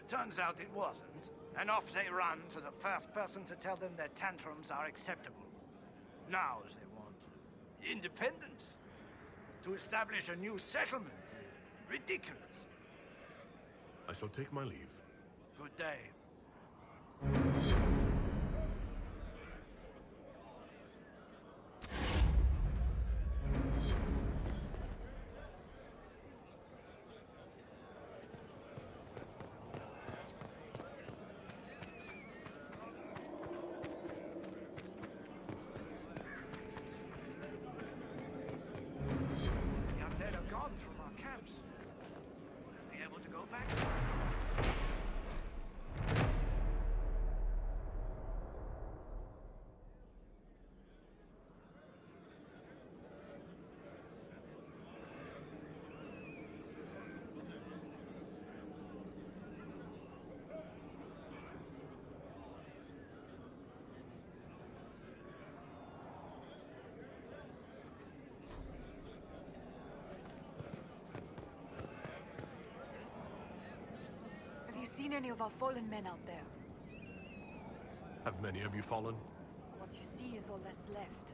Turns out it wasn't, and off they run to the first person to tell them their tantrums are acceptable. Now they want independence, to establish a new settlement. Ridiculous. I shall take my leave. Good day. The undead are gone from our camps. We'll be able to go back. seen any of our fallen men out there. Have many of you fallen? What you see is all that's left.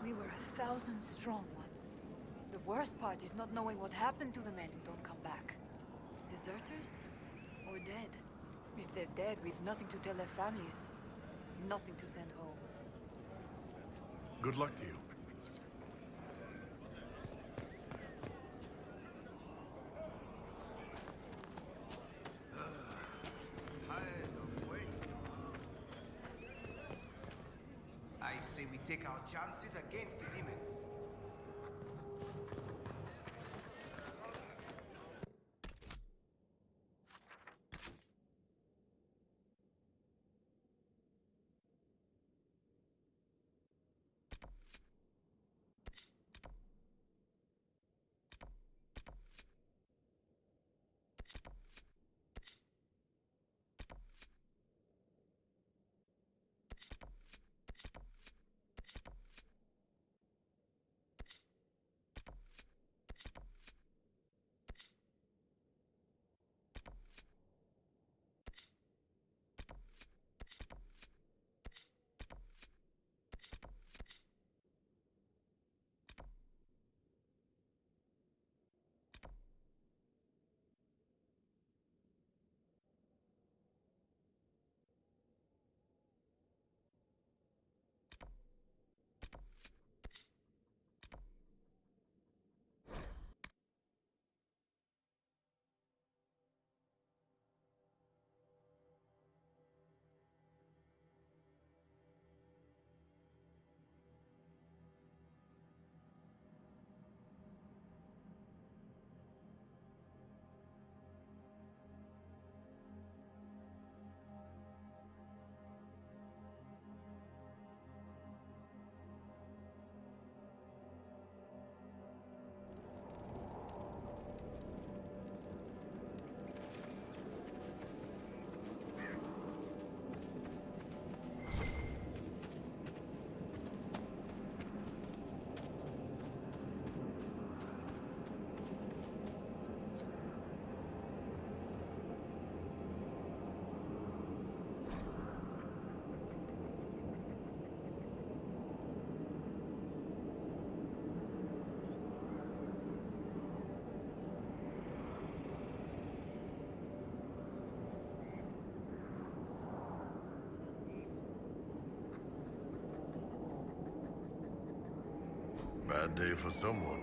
We were 1,000 strong once. The worst part is not knowing what happened to the men who don't come back. Deserters? Or dead? If they're dead, we've nothing to tell their families. Nothing to send home. Good luck to you. Tired of waiting. I say we take our chances against the demons. Bad day for someone.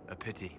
A pity.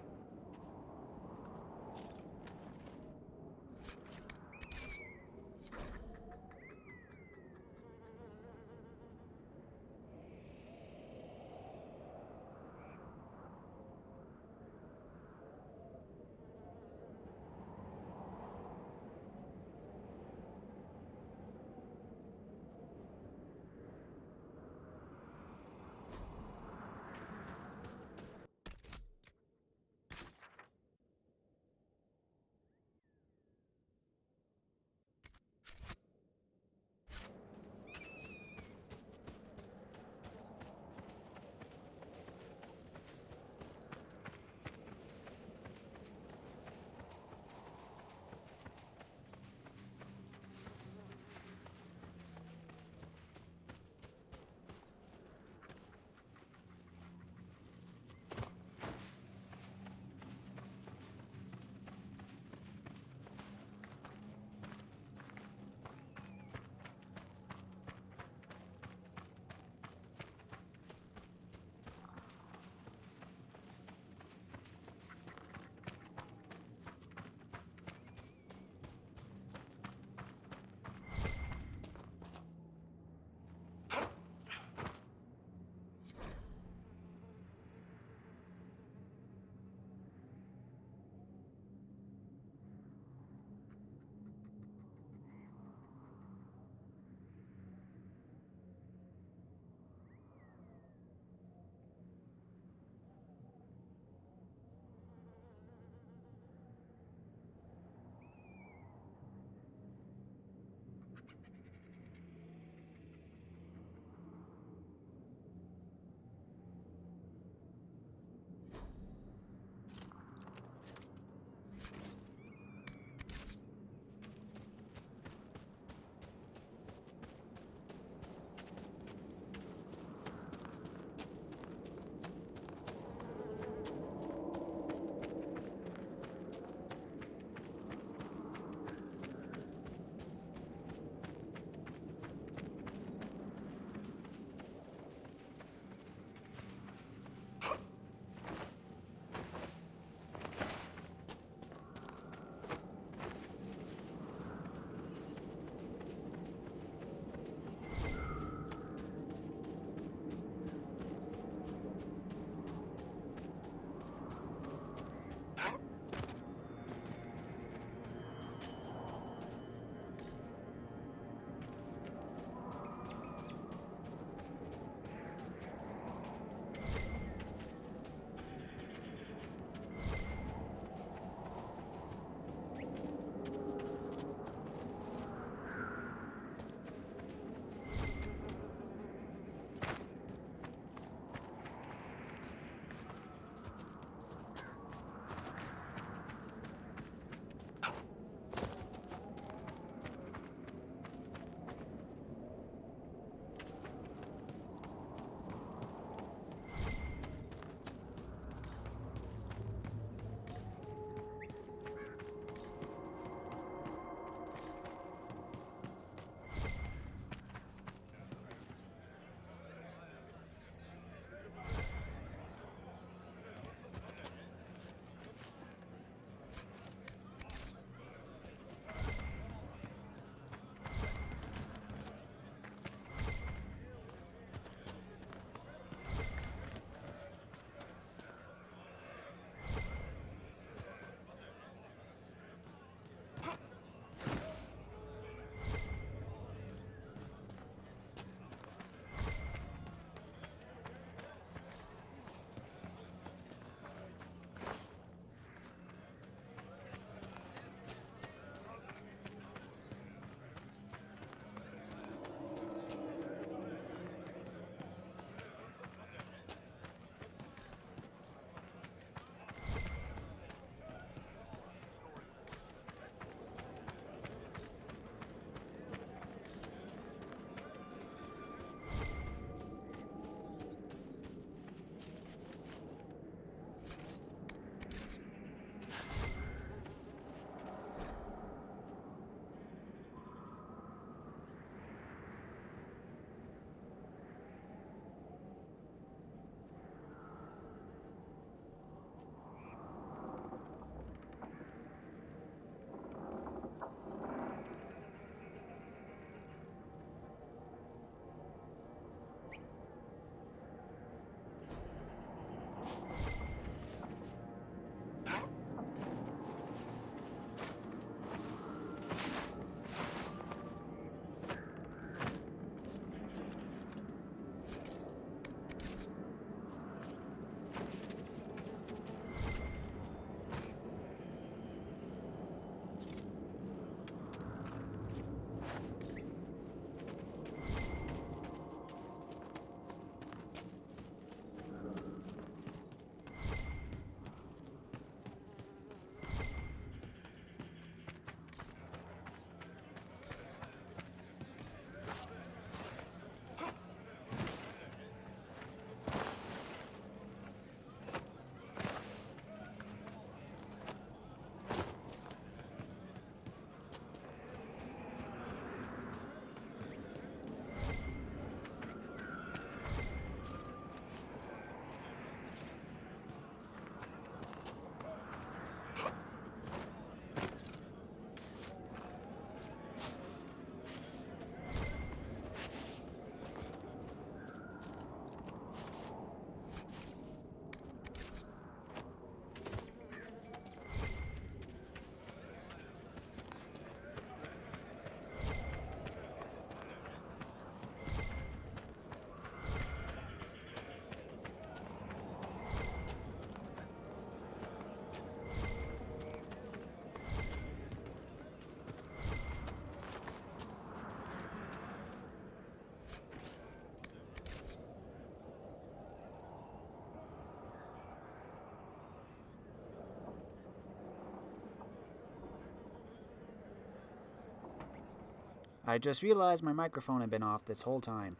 I just realized my microphone had been off this whole time.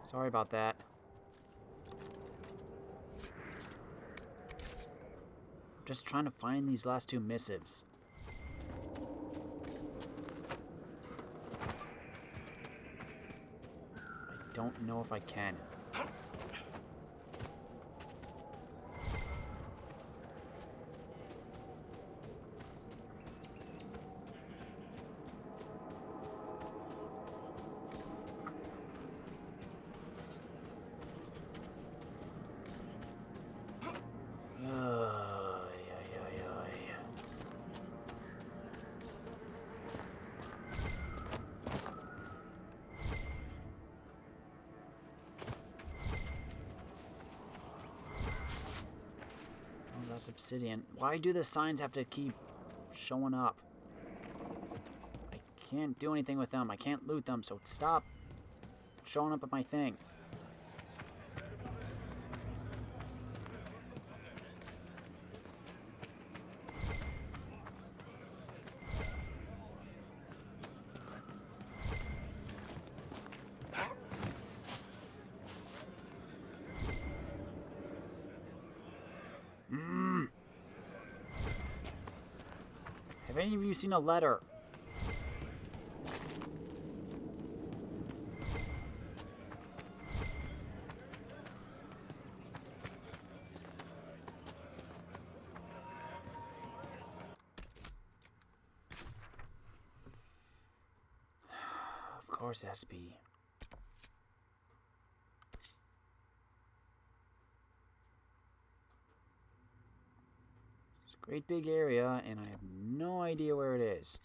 Sorry about that. I'm just trying to find these last two missives. I don't know if I can. That's obsidian. Why do the signs have to keep showing up? I can't do anything with them. I can't loot them, so stop showing up at my thing. Have any of you seen a letter? Of course it has to be. It's a great big area, and I have no idea where it is.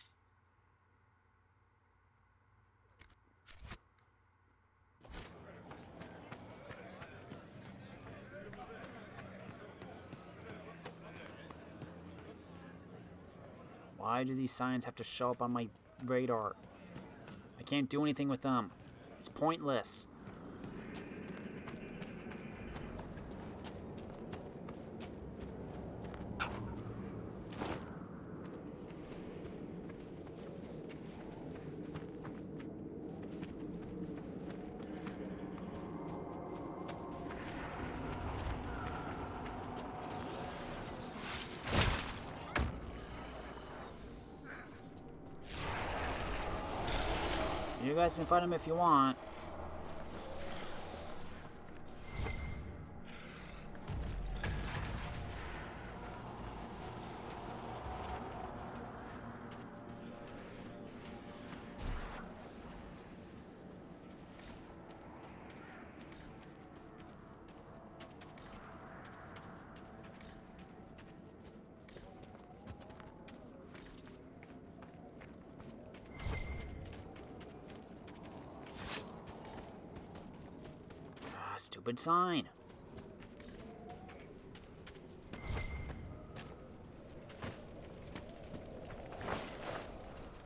Why do these signs have to show up on my radar? I can't do anything with them. It's pointless. You guys can fight him if you want. Stupid sign.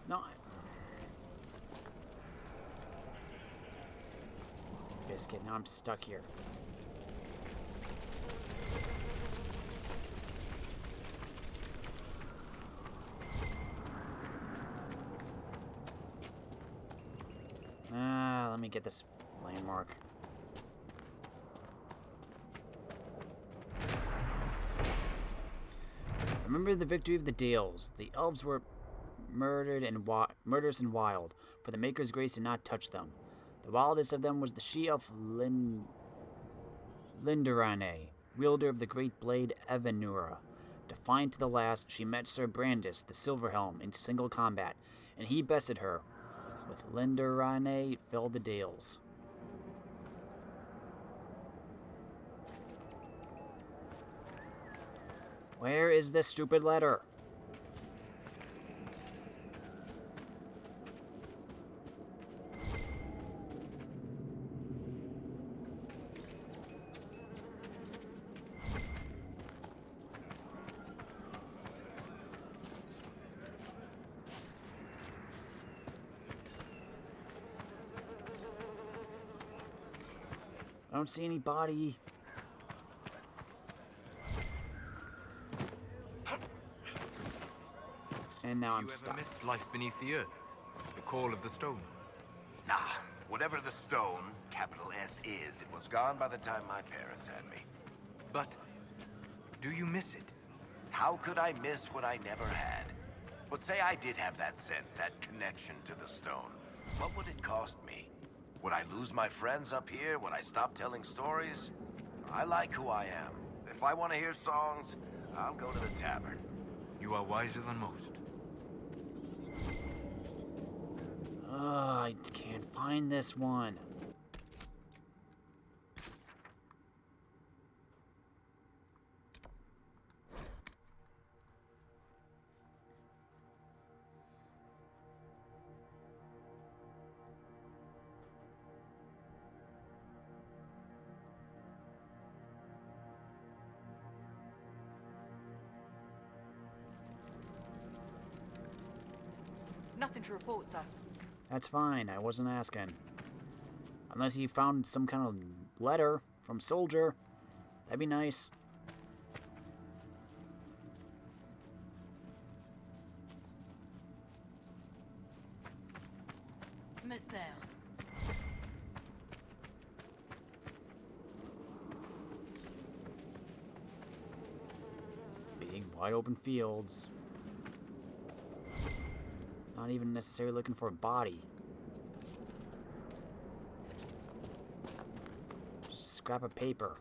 No. Biscuit, now I'm stuck here. Let me get this landmark. Remember the victory of the Dales. The elves were murderous and wild, for the Maker's grace did not touch them. The wildest of them was the she-elf Lindarane, wielder of the great blade Evanura. Defiant to the last, she met Sir Brandis, the Silverhelm, in single combat, and he bested her. With Lindarane fell the Dales. Where is this stupid letter? I don't see any body. And now I'm You ever stuck. miss life beneath the earth? The call of the stone? Nah, whatever the stone, capital S, is, it was gone by the time my parents had me. But do you miss it? How could I miss what I never had? But say I did have that sense, that connection to the stone. What would it cost me? Would I lose my friends up here? Would I stop telling stories? I like who I am. If I want to hear songs, I'll go to the tavern. You are wiser than most. I can't find this one. Nothing to report, sir. That's fine, I wasn't asking. Unless you found some kind of letter from Soldier. That'd be nice. Messer. Big, wide open fields. Not even necessarily looking for a body. Just a scrap of paper.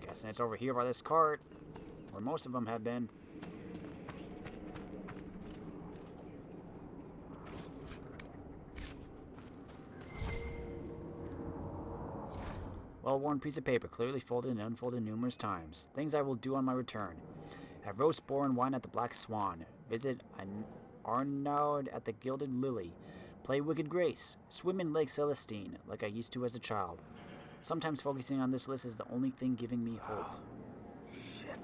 Guessing it's over here by this cart, where most of them have been. Well-worn piece of paper, clearly folded and unfolded numerous times. Things I will do on my return. Have roast boar and wine at the Black Swan. Visit Arnaud at the Gilded Lily. Play Wicked Grace. Swim in Lake Celestine, like I used to as a child. Sometimes focusing on this list is the only thing giving me hope. Shit.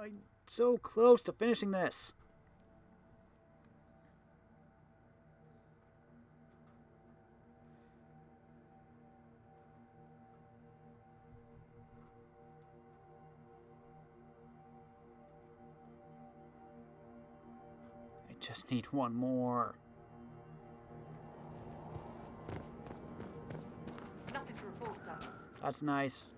I'm so close to finishing this. I just need one more. Nothing to report, sir. That's nice.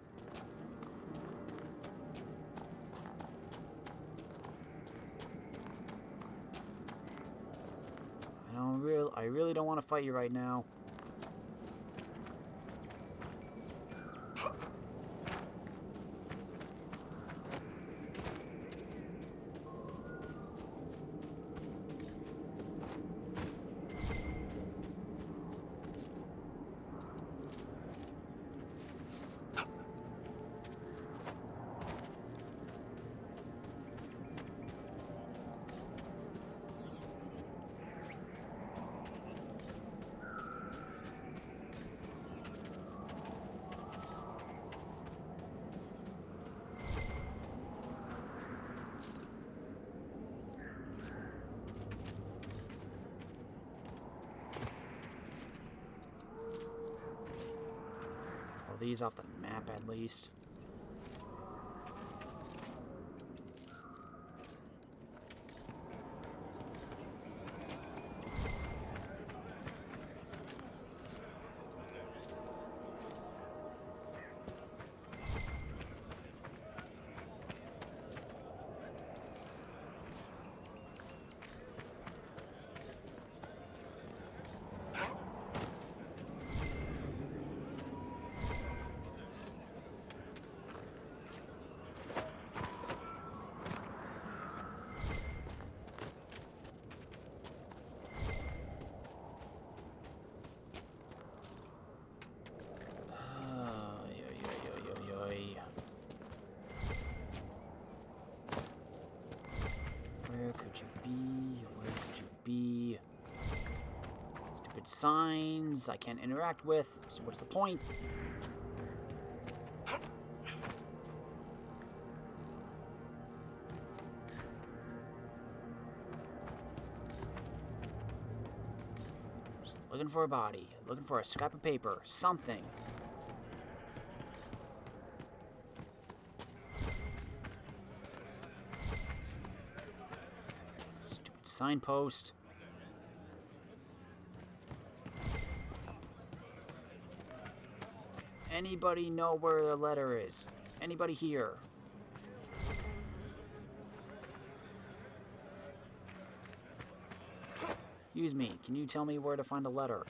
I really don't want to fight you right now. These off the map at least. Where could you be? Where could you be? Stupid signs I can't interact with, so what's the point? Looking for a body. Looking for a scrap of paper. Something. Stupid signpost. Does anybody know where the letter is? Anybody here? Excuse me, can you tell me where to find a letter?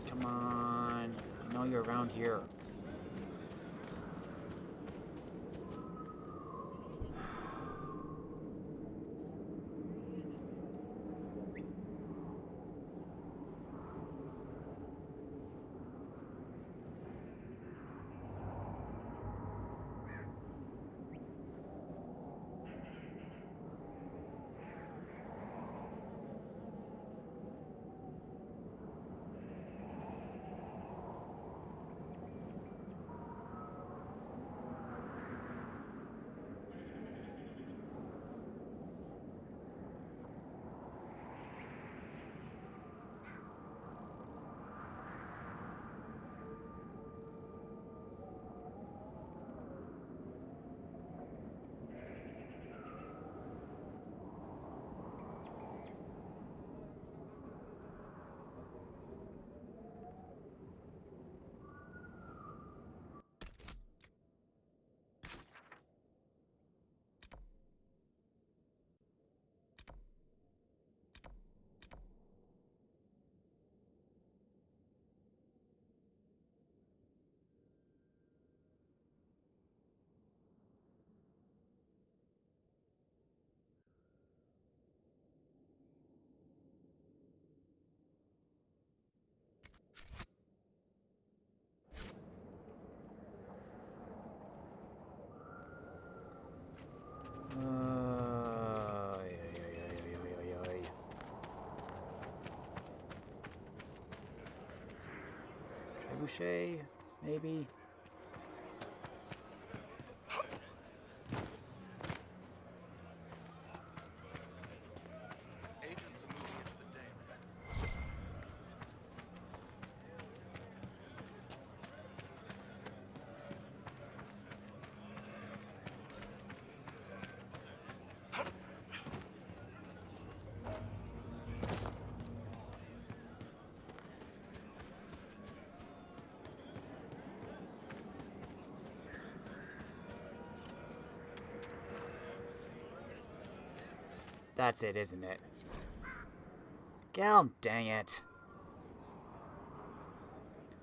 Come on. I know you're around here. Trebuchet, maybe. That's it, isn't it? God dang it.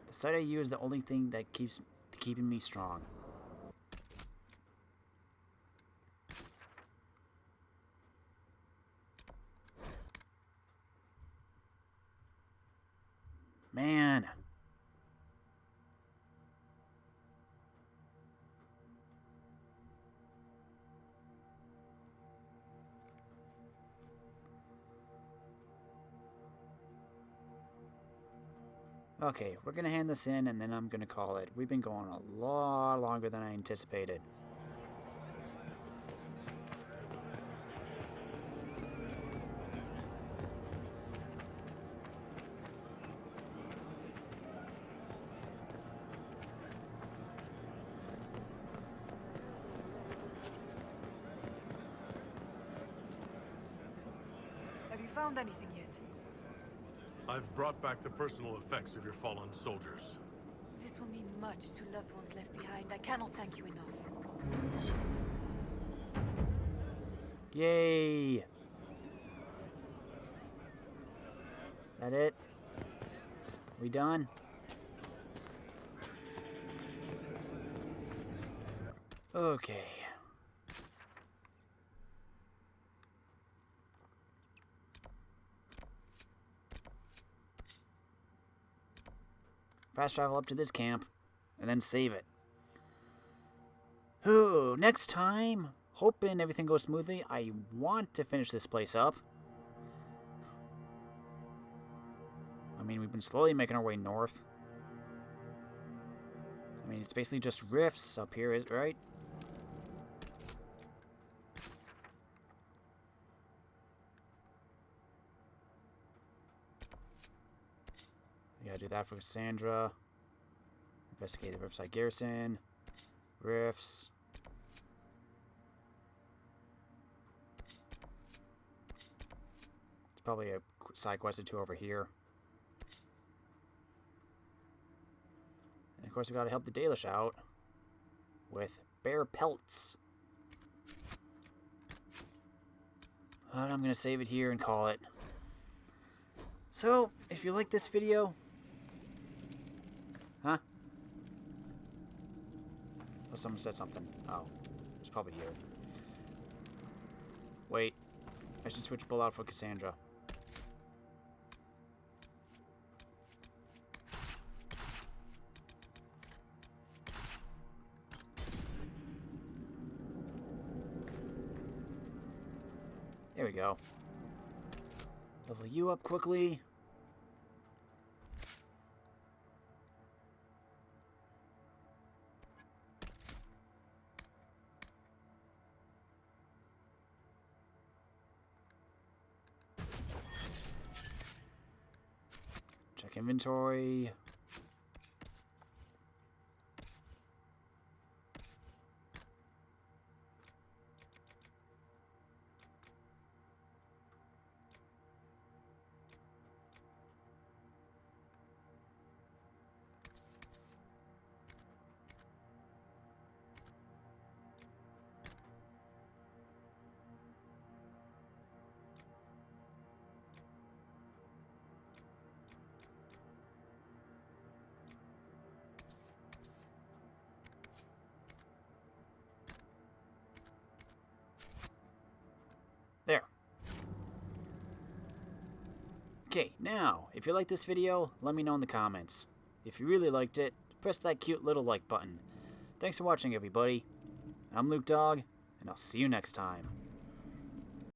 The sight of you is the only thing that keeps keeping me strong. Man. Okay, we're gonna hand this in and then I'm gonna call it. We've been going a lot longer than I anticipated. Have you found anything yet? I've brought back the personal effects of your fallen soldiers. This will mean much to loved ones left behind. I cannot thank you enough. Yay! Is that it? We done? Okay. fast travel up to this camp, and then save it. Ooh, next time, hoping everything goes smoothly, I want to finish this place up. I mean, we've been slowly making our way north. I mean, it's basically just rifts up here, right? We gotta do that for Cassandra. Investigate the Riverside Garrison. Rifts. It's probably a side quest or two over here. And of course, we gotta help the Dalish out with bear pelts. But I'm gonna save it here and call it. So, if you like this video, huh? Oh, someone said something. Oh, it's probably here. Wait, I should switch Bull out for Cassandra. There we go. Level you up quickly. Check inventory. There. Okay, now, if you like this video, let me know in the comments. If you really liked it, press that cute little like button. Thanks for watching, everybody. I'm Luke Dog, and I'll see you next time.